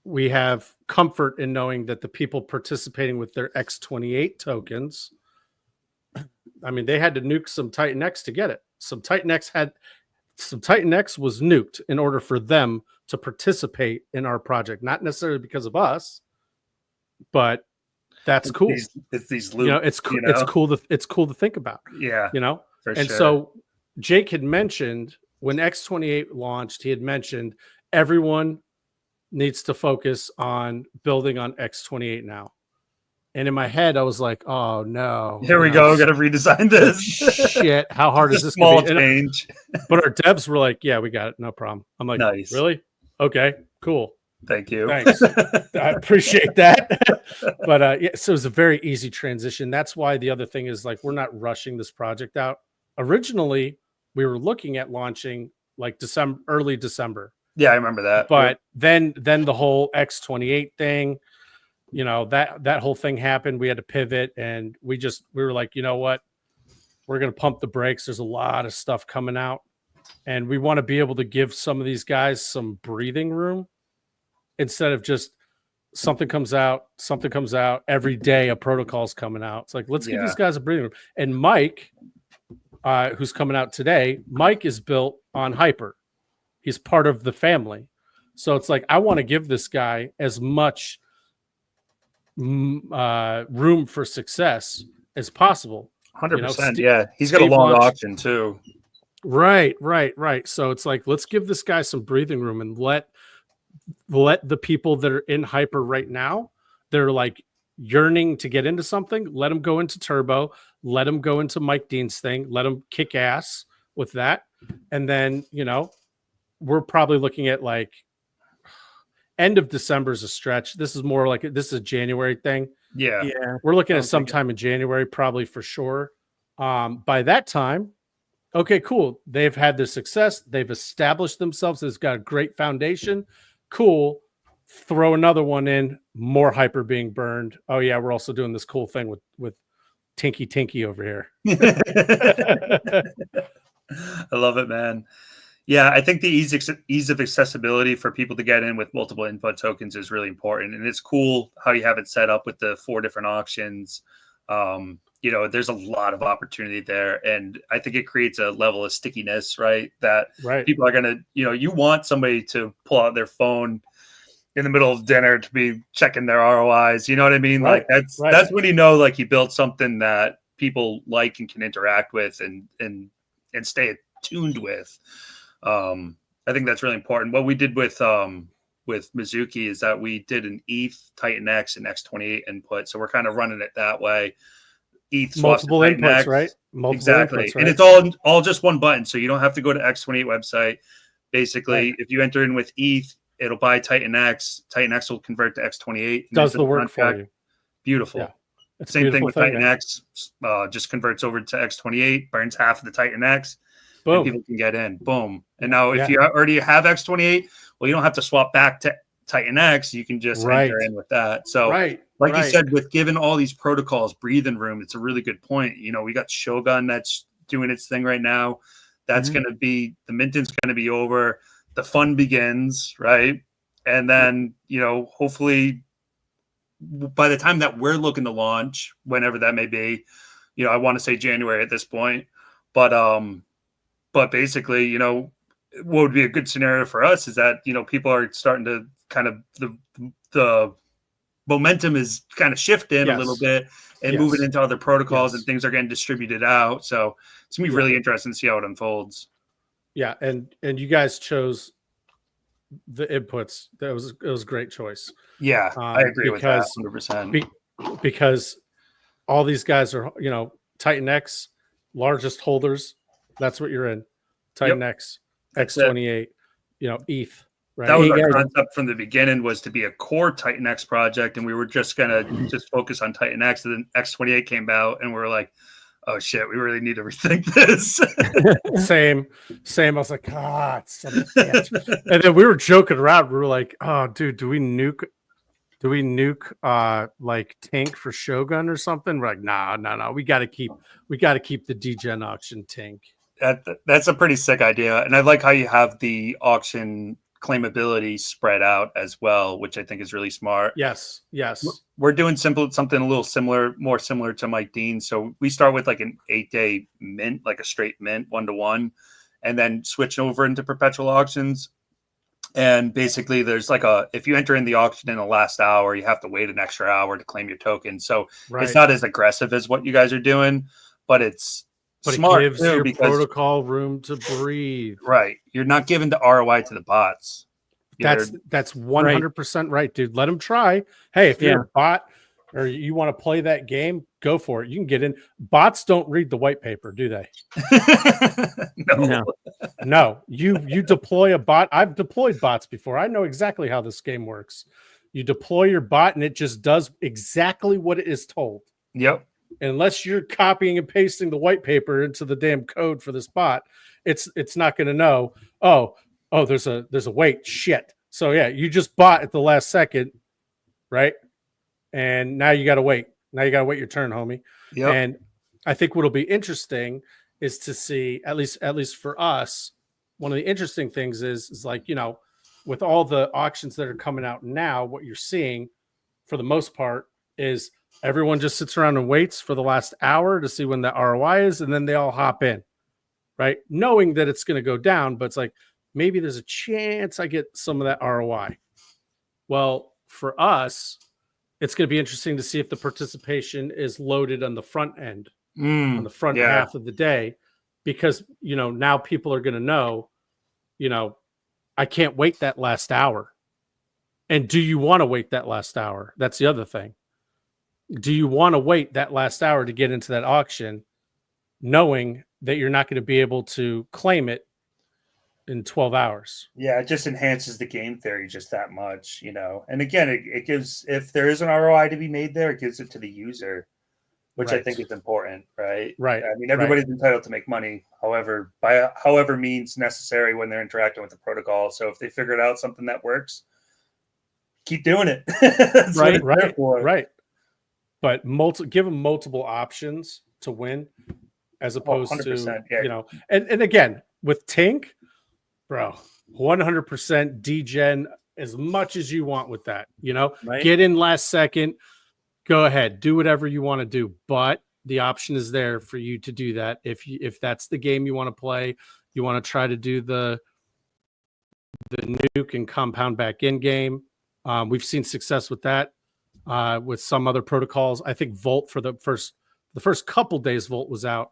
we have comfort in knowing that the people participating with their X28 tokens, I mean, they had to nuke some TitanX to get it. Some TitanX was nuked in order for them to participate in our project, not necessarily because of us, but that's cool. It's these loops, it's cool to think about. Yeah. So Jake had mentioned when X28 launched, he had mentioned everyone needs to focus on building on X28 now. And in my head, I was like, oh no. Here we go. Got to redesign this. Shit. How hard is this? Small change. But our devs were like, yeah, we got it. No problem. I'm like, nice. Really? Okay, cool. Thank you. Thanks. I appreciate that. But so it was a very easy transition. That's why the other thing is like, we're not rushing this project out. Originally, we were looking at launching like early December. Yeah, I remember that. But then the whole X28 thing, that whole thing happened. We had to pivot, and we were like, you know what? We're going to pump the brakes. There's a lot of stuff coming out, and we want to be able to give some of these guys some breathing room instead of just something comes out every day. A protocol's coming out. It's like, let's give these guys a breathing room. And Mike, who's coming out today, Mike is built on Hyper. He's part of the family. So it's like, I want to give this guy as much room for success as possible. 100%. Yeah. He's got a long auction too. Right. So it's like, let's give this guy some breathing room and let the people that are in Hyper right now, they're like yearning to get into something. Let them go into Turbo. Let them go into Mike Dean's thing. Let them kick ass with that. And then, we're probably looking at like end of December is a stretch. This is more like this is a January thing. Yeah. We're looking at sometime in January, probably for sure. By that time, okay, cool. They've had their success. They've established themselves. It's got a great foundation. Cool. Throw another one in. More Hyper being burned. Oh yeah, we're also doing this cool thing with Tinky over here. I love it, man. Yeah, I think the ease of accessibility for people to get in with multiple input tokens is really important. And it's cool how you have it set up with the 4 different auctions. There's a lot of opportunity there. And I think it creates a level of stickiness, right? That people are going to, you want somebody to pull out their phone in the middle of dinner to be checking their ROIs. You know what I mean? Right. Like that's when like you built something that people like and can interact with and and stay tuned with. I think that's really important. What we did with Mizuki is that we did an ETH, TitanX, and X28 input. So we're kind of running it that way. ETH multiple inputs, right? Multiple exactly. inputs, right? And it's all just one button. So you don't have to go to X28 website. Basically, if you enter in with ETH, it'll buy TitanX. TitanX will convert to X28. Does the work for you. Beautiful. Yeah. Same thing with TitanX. Just converts over to X28, burns half of the TitanX. Boom. And people can get in. Boom. And now if you already have X28, well, you don't have to swap back to TitanX. You can just enter in with that. So you said, with given all thing protocols breathing room, it's a really good point. You know, we got Shogun that's doing its thing right now. That's going to be, the minting's going to be over. The fun begins, right? And then, you know, hopefully by the time that we're looking to launch, whenever that may be, you know, I want to say January at this point, but basically, you know, what would be a good scenario for us is that, you know, people are starting to kind of, the momentum is kind of shifting a little bit and moving into other protocols and things are getting distributed out. So it's gonna be really interesting to see how it unfolds. Yeah. And you guys chose the inputs. It was a great choice. Yeah. I agree with that 100%. Because all these guys are, you know, TitanX, largest holders. That's what you're in. TitanX, X28, you know, ETH. Right. That was our concept from the beginning, was to be a core TitanX project, and we were just gonna just focus on TitanX. And then X28 came out, and we were like, "Oh shit, we really need to rethink this." Same. I was like, and then we were joking around. We were like, "Oh, dude, do we nuke like Tank for Shogun or something?" We're like, "No. We got to keep the degen auction Tank." That's a pretty sick idea, and I like how you have the auction claimability spread out as well, which I think is really smart. Yes. We're doing something a little similar, more similar to Mike Dean. So we start with like an 8-day mint, like a straight mint 1-to-1, and then switch over into perpetual auctions. And basically there's like if you enter in the auction in the last hour, you have to wait an extra hour to claim your token. So it's not as aggressive as what you guys are doing, but it's smart, it gives your protocol room to breathe. Right. You're not giving the ROI to the bots. That's 100% right, dude. Let them try. Hey, if you're a bot or you want to play that game, go for it. You can get in. Bots don't read the white paper, do they? No. You deploy a bot. I've deployed bots before. I know exactly how this game works. You deploy your bot and it just does exactly what it is told. Yep. Unless you're copying and pasting the white paper into the damn code for this bot, it's not going to know, oh, there's a wait, shit. So yeah, you just bought at the last second, right? And now you got to wait. Now you got to wait your turn, homie. Yep. And I think what'll be interesting is to see, at least for us, one of the interesting things is like, you know, with all the auctions that are coming out now, what you're seeing for the most part is everyone just sits around and waits for the last hour to see when the ROI is, and then they all hop in, right? Knowing that it's going to go down, but it's like, maybe there's a chance I get some of that ROI. Well, for us, it's going to be interesting to see if the participation is loaded on the front end, on the front half of the day, because, you know, now people are going to know, you know, I can't wait that last hour. And do you want to wait that last hour? That's the other thing. Do you want to wait that last hour to get into that auction, knowing that you're not going to be able to claim it in 12 hours? Yeah, it just enhances the game theory just that much, you know. And again, it gives, if there is an ROI to be made there, it gives it to the user, which I think is important, right? Right. I mean, everybody's entitled to make money, by however means necessary when they're interacting with the protocol. So if they figured out something that works, keep doing it. Right. But give them multiple options to win, as opposed to, you know, and again, with Tink, bro, 100% degen as much as you want with that, you know, get in last second, go ahead, do whatever you want to do. But the option is there for you to do that. If that's the game you want to play, you want to try to do the nuke and compound back in game. We've seen success with that. With some other protocols. I think Volt for the first couple days Volt was out.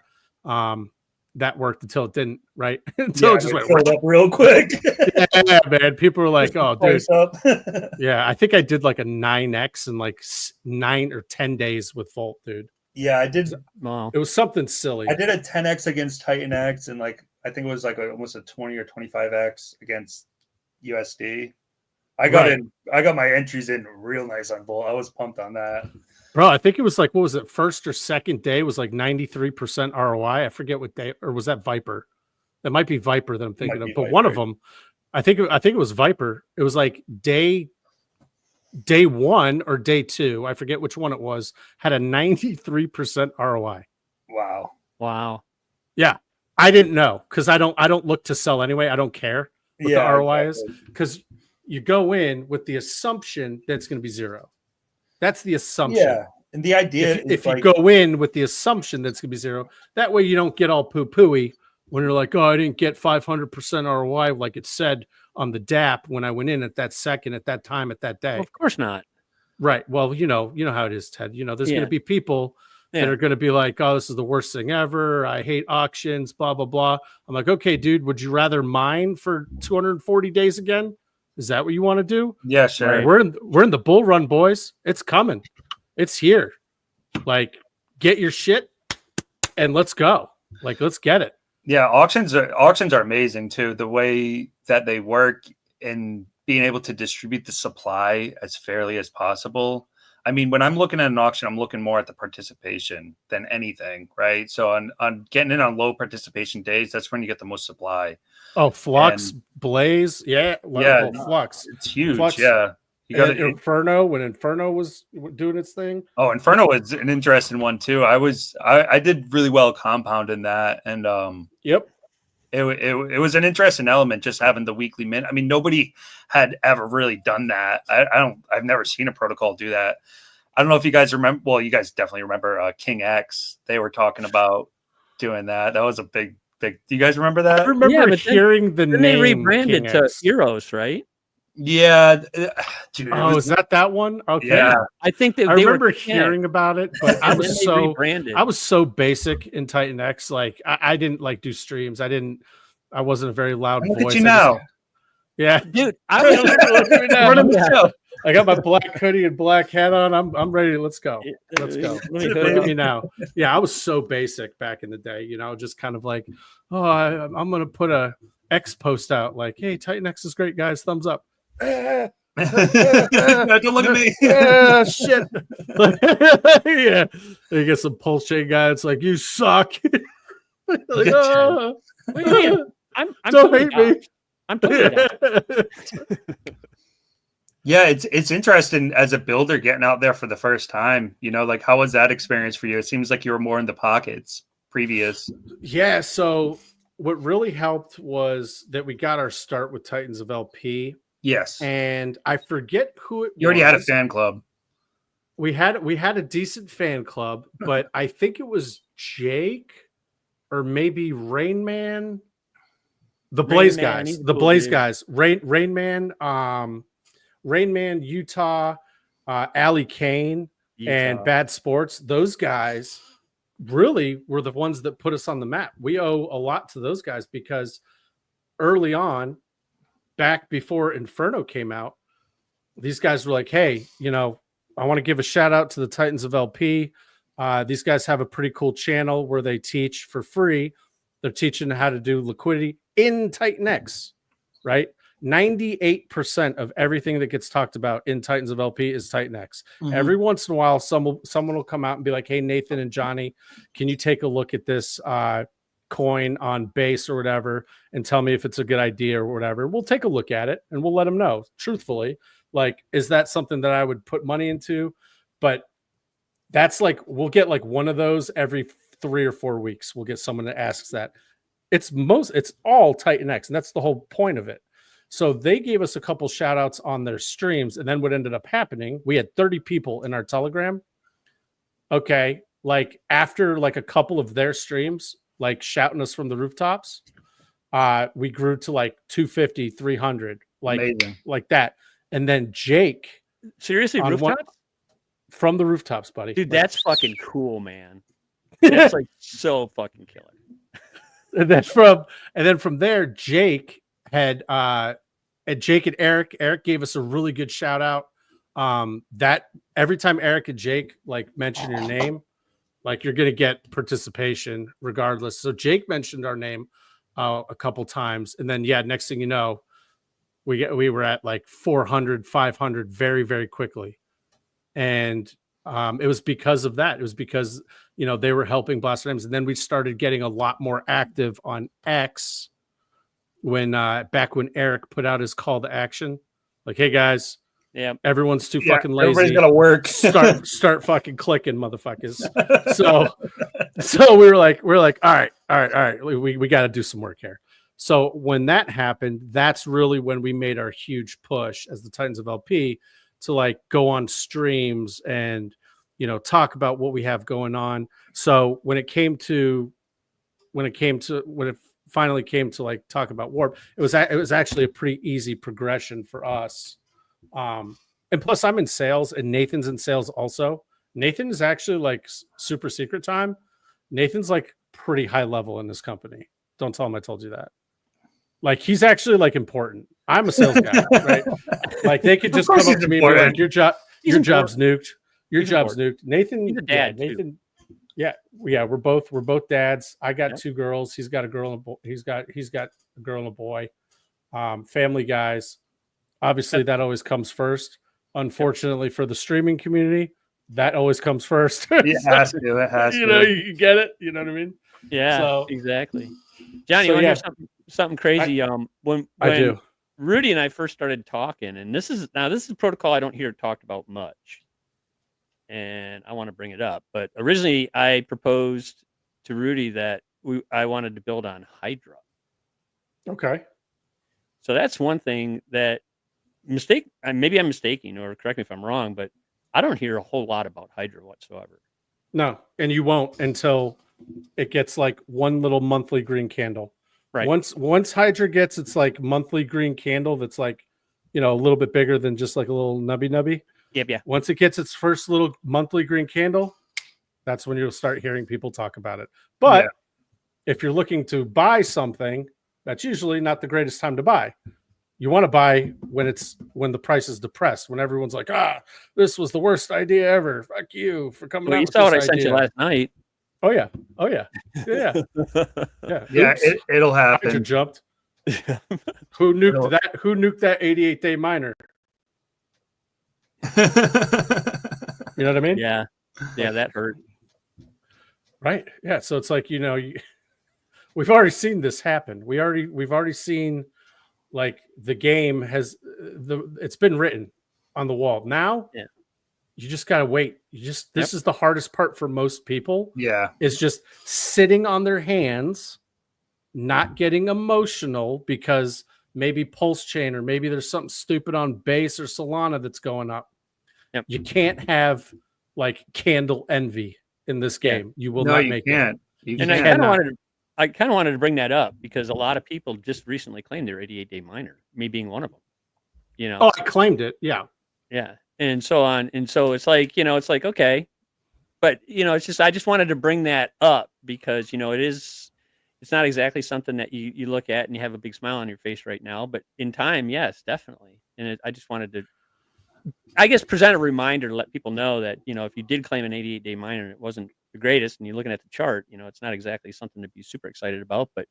that worked until it didn't, right? Until it just went up real quick. Yeah, man. People were like, "Oh, dude." Up. Yeah, I think I did like a 9x in like 9 or 10 days with Volt, dude. Yeah, I did. Wow. It was something silly. I did a 10x against TitanX, and like I think it was like almost a 20 or 25x against USD. I got my entries in real nice on Volt. I was pumped on that. Bro, I think it was like, what was it? First or second day was like 93% ROI. I forget what day, or was that Viper? That might be Viper that I'm thinking of, but one of them, I think it was Viper. It was like day 1 or day 2. I forget which one it was, had a 93% ROI. Wow. Yeah. I didn't know because I don't look to sell anyway. I don't care what the ROI is, because you go in with the assumption that it's going to be 0. That's the assumption. Yeah. And the idea if you go in with the assumption that's going to be 0, that way you don't get all poo-pooey when you're like, oh, I didn't get 500% ROI like it said on the DAP when I went in at that second, at that time, at that day. Well, of course not. Right. Well, you know how it is, Ted. There's going to be people that are going to be like, oh, this is the worst thing ever. I hate auctions, blah, blah, blah. I'm like, okay, dude, would you rather mine for 240 days again? Is that what you want to do? Yeah, sure. Right. We're in the bull run, boys. It's coming. It's here. Like, get your shit and let's go. Like, let's get it. Yeah, auctions are amazing too. The way that they work and being able to distribute the supply as fairly as possible. I mean, when I'm looking at an auction, I'm looking more at the participation than anything, right? So on getting in on low participation days, that's when you get the most supply. Oh, Flux, Blaze, Flux. It's huge. Flux, yeah. You got Inferno when Inferno was doing its thing. Oh, Inferno was an interesting one too. I did really well compound in that, and yep. It was an interesting element just having the weekly mint. I mean, nobody had ever really done that. I've never seen a protocol do that. I don't know if you guys remember. Well, you guys definitely remember King X. They were talking about doing that. That was a big. Do you guys remember that? I remember hearing the name. They rebranded to Heroes, right? Yeah, dude. Is that one? Okay. Yeah, I think that I remember hearing about it, but I was so basic in TitanX. Like I didn't like do streams. I wasn't a very loud Look voice. at you now. Yeah, dude. I was running the show. I got my black hoodie and black hat on. I'm ready. Let's go. Let's go. Look at me now. Yeah, I was so basic back in the day. Just kind of like, oh, I'm gonna put a X post out like, hey, TitanX is great, guys. Thumbs up. Don't look at me. Shit. Yeah. You get some pulse chain guy. It's like, you suck. Like, oh. Wait, I'm don't hate me. I'm totally down. Yeah, it's interesting as a builder getting out there for the first time. Like, how was that experience for you? It seems like you were more in the pockets previous. Yeah. So what really helped was that we got our start with Titans of LP. Yes. And I forget who it was. You already had a fan club. We had a decent fan club, but I think it was Jake or maybe Rain Man. The Blaze guys. The Blaze guys. Rain Man, Utah, Allie Kane, and Bad Sports. Those guys really were the ones that put us on the map. We owe a lot to those guys because early on, back before Inferno came out, these guys were like, hey, I want to give a shout out to the Titans of LP. These guys have a pretty cool channel where they teach for free. They're teaching how to do liquidity in TitanX, right? 98% of everything that gets talked about in Titans of LP is TitanX. Mm-hmm. Every once in a while, someone will come out and be like, hey, Nathan and Johnny, can you take a look at this coin on base or whatever and tell me if it's a good idea or whatever? We'll take a look at it and we'll let them know truthfully, like, is that something that I would put money into? But that's like, we'll get like one of those every 3 or 4 weeks. We'll get someone that asks that. It's all TitanX, and that's the whole point of it. So they gave us a couple shout outs on their streams, and then what ended up happening, we had 30 people in our Telegram. Okay. Like after like a couple of their streams, like shouting us from the rooftops, we grew to like 250, 300, like that. And then Jake. Seriously, rooftops? From the rooftops, buddy. Dude, that's fucking cool, man. That's like so fucking killer. and then from there, Jake and Eric gave us a really good shout out. That every time Eric and Jake like mention your name, like you're gonna get participation regardless. So Jake mentioned our name a couple times, and then next thing you know, we were at like 400, 500 very, very quickly, and it was because of that. It was because they were helping blast names, and then we started getting a lot more active on X when back when Eric put out his call to action, like, "Hey guys, everyone's too fucking lazy. Everybody's gonna work. start fucking clicking, motherfuckers." So we were like, all right, we got to do some work here. So when that happened, that's really when we made our huge push as the Titans of LP to like go on streams and talk about what we have going on. So when it finally came to like talk about Warp, it was actually a pretty easy progression for us. And plus I'm in sales and Nathan's in sales also. Nathan is actually like super secret time. Nathan's like pretty high level in this company. Don't tell him I told you that. Like he's actually like important. I'm a sales guy, right? Like they could just come up to me and be like, your job's nuked. Your job's nuked. Nathan, he's a dad. Nathan, we're both dads. I got two girls. He's got a girl and a boy. He's got a girl and a boy. Family guys. Obviously, that always comes first. Unfortunately, for the streaming community, that always comes first. It has to. It has to. You get it. You know what I mean? Yeah. So, exactly. Johnny, you want to hear something crazy? When I do. Rudy and I first started talking, and this is a protocol I don't hear talked about much, and I want to bring it up. But originally, I proposed to Rudy that I wanted to build on Hydra. Okay. So that's one thing that maybe I'm mistaken, or correct me if I'm wrong, but I don't hear a whole lot about Hydra whatsoever. No, and you won't until it gets like one little monthly green candle. Right. Once Hydra gets its like monthly green candle that's like, a little bit bigger than just like a little nubby. Yep, yeah. Once it gets its first little monthly green candle, that's when you'll start hearing people talk about it. But if you're looking to buy something, that's usually not the greatest time to buy. You want to buy when the price is depressed, when everyone's like, this was the worst idea ever. Fuck you for coming out. You saw what I sent you last night. Oh yeah. Yeah. It'll happen. Hydra jumped. Who nuked that? Who nuked that 88-day miner? You know what I mean? Yeah, that hurt. Right. Yeah. So it's like we've already seen this happen. We've already seen like the game it's been written on the wall. Now, you just gotta wait. This is the hardest part for most people. Yeah, is just sitting on their hands, not getting emotional because maybe Pulse Chain or maybe there's something stupid on Base or Solana that's going up. Yep. You can't have like candle envy in this game. You will not make it. I kind of wanted to bring that up because a lot of people just recently claimed their 88-day miner, me being one of them. Oh, I claimed it. Yeah. Yeah. And so on. And so it's like, okay. But, it's just, I just wanted to bring that up because, it's not exactly something that you look at and you have a big smile on your face right now. But in time, yes, definitely. And I just wanted to, I guess, present a reminder to let people know that, if you did claim an 88-day miner and it wasn't the greatest and you're looking at the chart, it's not exactly something to be super excited about, but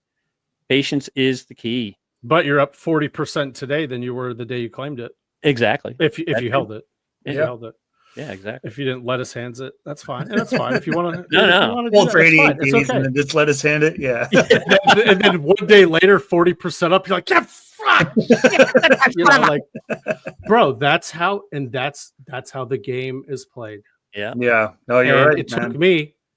patience is the key. But you're up 40% today than you were the day you claimed it. Exactly. If you held it. If you held it. Yeah, exactly. If you didn't let us hand it, that's fine. And that's fine. If you want to, no. For 88 days and then just let us hand it. Yeah. And then one day later, 40% up. You're like, fuck. Like, bro, that's how the game is played. Yeah. Yeah. No, you're right.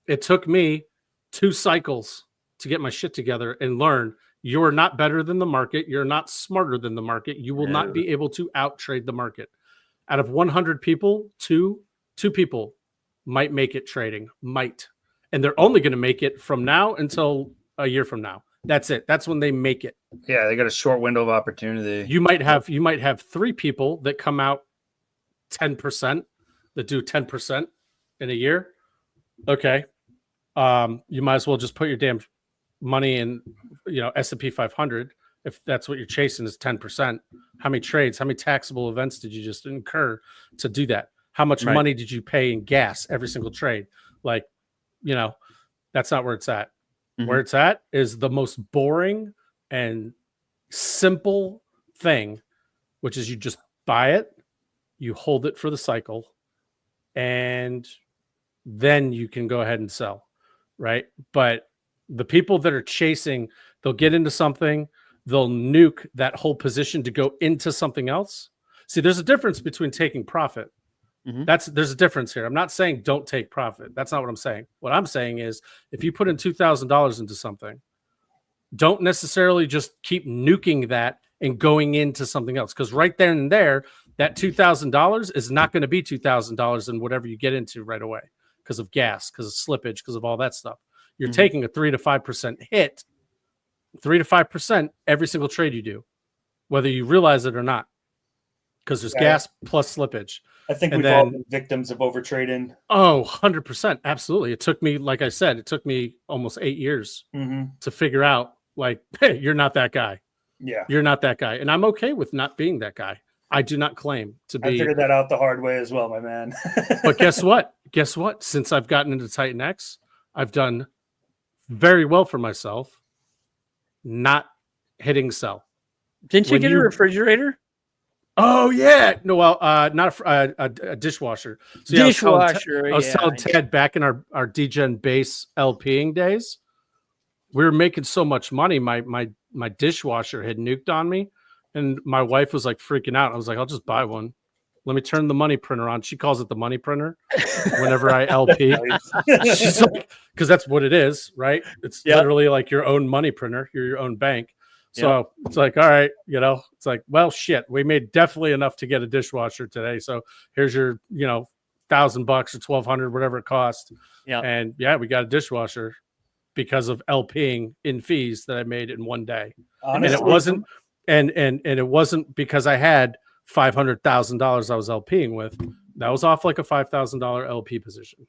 It took me 2 cycles to get my shit together and learn you're not better than the market. You're not smarter than the market. You will not be able to out trade the market. Out of 100 people, two people might make it trading, and they're only going to make it from now until a year from now. That's it. That's when they make it. Yeah, they got a short window of opportunity. You might have 3 people that come out 10%, that do 10% in a year. Okay, you might as well just put your damn money in, S&P 500, if that's what you're chasing is 10%, how many trades, how many taxable events did you just incur to do that? How much money did you pay in gas every single trade? Like, that's not where it's at. Mm-hmm. Where it's at is the most boring and simple thing, which is you just buy it, you hold it for the cycle, and then you can go ahead and sell, right? But the people that are chasing, they'll get into something, they'll nuke that whole position to go into something else. See, there's a difference between taking profit. Mm-hmm. There's a difference here. I'm not saying don't take profit. That's not what I'm saying. What I'm saying is if you put in $2,000 into something, don't necessarily just keep nuking that and going into something else. Because right then and there, that $2,000 is not going to be $2,000 in whatever you get into right away because of gas, because of slippage, because of all that stuff. You're taking a 3 to 5% hit, 3 to 5% every single trade you do, whether you realize it or not, because there's gas plus slippage. I think we've all been victims of overtrading. Oh, 100%. Absolutely. It took me, like I said, it took me almost 8 years to figure out, like, hey, you're not that guy. Yeah. You're not that guy. And I'm okay with not being that guy. I do not claim to be. I figured that out the hard way as well, my man. But guess what? Since I've gotten into TitanX, I've done very well for myself, not hitting sell. Didn't you get a refrigerator? Oh yeah, no, well, not a dishwasher. So dishwasher. I was telling Ted back in our DGen base LPing days, we were making so much money. My dishwasher had nuked on me, and my wife was like freaking out. I was like, I'll just buy one. Let me turn the money printer on. She calls it the money printer whenever I LP. She's like, because that's what it is, right? It's literally like your own money printer. You're your own bank. So it's like, all right, it's like, well, shit, we made definitely enough to get a dishwasher today. So here's your, $1,000 or $1,200, whatever it cost. Yeah. And we got a dishwasher because of LPing in fees that I made in one day. Honestly. And it wasn't, and it wasn't because I had $500,000 I was LPing with. That was off like a $5,000 LP position.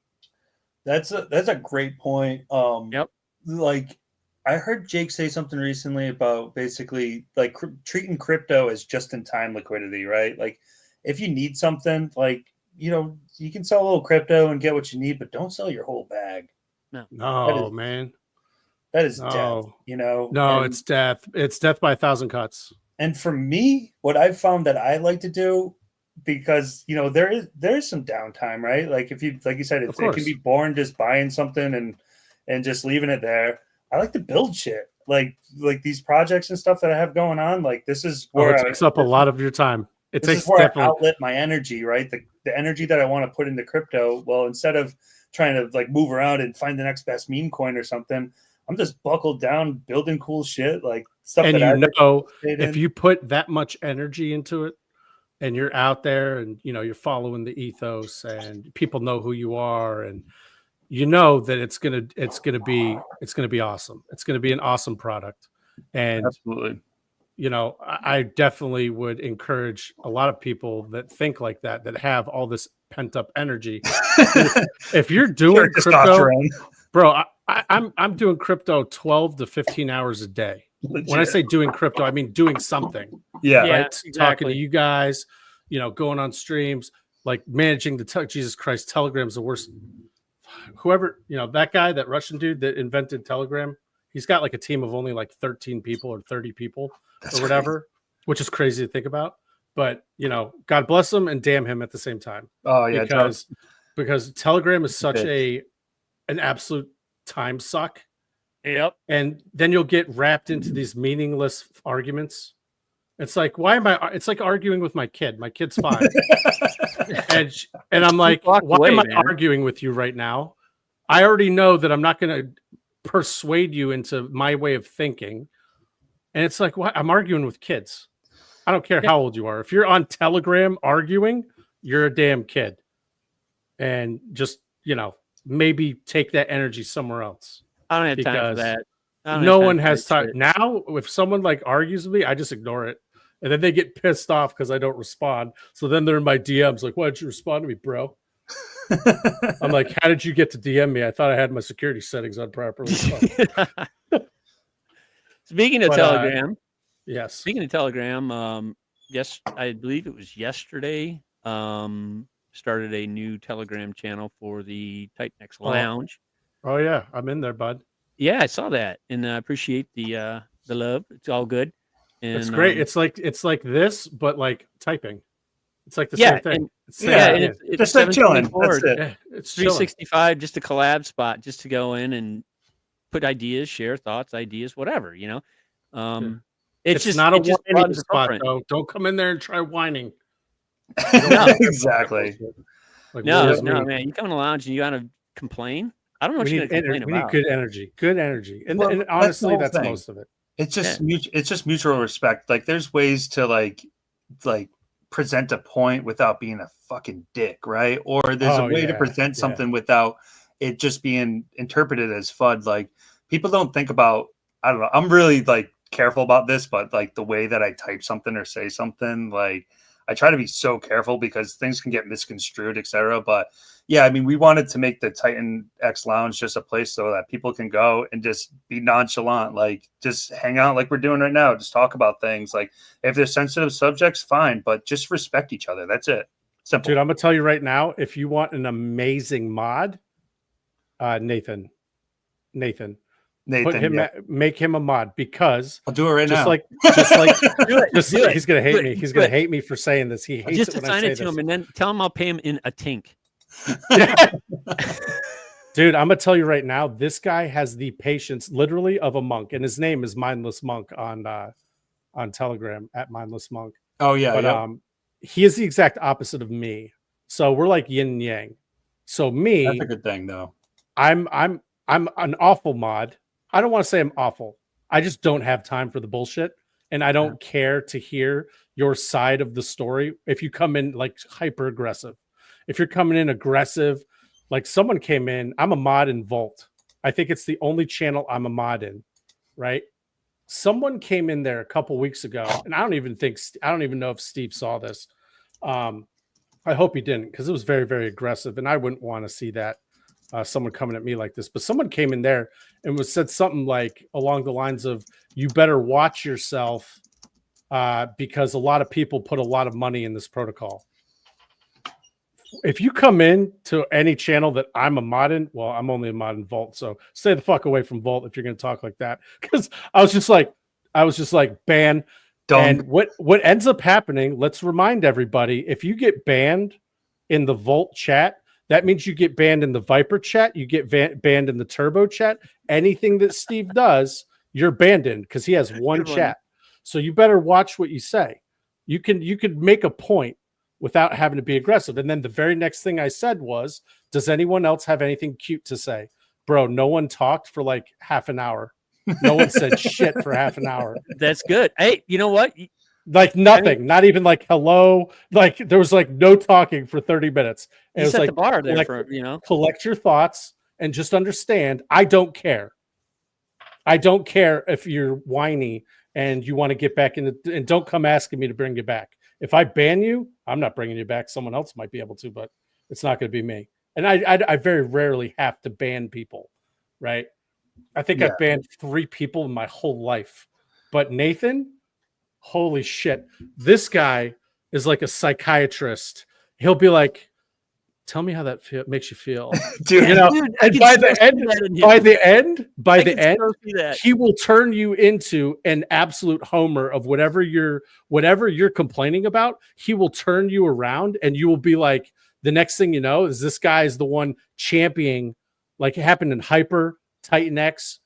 That's a great point. Like, I heard Jake say something recently about basically like treating crypto as just-in-time liquidity, right? Like, if you need something, like, you can sell a little crypto and get what you need, but don't sell your whole bag. No, man. That is death, No, it's death. It's death by 1,000 cuts. And for me, what I've found that I like to do, because there is some downtime, right? Like if you, like you said, it can be boring just buying something and just leaving it there. I like to build shit, like these projects and stuff that I have going on. Like this is where it takes up a lot of your time. This is where I outlet my energy, right? The energy that I want to put into crypto. Well, instead of trying to like move around and find the next best meme coin or something, I'm just buckled down building cool shit, like stuff. And if you put that much energy into it, and you're out there, and you're following the ethos, and people know who you are, and that it's gonna be awesome. It's gonna be an awesome product, and absolutely. I definitely would encourage a lot of people that think like that have all this pent up energy. If you're doing crypto, bro, I'm doing crypto 12 to 15 hours a day. Legit. When I say doing crypto, I mean doing something. Yeah, right. Exactly. Talking to you guys, going on streams, like managing Jesus Christ, Telegram's the worst. Whoever, that guy, that Russian dude that invented Telegram, he's got like a team of only like 13 people or 30 people or whatever, which is crazy to think about. But, God bless him and damn him at the same time. Oh, yeah. Because Telegram is such an absolute time suck. Yep. And then you'll get wrapped into these meaningless arguments. It's like, it's like arguing with my kid. My kid's 5. and I'm like, why am I arguing with you right now? I already know that I'm not going to persuade you into my way of thinking. And it's like, what? I'm arguing with kids. I don't care how old you are. If you're on Telegram arguing, you're a damn kid. And just, maybe take that energy somewhere else. I don't have time for that. No one has time. Now, if someone like argues with me, I just ignore it. And then they get pissed off because I don't respond. So then they're in my DMs like, why didn't you respond to me, bro? I'm like, how did you get to DM me? I thought I had my security settings on properly. Speaking of Telegram, yes. Speaking of Telegram, yes, I believe it was yesterday. Started a new Telegram channel for the TitanX Lounge. Oh yeah, I'm in there, bud. Yeah, I saw that, and I appreciate the love. It's all good. And, it's great. It's like this, but like typing. It's like the yeah, same thing. And, it's yeah, and it's just like chilling. That's it. Yeah, it's 365, just a collab spot, just to go in and put ideas, share thoughts, ideas, whatever, you know. It's just not a whining spot, though. Don't come in there and try whining. No, exactly. Like, no, man. You come in the lounge and you gotta complain. I don't know what you're gonna complain about. We need good energy, and honestly, that's most of it. It's just it's just mutual respect. Like, there's ways to like present a point without being a fucking dick, right? Or there's a way to present something without it just being interpreted as FUD. Like, people don't think about. I don't know. I'm really like careful about this, but like the way that I type something or say something, like I try to be so careful because things can get misconstrued, etc. But yeah, I mean, we wanted to make the TitanX Lounge just a place so that people can go and just be nonchalant, like just hang out like we're doing right now, just talk about things. Like, if there's sensitive subjects, fine, but just respect each other. That's it. Simple. Dude, I'm gonna tell you right now, if you want an amazing mod, Nathan. Put him, make him a mod, because I'll do it right now. He's gonna hate me. He's gonna hate me for saying this. He hates just it when assign I say it to this. him, and then tell him I'll pay him in a tink. Dude, I'm gonna tell you right now, this guy has the patience, literally, of a monk, and his name is Mindless Monk on Telegram at Mindless Monk. Oh yeah, but he is the exact opposite of me. So we're like yin and yang. So me, that's a good thing, though. I'm an awful mod. I don't want to say I'm awful. I just don't have time for the bullshit, and I don't care to hear your side of the story. If you come in like hyper aggressive, if you're coming in aggressive, like someone came in, I'm a mod in Vault. I think it's the only channel I'm a mod in, right? Someone came in there a couple weeks ago, and I don't even know if Steve saw this. I hope he didn't, because it was very, very aggressive, and I wouldn't want to see that. Someone coming at me like this, but someone came in there and said something like along the lines of, "You better watch yourself because a lot of people put a lot of money in this protocol." If you come in to any channel that I'm a mod in, well, I'm only a mod in Vault, so stay the fuck away from Vault if you're going to talk like that. Because I was just like, ban. And what ends up happening? Let's remind everybody: if you get banned in the Vault chat, that means you get banned in the Viper chat, you get banned in the Turbo chat. Anything that Steve does, you're banned in, because he has one chat. So you better watch what you say. You could make a point without having to be aggressive. And then the very next thing I said was, does anyone else have anything cute to say? Bro, no one talked for like half an hour. No one said shit for half an hour. That's good. Hey, you know what? Like nothing, not even like hello. Like there was like no talking for 30 minutes. And you it was set like the bar there like, for, you know, collect your thoughts and just understand. I don't care. I don't care if you're whiny and you want to get back in and don't come asking me to bring you back. If I ban you, I'm not bringing you back. Someone else might be able to, but it's not going to be me. And I very rarely have to ban people, right? I think I've banned 3 people in my whole life. But Nathan, holy shit, this guy is like a psychiatrist. He'll be like, tell me how that makes you feel. Dude, you know, and by the end, he will turn you into an absolute homer of whatever you're complaining about. He will turn you around, and you will be like, the next thing you know is this guy is the one championing, like it happened in Hyper, TitanX,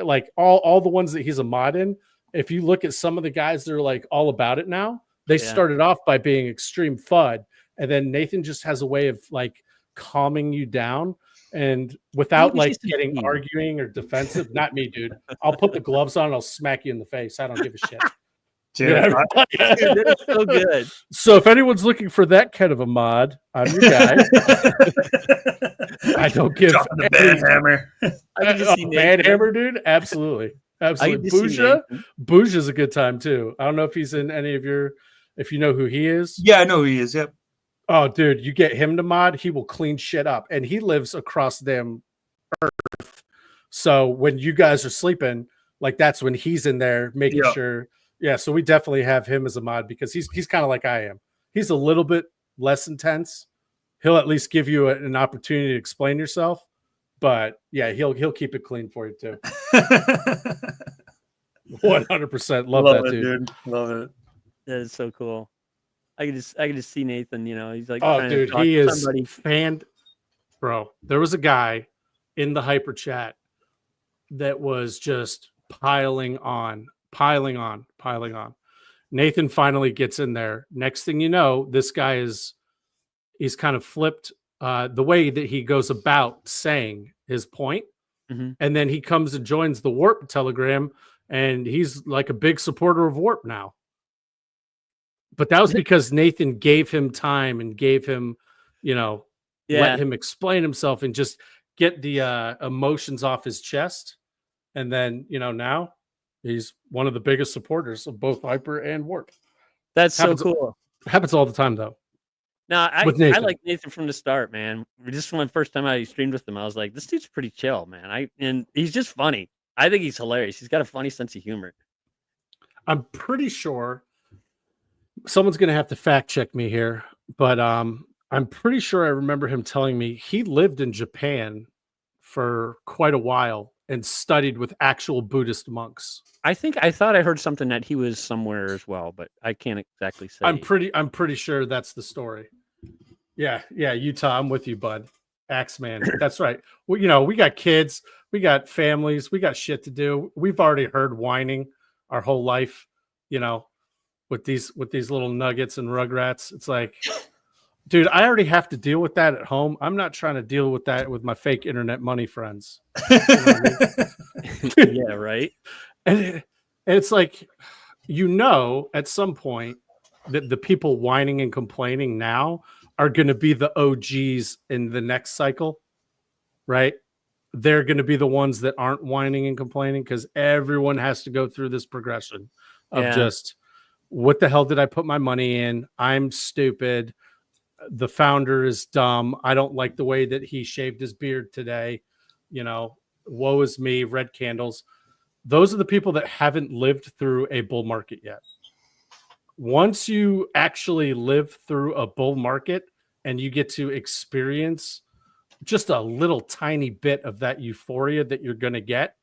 like all the ones that he's a mod in. If you look at some of the guys that are like all about it now, they started off by being extreme FUD. And then Nathan just has a way of like calming you down, and without like getting arguing or defensive. Not me, dude. I'll put the gloves on and I'll smack you in the face. I don't give a shit. Dude, that is so good. So if anyone's looking for that kind of a mod, I'm your guy. I don't give the bad hammer. Bad hammer, dude. Absolutely. Bouja's a good time too. I don't know if he's in any of your, if you know who he is. Yeah, I know who he is. Yep. Oh, dude, you get him to mod, he will clean shit up, and he lives across them earth. So when you guys are sleeping, like that's when he's in there making sure. Yeah, so we definitely have him as a mod because he's kind of like I am. He's a little bit less intense. He'll at least give you an opportunity to explain yourself, but yeah, he'll keep it clean for you too. 100% love that, dude. Love it. That is so cool. I can just see Nathan. He's like, oh, dude, he is bro. There was a guy in the hyper chat that was just piling on. Nathan finally gets in there. Next thing you know, this guy he's kind of flipped the way that he goes about saying his point. Mm-hmm. And then he comes and joins the Warp Telegram, and he's like a big supporter of Warp now. But that was because Nathan gave him time and gave him, let him explain himself and just get the emotions off his chest. And then, now he's one of the biggest supporters of both Hyper and Warp. That's so cool. Happens all the time, though. No, I like Nathan from the start, man. Just from the first time I streamed with him, I was like, this dude's pretty chill, man. And he's just funny. I think he's hilarious. He's got a funny sense of humor. I'm pretty sure someone's going to have to fact check me here, but I'm pretty sure I remember him telling me he lived in Japan for quite a while and studied with actual Buddhist monks. I thought I heard something that he was somewhere as well, but I can't exactly say. I'm pretty sure that's the story. Yeah, Utah, I'm with you, bud. Axeman. That's right. Well, we got kids, we got families, we got shit to do. We've already heard whining our whole life, with these little nuggets and rugrats. It's like, dude, I already have to deal with that at home. I'm not trying to deal with that with my fake internet money friends. Yeah, right. And it's like, at some point that the people whining and complaining now are going to be the OGs in the next cycle, right? They're going to be the ones that aren't whining and complaining because everyone has to go through this progression of just, what the hell did I put my money in? I'm stupid. The founder is dumb. I don't like the way that he shaved his beard today. Woe is me, red candles. Those are the people that haven't lived through a bull market yet. Once you actually live through a bull market and you get to experience just a little tiny bit of that euphoria that you're going to get,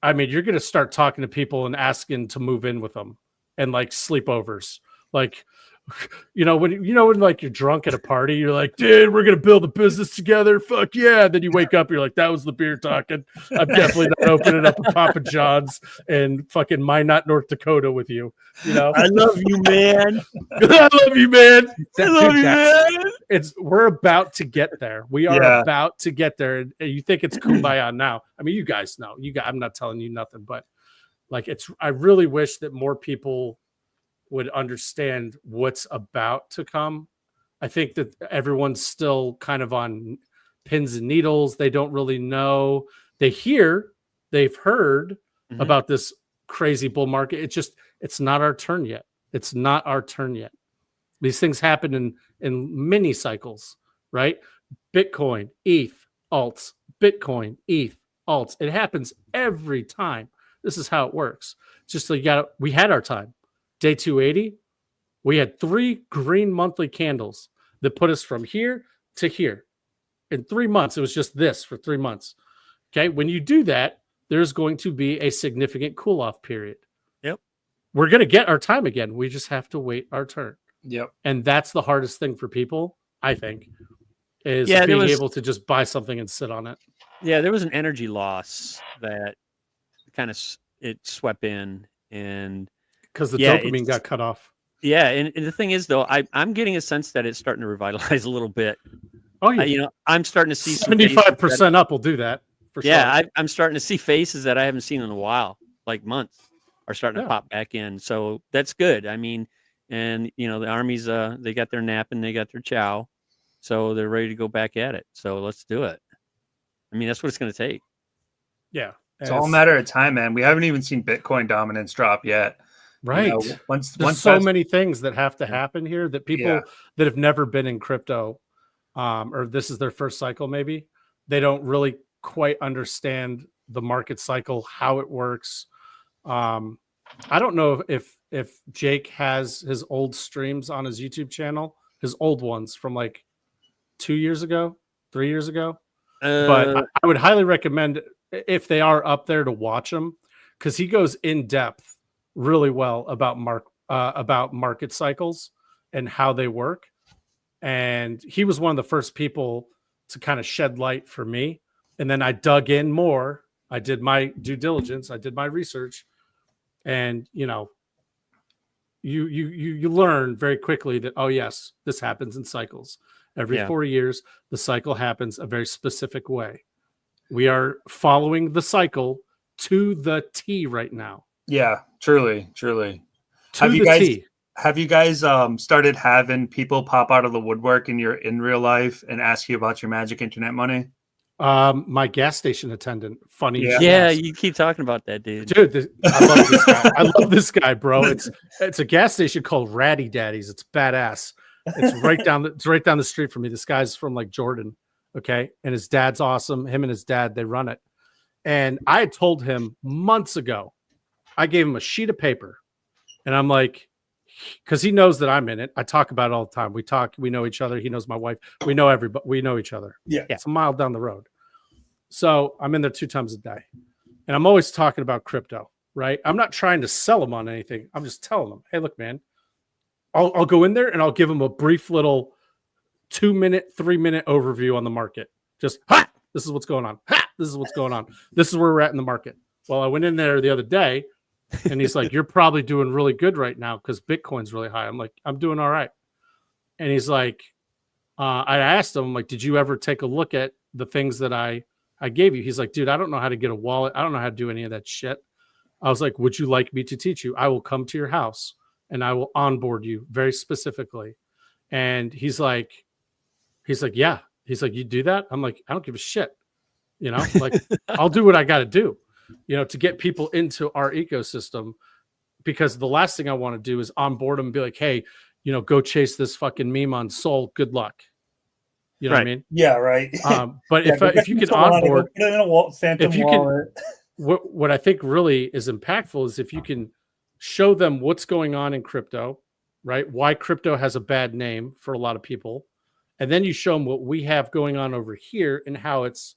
I mean, you're going to start talking to people and asking to move in with them and like sleepovers. Like, when like you're drunk at a party, you're like, dude, we're going to build a business together. Fuck yeah. Then you wake up, you're like, that was the beer talking. I'm definitely not opening up a Papa John's and fucking Minot, North Dakota with you. I love you, man. I love you, man. We're about to get there. We are about to get there. And you think it's kumbaya now. I mean, you guys know. I'm not telling you nothing, but like I really wish that more people would understand what's about to come. I think that everyone's still kind of on pins and needles. They don't really know. They've heard about this crazy bull market. It's not our turn yet. It's not our turn yet. These things happen in mini cycles, right? Bitcoin, ETH, alts, Bitcoin, ETH, alts. It happens every time. This is how it works. It's just like we had our time. Day 280, we had 3 green monthly candles that put us from here to here. In 3 months, it was just this for 3 months. Okay, when you do that, there's going to be a significant cool-off period. Yep. We're going to get our time again. We just have to wait our turn. Yep. And that's the hardest thing for people, I think, is being able to just buy something and sit on it. Yeah, there was an energy loss that kind of it swept in, and because the dopamine got cut off. Yeah, and the thing is, though, I'm getting a sense that it's starting to revitalize a little bit. Oh yeah, I'm starting to see 75% up will do that. For sure. I'm starting to see faces that I haven't seen in a while, like months, are starting to pop back in. So that's good. I mean, and the armies, they got their nap and they got their chow, so they're ready to go back at it. So let's do it. I mean, that's what it's going to take. Yeah, it's all a matter of time, man. We haven't even seen Bitcoin dominance drop yet. Right. Once so many things that have to happen here that people that have never been in crypto, or this is their first cycle, maybe they don't really quite understand the market cycle, how it works. I don't know if Jake has his old streams on his YouTube channel, his old ones from like 2 years ago, 3 years ago. But I would highly recommend, if they are up there, to watch them, because he goes in depth really well about market cycles and how they work. And he was one of the first people to kind of shed light for me. And then I dug in more. I did my due diligence. I did my research. And, you know, you learn very quickly that, oh, yes, this happens in cycles. Every 4 years, the cycle happens a very specific way. We are following the cycle to the T right now. Yeah, truly. Have you guys started having people pop out of the woodwork in real life and ask you about your magic internet money? My gas station attendant. Funny. Yeah, you keep talking about that, dude. I love this guy. I love this guy, bro. It's a gas station called Ratty Daddy's. It's badass. It's right down the street from me. This guy's from like Jordan, okay? And his dad's awesome. Him and his dad, they run it. And I had told him months ago, I gave him a sheet of paper, and I'm like, because he knows that I'm in it. I talk about it all the time. We know each other. He knows my wife. We know everybody. We know each other. Yeah. It's a mile down the road. So I'm in there 2 times a day. And I'm always talking about crypto, right? I'm not trying to sell them on anything. I'm just telling them, hey, look, man, I'll go in there and I'll give them a brief little 2-minute, 3-minute overview on the market. Just, this is what's going on. This is what's going on. This is where we're at in the market. Well, I went in there the other day, and he's like, you're probably doing really good right now because Bitcoin's really high. I'm like, I'm doing all right. And he's like, I asked him, like, did you ever take a look at the things that I gave you? He's like, dude, I don't know how to get a wallet. I don't know how to do any of that shit. I was like, would you like me to teach you? I will come to your house and I will onboard you very specifically. And he's like, yeah. He's like, you do that? I'm like, I don't give a shit. You know, like, I'll do what I got to do, you know, to get people into our ecosystem, because the last thing I want to do is onboard them and be like, hey, you know, go chase this fucking meme on Sol. Good luck. You know what I mean? Yeah, right. But if you can onboard, what I think really is impactful is if you can show them what's going on in crypto, right? Why crypto has a bad name for a lot of people. And then you show them what we have going on over here and how it's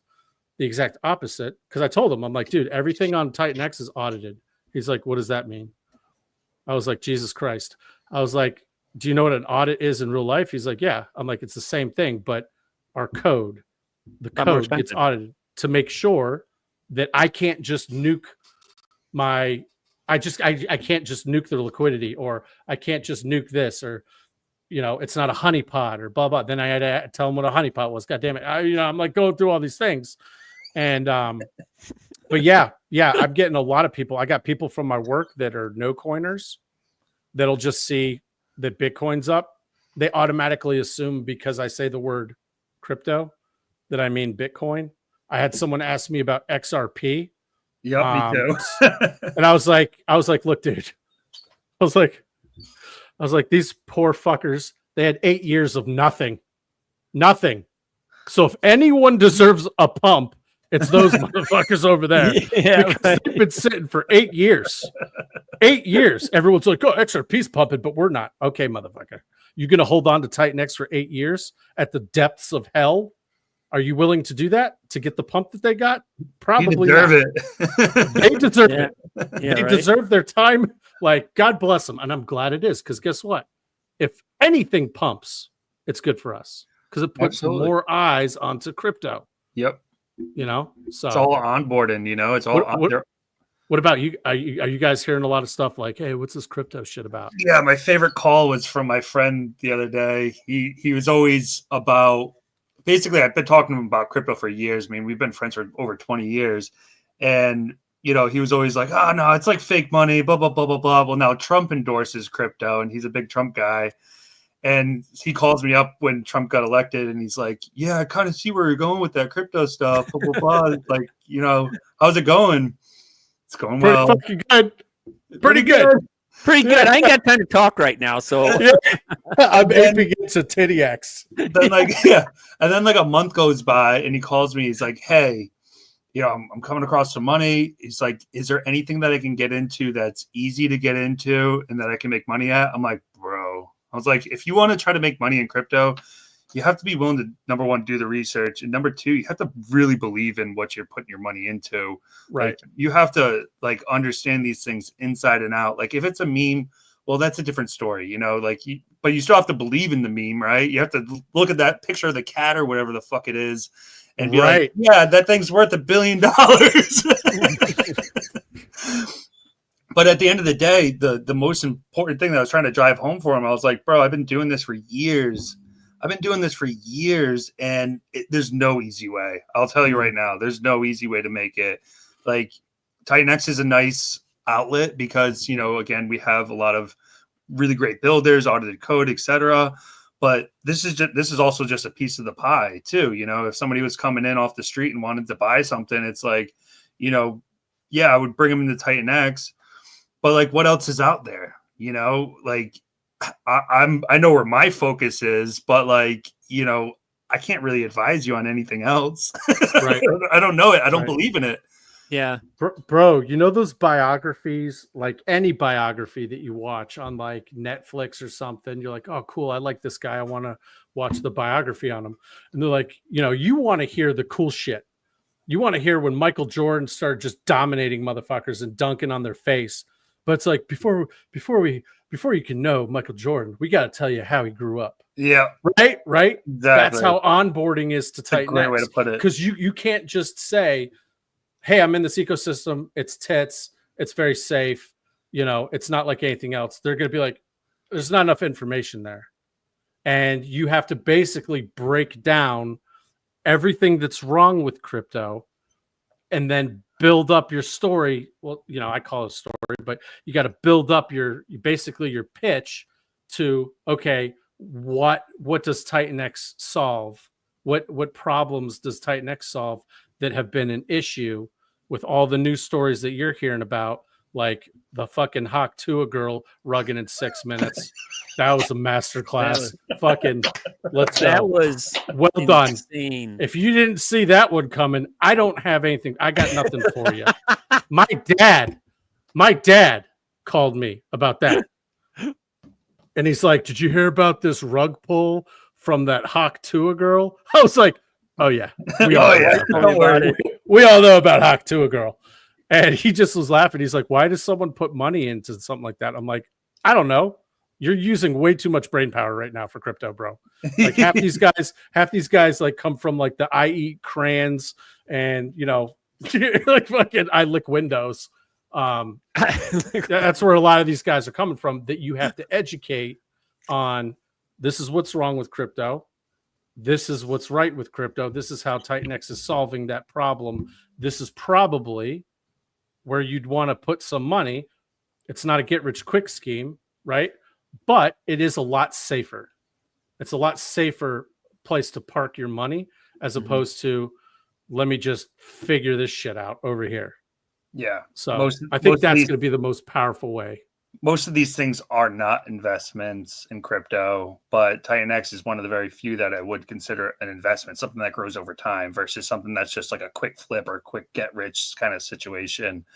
the exact opposite. Because I told him, I'm like, dude, everything on TitanX is audited. He's like, what does that mean? I was like, Jesus Christ. I was like, do you know what an audit is in real life? He's like, yeah. I'm like, it's the same thing, but the code gets audited to make sure that I can't just nuke I can't just nuke the liquidity, or I can't just nuke this, or, you know, it's not a honeypot or blah, blah. Then I had to tell him what a honeypot was. God damn it. I'm like going through all these things. And, but yeah, I'm getting a lot of people. I got people from my work that are no coiners that'll just see that Bitcoin's up. They automatically assume because I say the word crypto that I mean Bitcoin. I had someone ask me about XRP. Yep, me too. And I was like, look, dude, I was like, these poor fuckers, they had 8 years of nothing. So if anyone deserves a pump, it's those motherfuckers over there. Yeah, because they've been sitting for 8 years. 8 years. Everyone's like, oh, XRP's pumping, but we're not. Okay, motherfucker. You're going to hold on to TitanX for 8 years at the depths of hell? Are you willing to do that to get the pump that they got? Probably deserve it. They deserve it. Yeah, they deserve their time. Like, God bless them. And I'm glad it is, because guess what? If anything pumps, it's good for us because it puts more eyes onto crypto. Yep. You know, so it's all onboarding, you know, it's all what about you? Are you guys hearing a lot of stuff like, hey, what's this crypto shit about? Yeah, my favorite call was from my friend the other day. He was always about, basically, I've been talking to him about crypto for years. I mean, we've been friends for over 20 years. And, you know, he was always like, oh, no, it's like fake money, blah, blah, blah, blah, blah. Well, now Trump endorses crypto, and he's a big Trump guy. And he calls me up when Trump got elected, and he's like, yeah, I kind of see where you're going with that crypto stuff, blah, blah, blah. Like, you know, how's it going? It's going well. Pretty fucking good. Pretty good. Pretty good. I ain't got time to talk right now, so I'm aping it to TitanX. Then and then like a month goes by, and he calls me. He's like, "Hey, I'm coming across some money. He's like, is there anything that I can get into that's easy to get into and that I can make money at? I'm like, bro, I was like, if you want to try to make money in crypto, you have to be willing to, number one, do the research. And number two, you have to really believe in what you're putting your money into. Right. Like, you have to like understand these things inside and out. Like if it's a meme, well, that's a different story, but you still have to believe in the meme, right? You have to look at that picture of the cat or whatever the fuck it is and be like, yeah, that thing's worth $1 billion. But at the end of the day, the most important thing that I was trying to drive home for him, I was like, bro, I've been doing this for years. And there's no easy way. I'll tell you right now, there's no easy way to make it. Like TitanX is a nice outlet because, again, we have a lot of really great builders, audited code, etc. But this is also just a piece of the pie too. If somebody was coming in off the street and wanted to buy something, it's like, yeah, I would bring them into TitanX, but like, what else is out there? Like I know where my focus is, but like, I can't really advise you on anything else. Right. I don't know it. I don't believe in it. Yeah. Bro, those biographies, like any biography that you watch on like Netflix or something, you're like, oh, cool. I like this guy. I want to watch the biography on him. And they're like, you want to hear the cool shit. You want to hear when Michael Jordan started just dominating motherfuckers and dunking on their face. But it's like, before you can know Michael Jordan, we got to tell you how he grew up. Yeah. Right. Exactly. That's how onboarding is to TitanX. Great way to put it. Because you can't just say, hey, I'm in this ecosystem. It's tits. It's very safe. It's not like anything else. They're going to be like, there's not enough information there. And you have to basically break down everything that's wrong with crypto and then build up your story. Well, I call it a story, but you got to build up your pitch to, okay, what does TitanX solve? What problems does TitanX solve that have been an issue with all the news stories that you're hearing about, like the fucking Hawk Tua girl rugging in 6 minutes. That was a masterclass. Let's go. That was well insane. Done. If you didn't see that one coming, I don't have anything. I got nothing for you. My dad called me about that. And he's like, did you hear about this rug pull from that Hawk Tua girl? I was like, oh yeah. We all know about Hawk Tua girl. And he just was laughing. He's like, why does someone put money into something like that? I'm like, I don't know. You're using way too much brain power right now for crypto, bro. Like half these guys like come from like the I eat crayons and like fucking I lick windows. That's where a lot of these guys are coming from, that you have to educate on. This is what's wrong with crypto. This is what's right with crypto. This is how TitanX is solving that problem. This is probably where you'd want to put some money. It's not a get rich quick scheme, right? But it is a lot safer. It's a lot safer place to park your money as opposed to, let me just figure this shit out over here. Yeah. So I think that's going to be the most powerful way. Most of these things are not investments in crypto, but TitanX is one of the very few that I would consider an investment, something that grows over time versus something that's just like a quick flip or quick get rich kind of situation.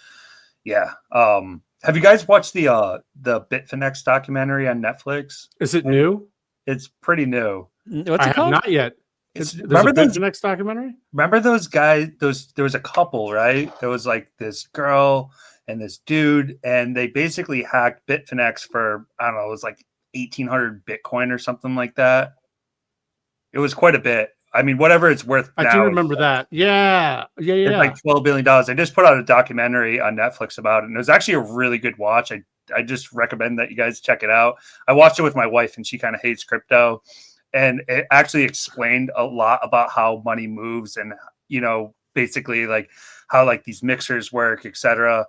Yeah. Have you guys watched the Bitfinex documentary on Netflix? Is it new? It's pretty new. What's it called? Not yet. Remember the Bitfinex documentary? Remember those guys? There was a couple, right? There was like this girl and this dude, and they basically hacked Bitfinex for, I don't know, it was like 1,800 Bitcoin or something like that. It was quite a bit. I mean, whatever it's worth now. I do remember that. Yeah. It's like $12 billion. I just put out a documentary on Netflix about it, and it was actually a really good watch. I just recommend that you guys check it out. I watched it with my wife, and she kind of hates crypto. And it actually explained a lot about how money moves and, basically like how like these mixers work, etc.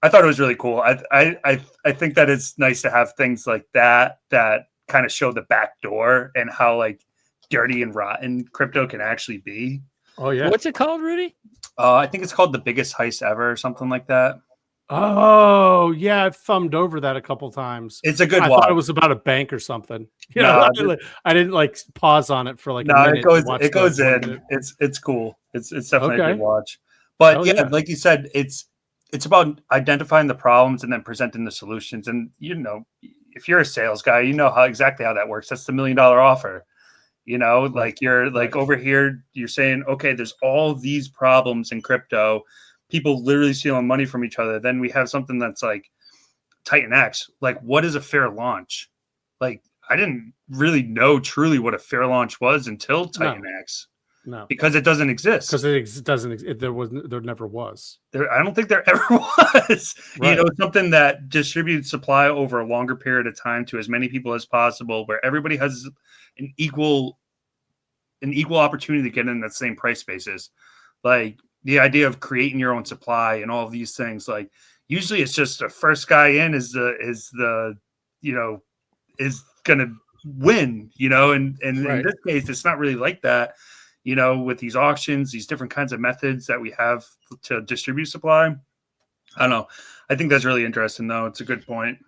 I thought it was really cool. I think that it's nice to have things like that kind of show the back door and how like dirty and rotten crypto can actually be. Oh yeah. What's it called, Rudy? I think it's called The Biggest Heist Ever or something like that. Oh yeah, I've thumbed over that a couple times. It's a good watch. I thought it was about a bank or something. I didn't like pause on it for like a minute. It goes in. It's cool. It's definitely a good watch. But like you said, it's about identifying the problems and then presenting the solutions. And if you're a sales guy, you know exactly how that works. That's the $1 million offer. Like you're like over here, you're saying, okay, there's all these problems in crypto, people literally stealing money from each other. Then we have something that's like TitanX. Like, what is a fair launch? Like, I didn't really know truly what a fair launch was until TitanX. No, because it doesn't exist. Because it doesn't. There never was. I don't think there ever was. Right. Something that distributes supply over a longer period of time to as many people as possible, where everybody has an equal opportunity to get in that same price basis. Like the idea of creating your own supply and all of these things. Like usually it's just the first guy in is gonna win. And right. In this case, it's not really like that. With these auctions, these different kinds of methods that we have to distribute supply. I don't know. I think that's really interesting, though. It's a good point.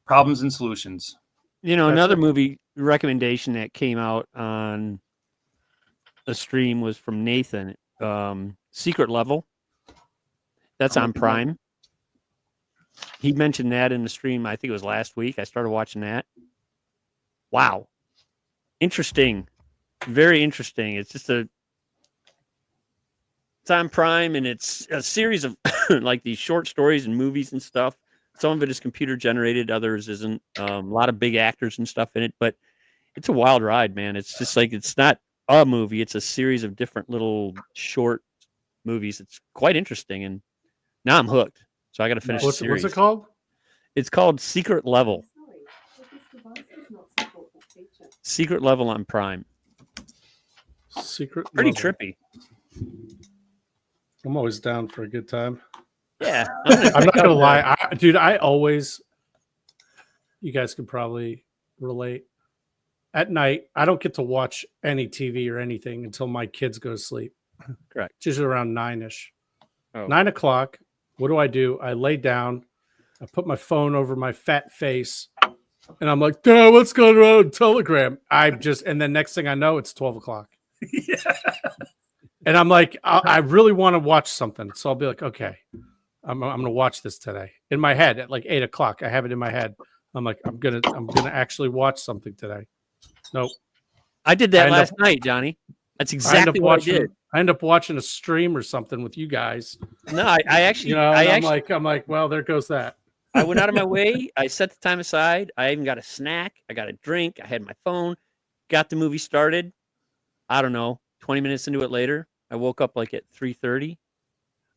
Problems and solutions. Another movie recommendation that came out on a stream was from Nathan, Secret Level. That's on Prime. He mentioned that in the stream. I think it was last week. I started watching that. Wow. Interesting. Very interesting. It's just it's on Prime, and it's a series of like these short stories and movies and stuff. Some of it is computer generated, others isn't. A lot of big actors and stuff in it, but it's a wild ride, man. It's just like, it's not a movie. It's a series of different little short movies. It's quite interesting, and now I'm hooked. So I got to finish the series. What's it called? It's called Secret Level. Secret Level on Prime. Pretty trippy. I'm always down for a good time. Yeah. I'm not gonna lie, dude. You guys could probably relate. At night, I don't get to watch any TV or anything until my kids go to sleep. Correct. It's usually around 9-ish. 9 o'clock. What do? I lay down. I put my phone over my fat face, and I'm like, "Dad, what's going on on Telegram?" And then next thing I know, it's 12 o'clock. Yeah. And I'm like, I really want to watch something. So I'll be like, okay, I'm going to watch this today. In my head at like 8 o'clock, I have it in my head. I'm like, I'm going to actually watch something today. Nope. I did that last night, Johnny. That's exactly what I did. I end up watching a stream or something with you guys. No, I actually, I'm like, well, there goes that. I went out of my way. I set the time aside. I even got a snack. I got a drink. I had my phone, got the movie started. I don't know, 20 minutes into it later, I woke up like at 3:30.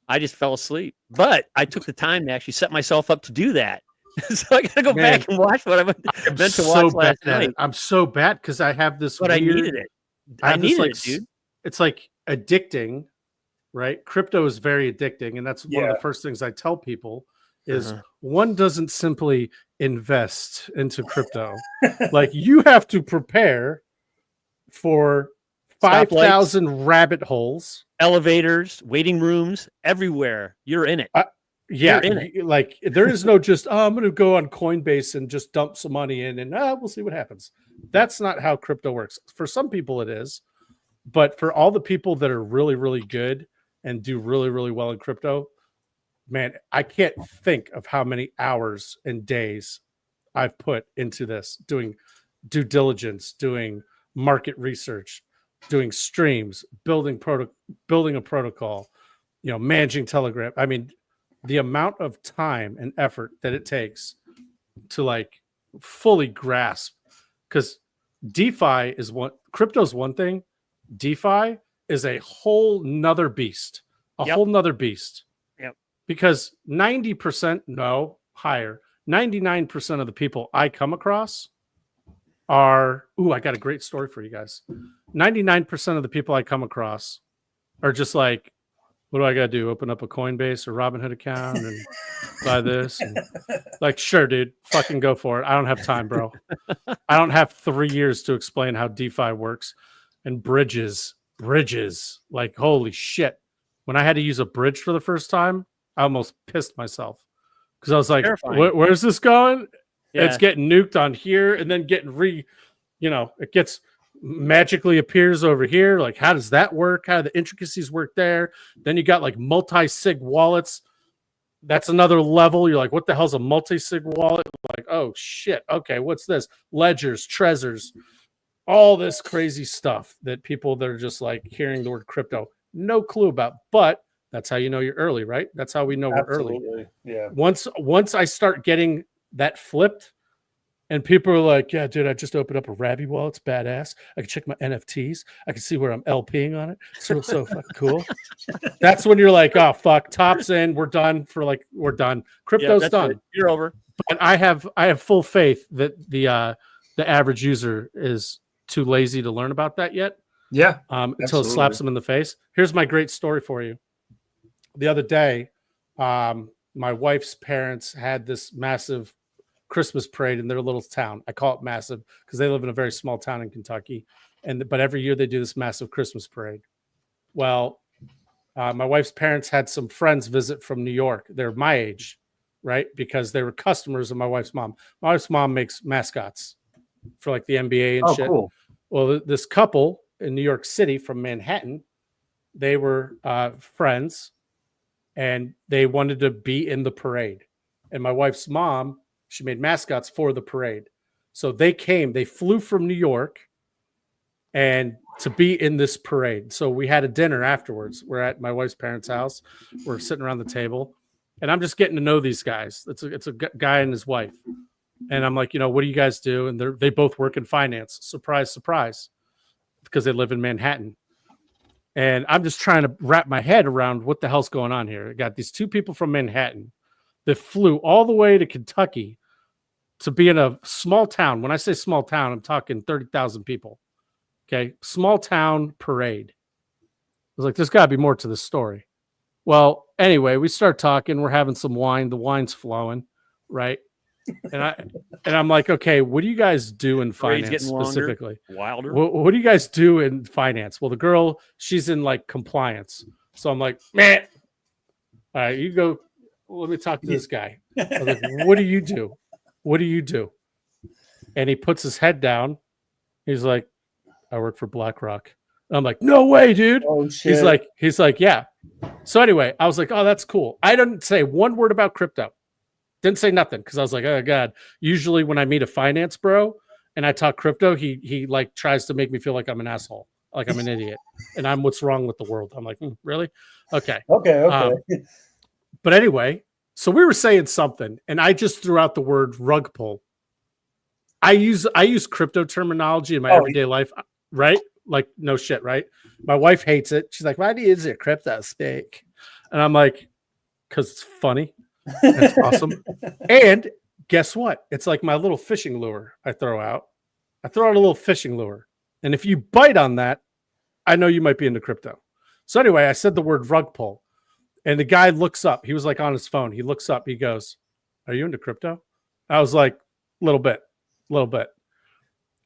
I just fell asleep. But I took the time to actually set myself up to do that. So I got to go back and watch what I meant to watch last night. I'm so bad because I have this But I needed it. I needed it, dude. It's like addicting, right? Crypto is very addicting. And that's one of the first things I tell people is one doesn't simply invest into crypto. Like you have to prepare for 5,000 rabbit holes, elevators, waiting rooms, everywhere. You're in it. You're in it. Like there is no just, I'm going to go on Coinbase and just dump some money in and we'll see what happens. That's not how crypto works. For some people it is, but for all the people that are really, really good and do really, really well in crypto, man, I can't think of how many hours and days I've put into this, doing due diligence, doing market research, doing streams, building a protocol, managing Telegram. I mean, the amount of time and effort that it takes to like fully grasp, because DeFi is crypto's one thing. DeFi is a whole nother beast, whole nother beast. Yep. Because 90%, no, higher, 99% of the people I come across are, I got a great story for you guys. 99% of the people I come across are just like, what do I got to do? Open up a Coinbase or Robinhood account and buy this? And like, sure, dude, fucking go for it. I don't have time, bro. I don't have 3 years to explain how DeFi works and bridges. Like, holy shit. When I had to use a bridge for the first time, I almost pissed myself because I was like, where's this going? Yeah. It's getting nuked on here and then getting it gets magically appears over here. Like, how does that work? How do the intricacies work there? Then you got like multi-sig wallets. That's another level. You're like, what the hell's a multi-sig wallet? Like, oh shit. Okay, what's this? Ledgers, Trezors, all this crazy stuff that people that are just like hearing the word crypto, no clue about. But that's how you know you're early, right? That's how we know we're early. Yeah. Once I start getting that flipped, and people are like, yeah, dude, I just opened up a Rabby wallet. It's badass. I can check my NFTs. I can see where I'm LPing on it. So fucking cool. That's when you're like, oh, fuck, top's in. We're done we're done. Crypto's done. It. You're over. But I have full faith that the average user is too lazy to learn about that yet. Yeah. Until it slaps them in the face. Here's my great story for you. The other day, my wife's parents had this massive Christmas parade in their little town. I call it massive because they live in a very small town in Kentucky, but every year they do this massive Christmas parade. Well, my wife's parents had some friends visit from New York. They're my age, right? Because they were customers of my wife's mom. My wife's mom makes mascots for like the NBA and shit. Cool. Well, this couple in New York City from Manhattan, they were friends, and they wanted to be in the parade. And my wife's mom, she made mascots for the parade. So they flew from New York and to be in this parade. So we had a dinner afterwards. We're at my wife's parents' house. We're sitting around the table, and I'm just getting to know these guys. It's a guy and his wife. And I'm like, what do you guys do? And they both work in finance. Surprise, surprise, because they live in Manhattan. And I'm just trying to wrap my head around what the hell's going on here. I got these two people from Manhattan that flew all the way to Kentucky to be in a small town. When I say small town, I'm talking 30,000 people. Okay. Small town parade. I was like, there's got to be more to this story. Well, anyway, we start talking. We're having some wine. The wine's flowing, right? And I'm like, okay, what do you guys do in finance specifically? Wilder. What do you guys do in finance? Well, the girl, she's in like compliance. So I'm like, man, all right, you go. Let me talk to this guy. I was like, what do you do? What do you do? And he puts his head down. He's like, I work for BlackRock. And I'm like, no way, dude. Oh, shit. He's like, yeah. So anyway, I was like, oh, that's cool. I didn't say one word about crypto. Didn't say nothing because I was like, oh God. Usually when I meet a finance bro and I talk crypto, he like tries to make me feel like I'm an asshole, like I'm an idiot, and I'm what's wrong with the world. I'm like, really? Okay. But anyway, so we were saying something, and I just threw out the word rug pull. I use crypto terminology in my everyday life, right? Like no shit, right? My wife hates it. She's like, why do you use your crypto speak? And I'm like, because it's funny. That's awesome. And guess what? It's like my little fishing lure I throw out. I throw out a little fishing lure. And if you bite on that, I know you might be into crypto. So anyway, I said the word rug pull. And the guy looks up. He was like on his phone. He looks up. He goes, are you into crypto? I was like, a little bit.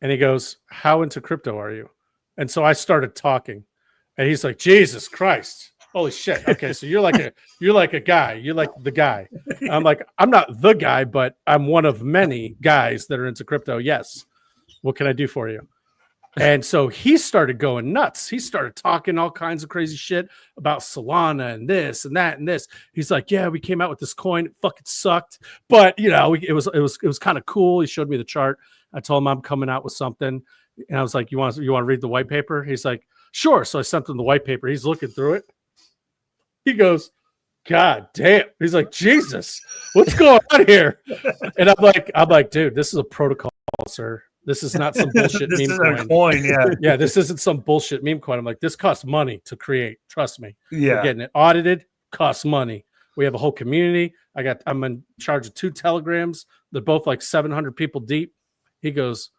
And he goes, how into crypto are you? And so I started talking. And he's like, Jesus Christ. Holy shit. Okay, so you're like a guy. You're like the guy. I'm like, I'm not the guy, but I'm one of many guys that are into crypto. Yes. What can I do for you? And so he started going nuts. He started talking all kinds of crazy shit about Solana and this and that and this. He's like, yeah, we came out with this coin. It fucking sucked. But it was kind of cool. He showed me the chart. I told him I'm coming out with something. And I was like, you want to read the white paper? He's like, sure. So I sent him the white paper. He's looking through it. He goes, God damn. He's like, Jesus, what's going on here? And I'm like, dude, this is a protocol, sir. This is not some bullshit this meme is coin. Yeah. Yeah, this isn't some bullshit meme coin. I'm like, this costs money to create. Trust me. Yeah. We're getting it audited, costs money. We have a whole community. I'm in charge of 2 telegrams. They're both like 700 people deep. He goes,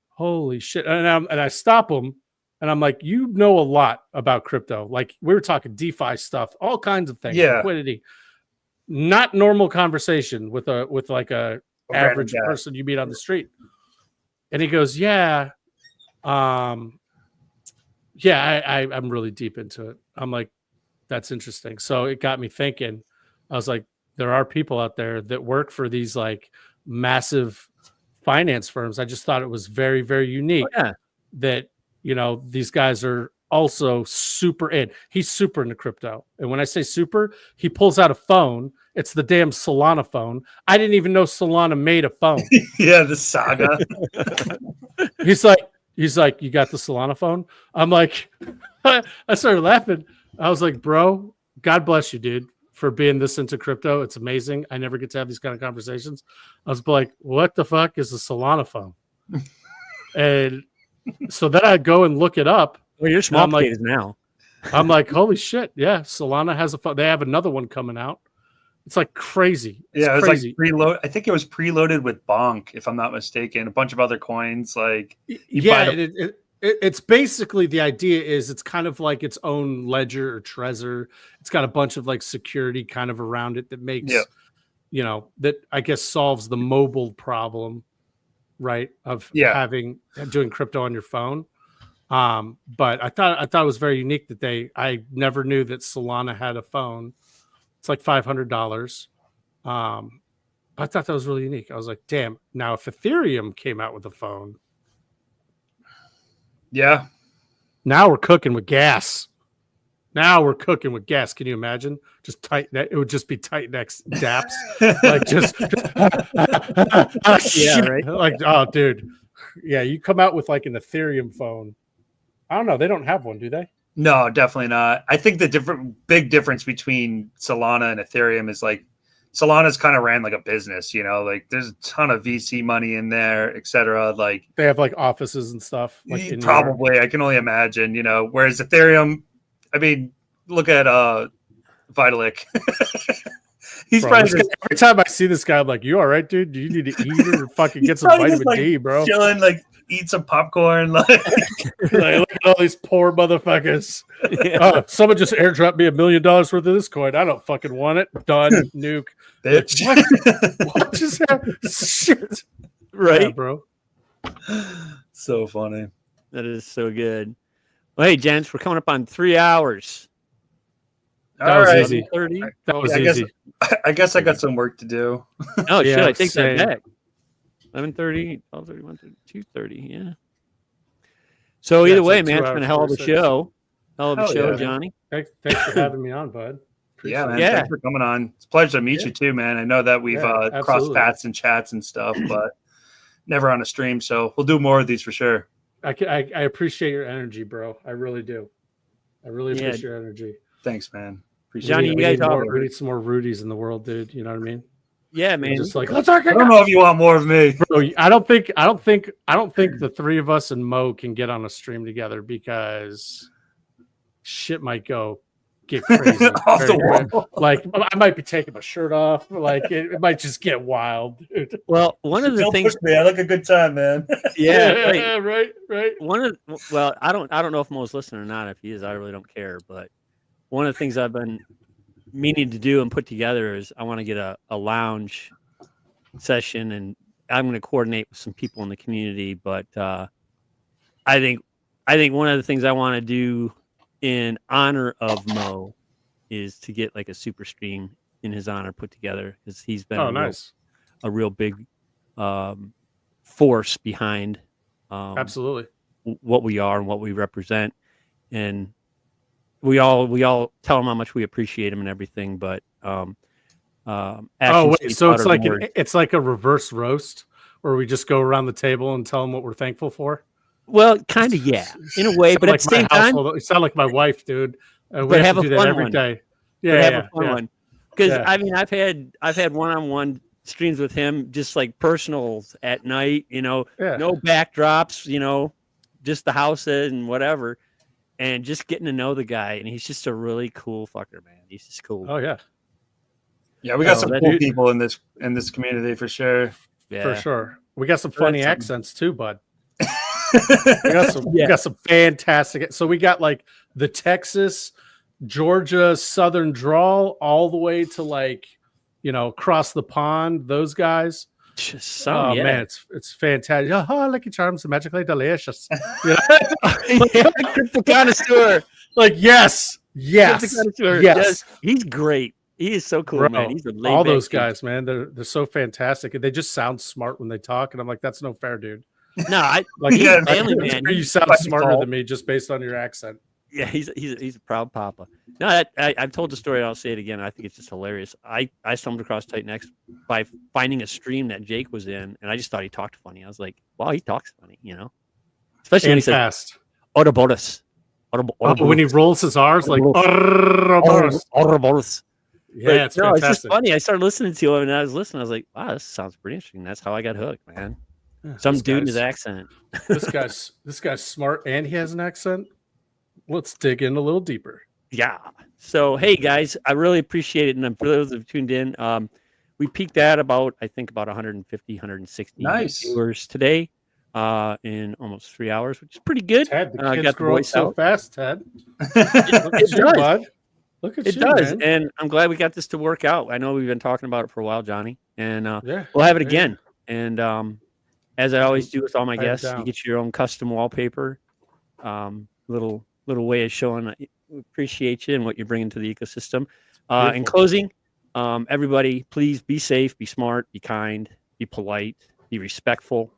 holy shit. And I stop him. And I'm like, you know a lot about crypto. Like we were talking DeFi stuff, all kinds of things, liquidity. Not normal conversation with like a average person you meet on the street. And he goes, yeah, I'm really deep into it. I'm like, that's interesting. So it got me thinking. I was like, there are people out there that work for these like massive finance firms. I just thought it was very, very unique that these guys are also super in. He's super into crypto. And when I say super, he pulls out a phone. It's the damn Solana phone. I didn't even know Solana made a phone. Yeah, the saga. He's like, you got the Solana phone? I'm like, I started laughing. I was like, bro, God bless you, dude, for being this into crypto. It's amazing. I never get to have these kind of conversations. I was like, what the fuck is a Solana phone? And so then I go and look it up. Well, you're small potatoes now. I'm like, holy shit. Yeah. Solana has a phone. They have another one coming out. It's like crazy. It was crazy. Like preload. I think it was preloaded with Bonk, if I'm not mistaken. A bunch of other coins. Like, it's basically, the idea is it's kind of like its own ledger or Trezor. It's got a bunch of like security kind of around it that makes, that I guess solves the mobile problem, right? Of doing crypto on your phone. But I thought it was very unique that I never knew that Solana had a phone. It's like $500. I thought that was really unique. I was like, damn. Now, if Ethereum came out with a phone, now we're cooking with gas. Can you imagine? Just tight. It would just be TitanX DApps, like just right. Like, oh, dude, yeah. You come out with like an Ethereum phone. I don't know. They don't have one, do they? No, definitely not. I think the big difference between Solana and Ethereum is like Solana's kind of ran like a business, like there's a ton of VC money in there, etc. Like they have like offices and stuff. Like probably, I can only imagine, whereas Ethereum, I mean, look at Vitalik. He's probably every time I see this guy, I'm like, you all right, dude? Do you need to eat or fucking get some vitamin D, bro? Chilling, like eat some popcorn. Like look at all these poor motherfuckers. Yeah. Someone just airdropped me $1 million worth of this coin. I don't fucking want it. Done. Nuke. Bitch. What just happened? Shit. Right, yeah, bro. So funny. That is so good. Well, hey, gents, we're coming up on 3 hours. That was easy. 30. That was easy. I guess I got some work to do. Oh, shit. I take that back. 11:30, 12:30, 2:30. Yeah. So either way, man, it's been a hell of a show. Hell of a show, Johnny. Thanks for having me on, bud. Appreciate man. Yeah. Thanks for coming on. It's a pleasure to meet you too, man. I know that we've crossed paths and chats and stuff, but never on a stream. So we'll do more of these for sure. I appreciate your energy, bro. I really do. I really appreciate your energy. Thanks, man. Appreciate Johnny, we need some more Rudies in the world, dude. You know what I mean? Yeah, man. Just like, I don't know if you want more of me, bro. I don't think the three of us and Mo can get on a stream together because shit might get crazy. Off the wall. Like I might be taking my shirt off. Like it might just get wild, dude. Well, one of the things, push me. I look a good time, man. Yeah, right. I don't know if Mo's listening or not. If he is, I really don't care. But one of the things I've been meaning to do and put together is I want to get a lounge session, and I'm going to coordinate with some people in the community. But I think one of the things I want to do in honor of Mo is to get like a super stream in his honor put together, because he's been a real big force behind absolutely what we are and what we represent, and we all tell him how much we appreciate him and everything. But so it's like a reverse roast where we just go around the table and tell them what we're thankful for. Well, kind of, yeah, in a way, but at the same time, you sound like my wife, dude. We have to do that every day. Yeah, have a fun one. Because I mean, I've had one-on-one streams with him, just like personals at night. No backdrops. Just the houses and whatever, and just getting to know the guy. And he's just a really cool fucker, man. He's just cool. Oh yeah, yeah. We got some cool people in this community for sure. Yeah, for sure. We got some funny accents too, bud. We got some fantastic. So we got like the Texas, Georgia, Southern drawl all the way to like, across the pond. Those guys. Man, it's fantastic. Oh, Lucky Charms are magically delicious. Crypto connoisseur. Like yes. Yes, he's great. He is so cool, man. He's all those guys, man. They're so fantastic, and they just sound smart when they talk. And I'm like, that's no fair, dude. No, like Yeah, family man. You sound smarter than me just based on your accent. Yeah, he's a proud papa. No, I've told the story. I'll say it again. I think it's just hilarious. I stumbled across TitanX by finding a stream that Jake was in, and I just thought he talked funny. I was like, wow, he talks funny, especially when he fast. said Ouroboros. When he rolls his R's like Ouroboros. Yeah, it's fantastic. It's just funny. I started listening to him, and I was listening. I was like, wow, this sounds pretty interesting. That's how I got hooked, man. Yeah, Some dude in his accent. this guy's smart, and he has an accent. Let's dig in a little deeper. Yeah. So, hey guys, I really appreciate it. And for those that have tuned in, we peaked at about 150, 160 viewers today in almost 3 hours, which is pretty good. Ted, the kids grow up so fast, Ted. Look it does. Bud. Look at it you, does. man. And I'm glad we got this to work out. I know we've been talking about it for a while, Johnny, and yeah, we'll have it again. And as I always do with all my guests, you get your own custom wallpaper, little way of showing we appreciate you and what you're bringing to the ecosystem. In closing, everybody, please be safe, be smart, be kind, be polite, be respectful.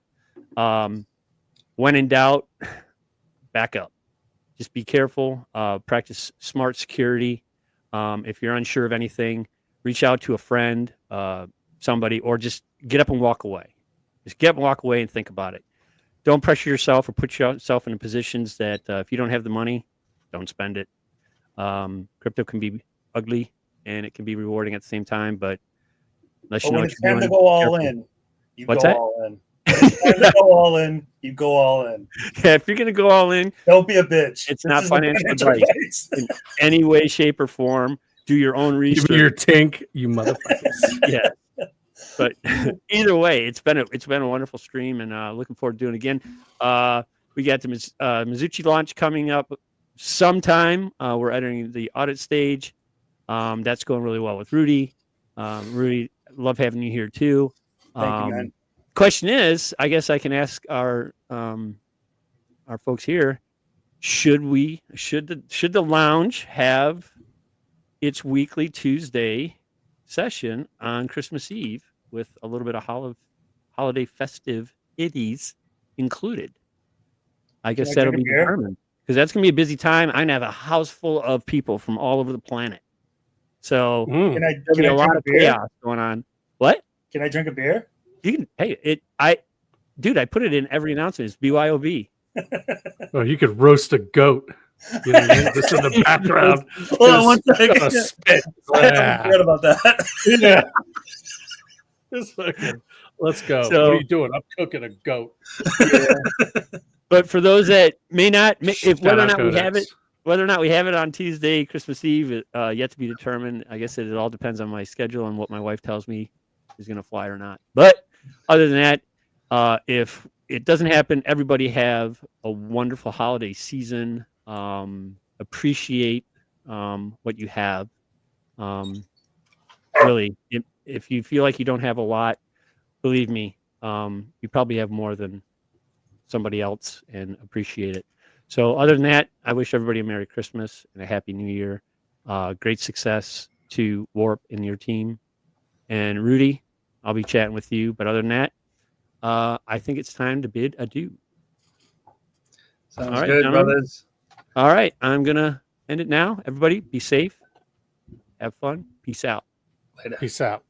When in doubt, back up. Just be careful. Practice smart security. If you're unsure of anything, reach out to a friend, somebody, or just get up and walk away. Just get up and walk away and think about it. Don't pressure yourself or put yourself in positions that if you don't have the money, don't spend it. Crypto can be ugly and it can be rewarding at the same time, but unless you know what you're doing, to go all in, you What's go that? all in. To go all in, you go all in. Yeah, if you're gonna go all in, don't be a bitch. It's not financial advice in any way, shape, or form. Do your own research. Give me your tink, you motherfuckers. Yeah. But either way, it's been a wonderful stream, and looking forward to doing it again. We got the Mizuchi launch coming up sometime. We're entering the audit stage. That's going really well with Rudy. Rudy, love having you here too. Thank you, man. Question is, I guess I can ask our folks here: should the lounge have its weekly Tuesday session on Christmas Eve with a little bit of holiday festive iddies included? I guess that'll be determined, because that's gonna be a busy time. I'm gonna have a house full of people from all over the planet, so there'll be a lot of chaos going on. What? Can I drink a beer? You can. Hey, I put it in every announcement. It's BYOB. Oh, you could roast a goat. You know, just in the background. Hold on one second. Spit. I forgot about that. Yeah. Just fucking, let's go. So, what are you doing? I'm cooking a goat. Yeah. But for those that may not, whether or not we have it on Tuesday, Christmas Eve, yet to be determined. I guess it all depends on my schedule and what my wife tells me is going to fly or not. But other than that, if it doesn't happen, everybody have a wonderful holiday season. Appreciate what you have. Really, if you feel like you don't have a lot, believe me, you probably have more than somebody else, and appreciate it. So other than that, I wish everybody a Merry Christmas and a Happy New Year. Great success to Warp and your team. And Rudy, I'll be chatting with you. But other than that, I think it's time to bid adieu. Sounds all right, good, gentlemen. Brothers. All right, I'm going to end it now. Everybody, be safe. Have fun. Peace out. Later. Peace out.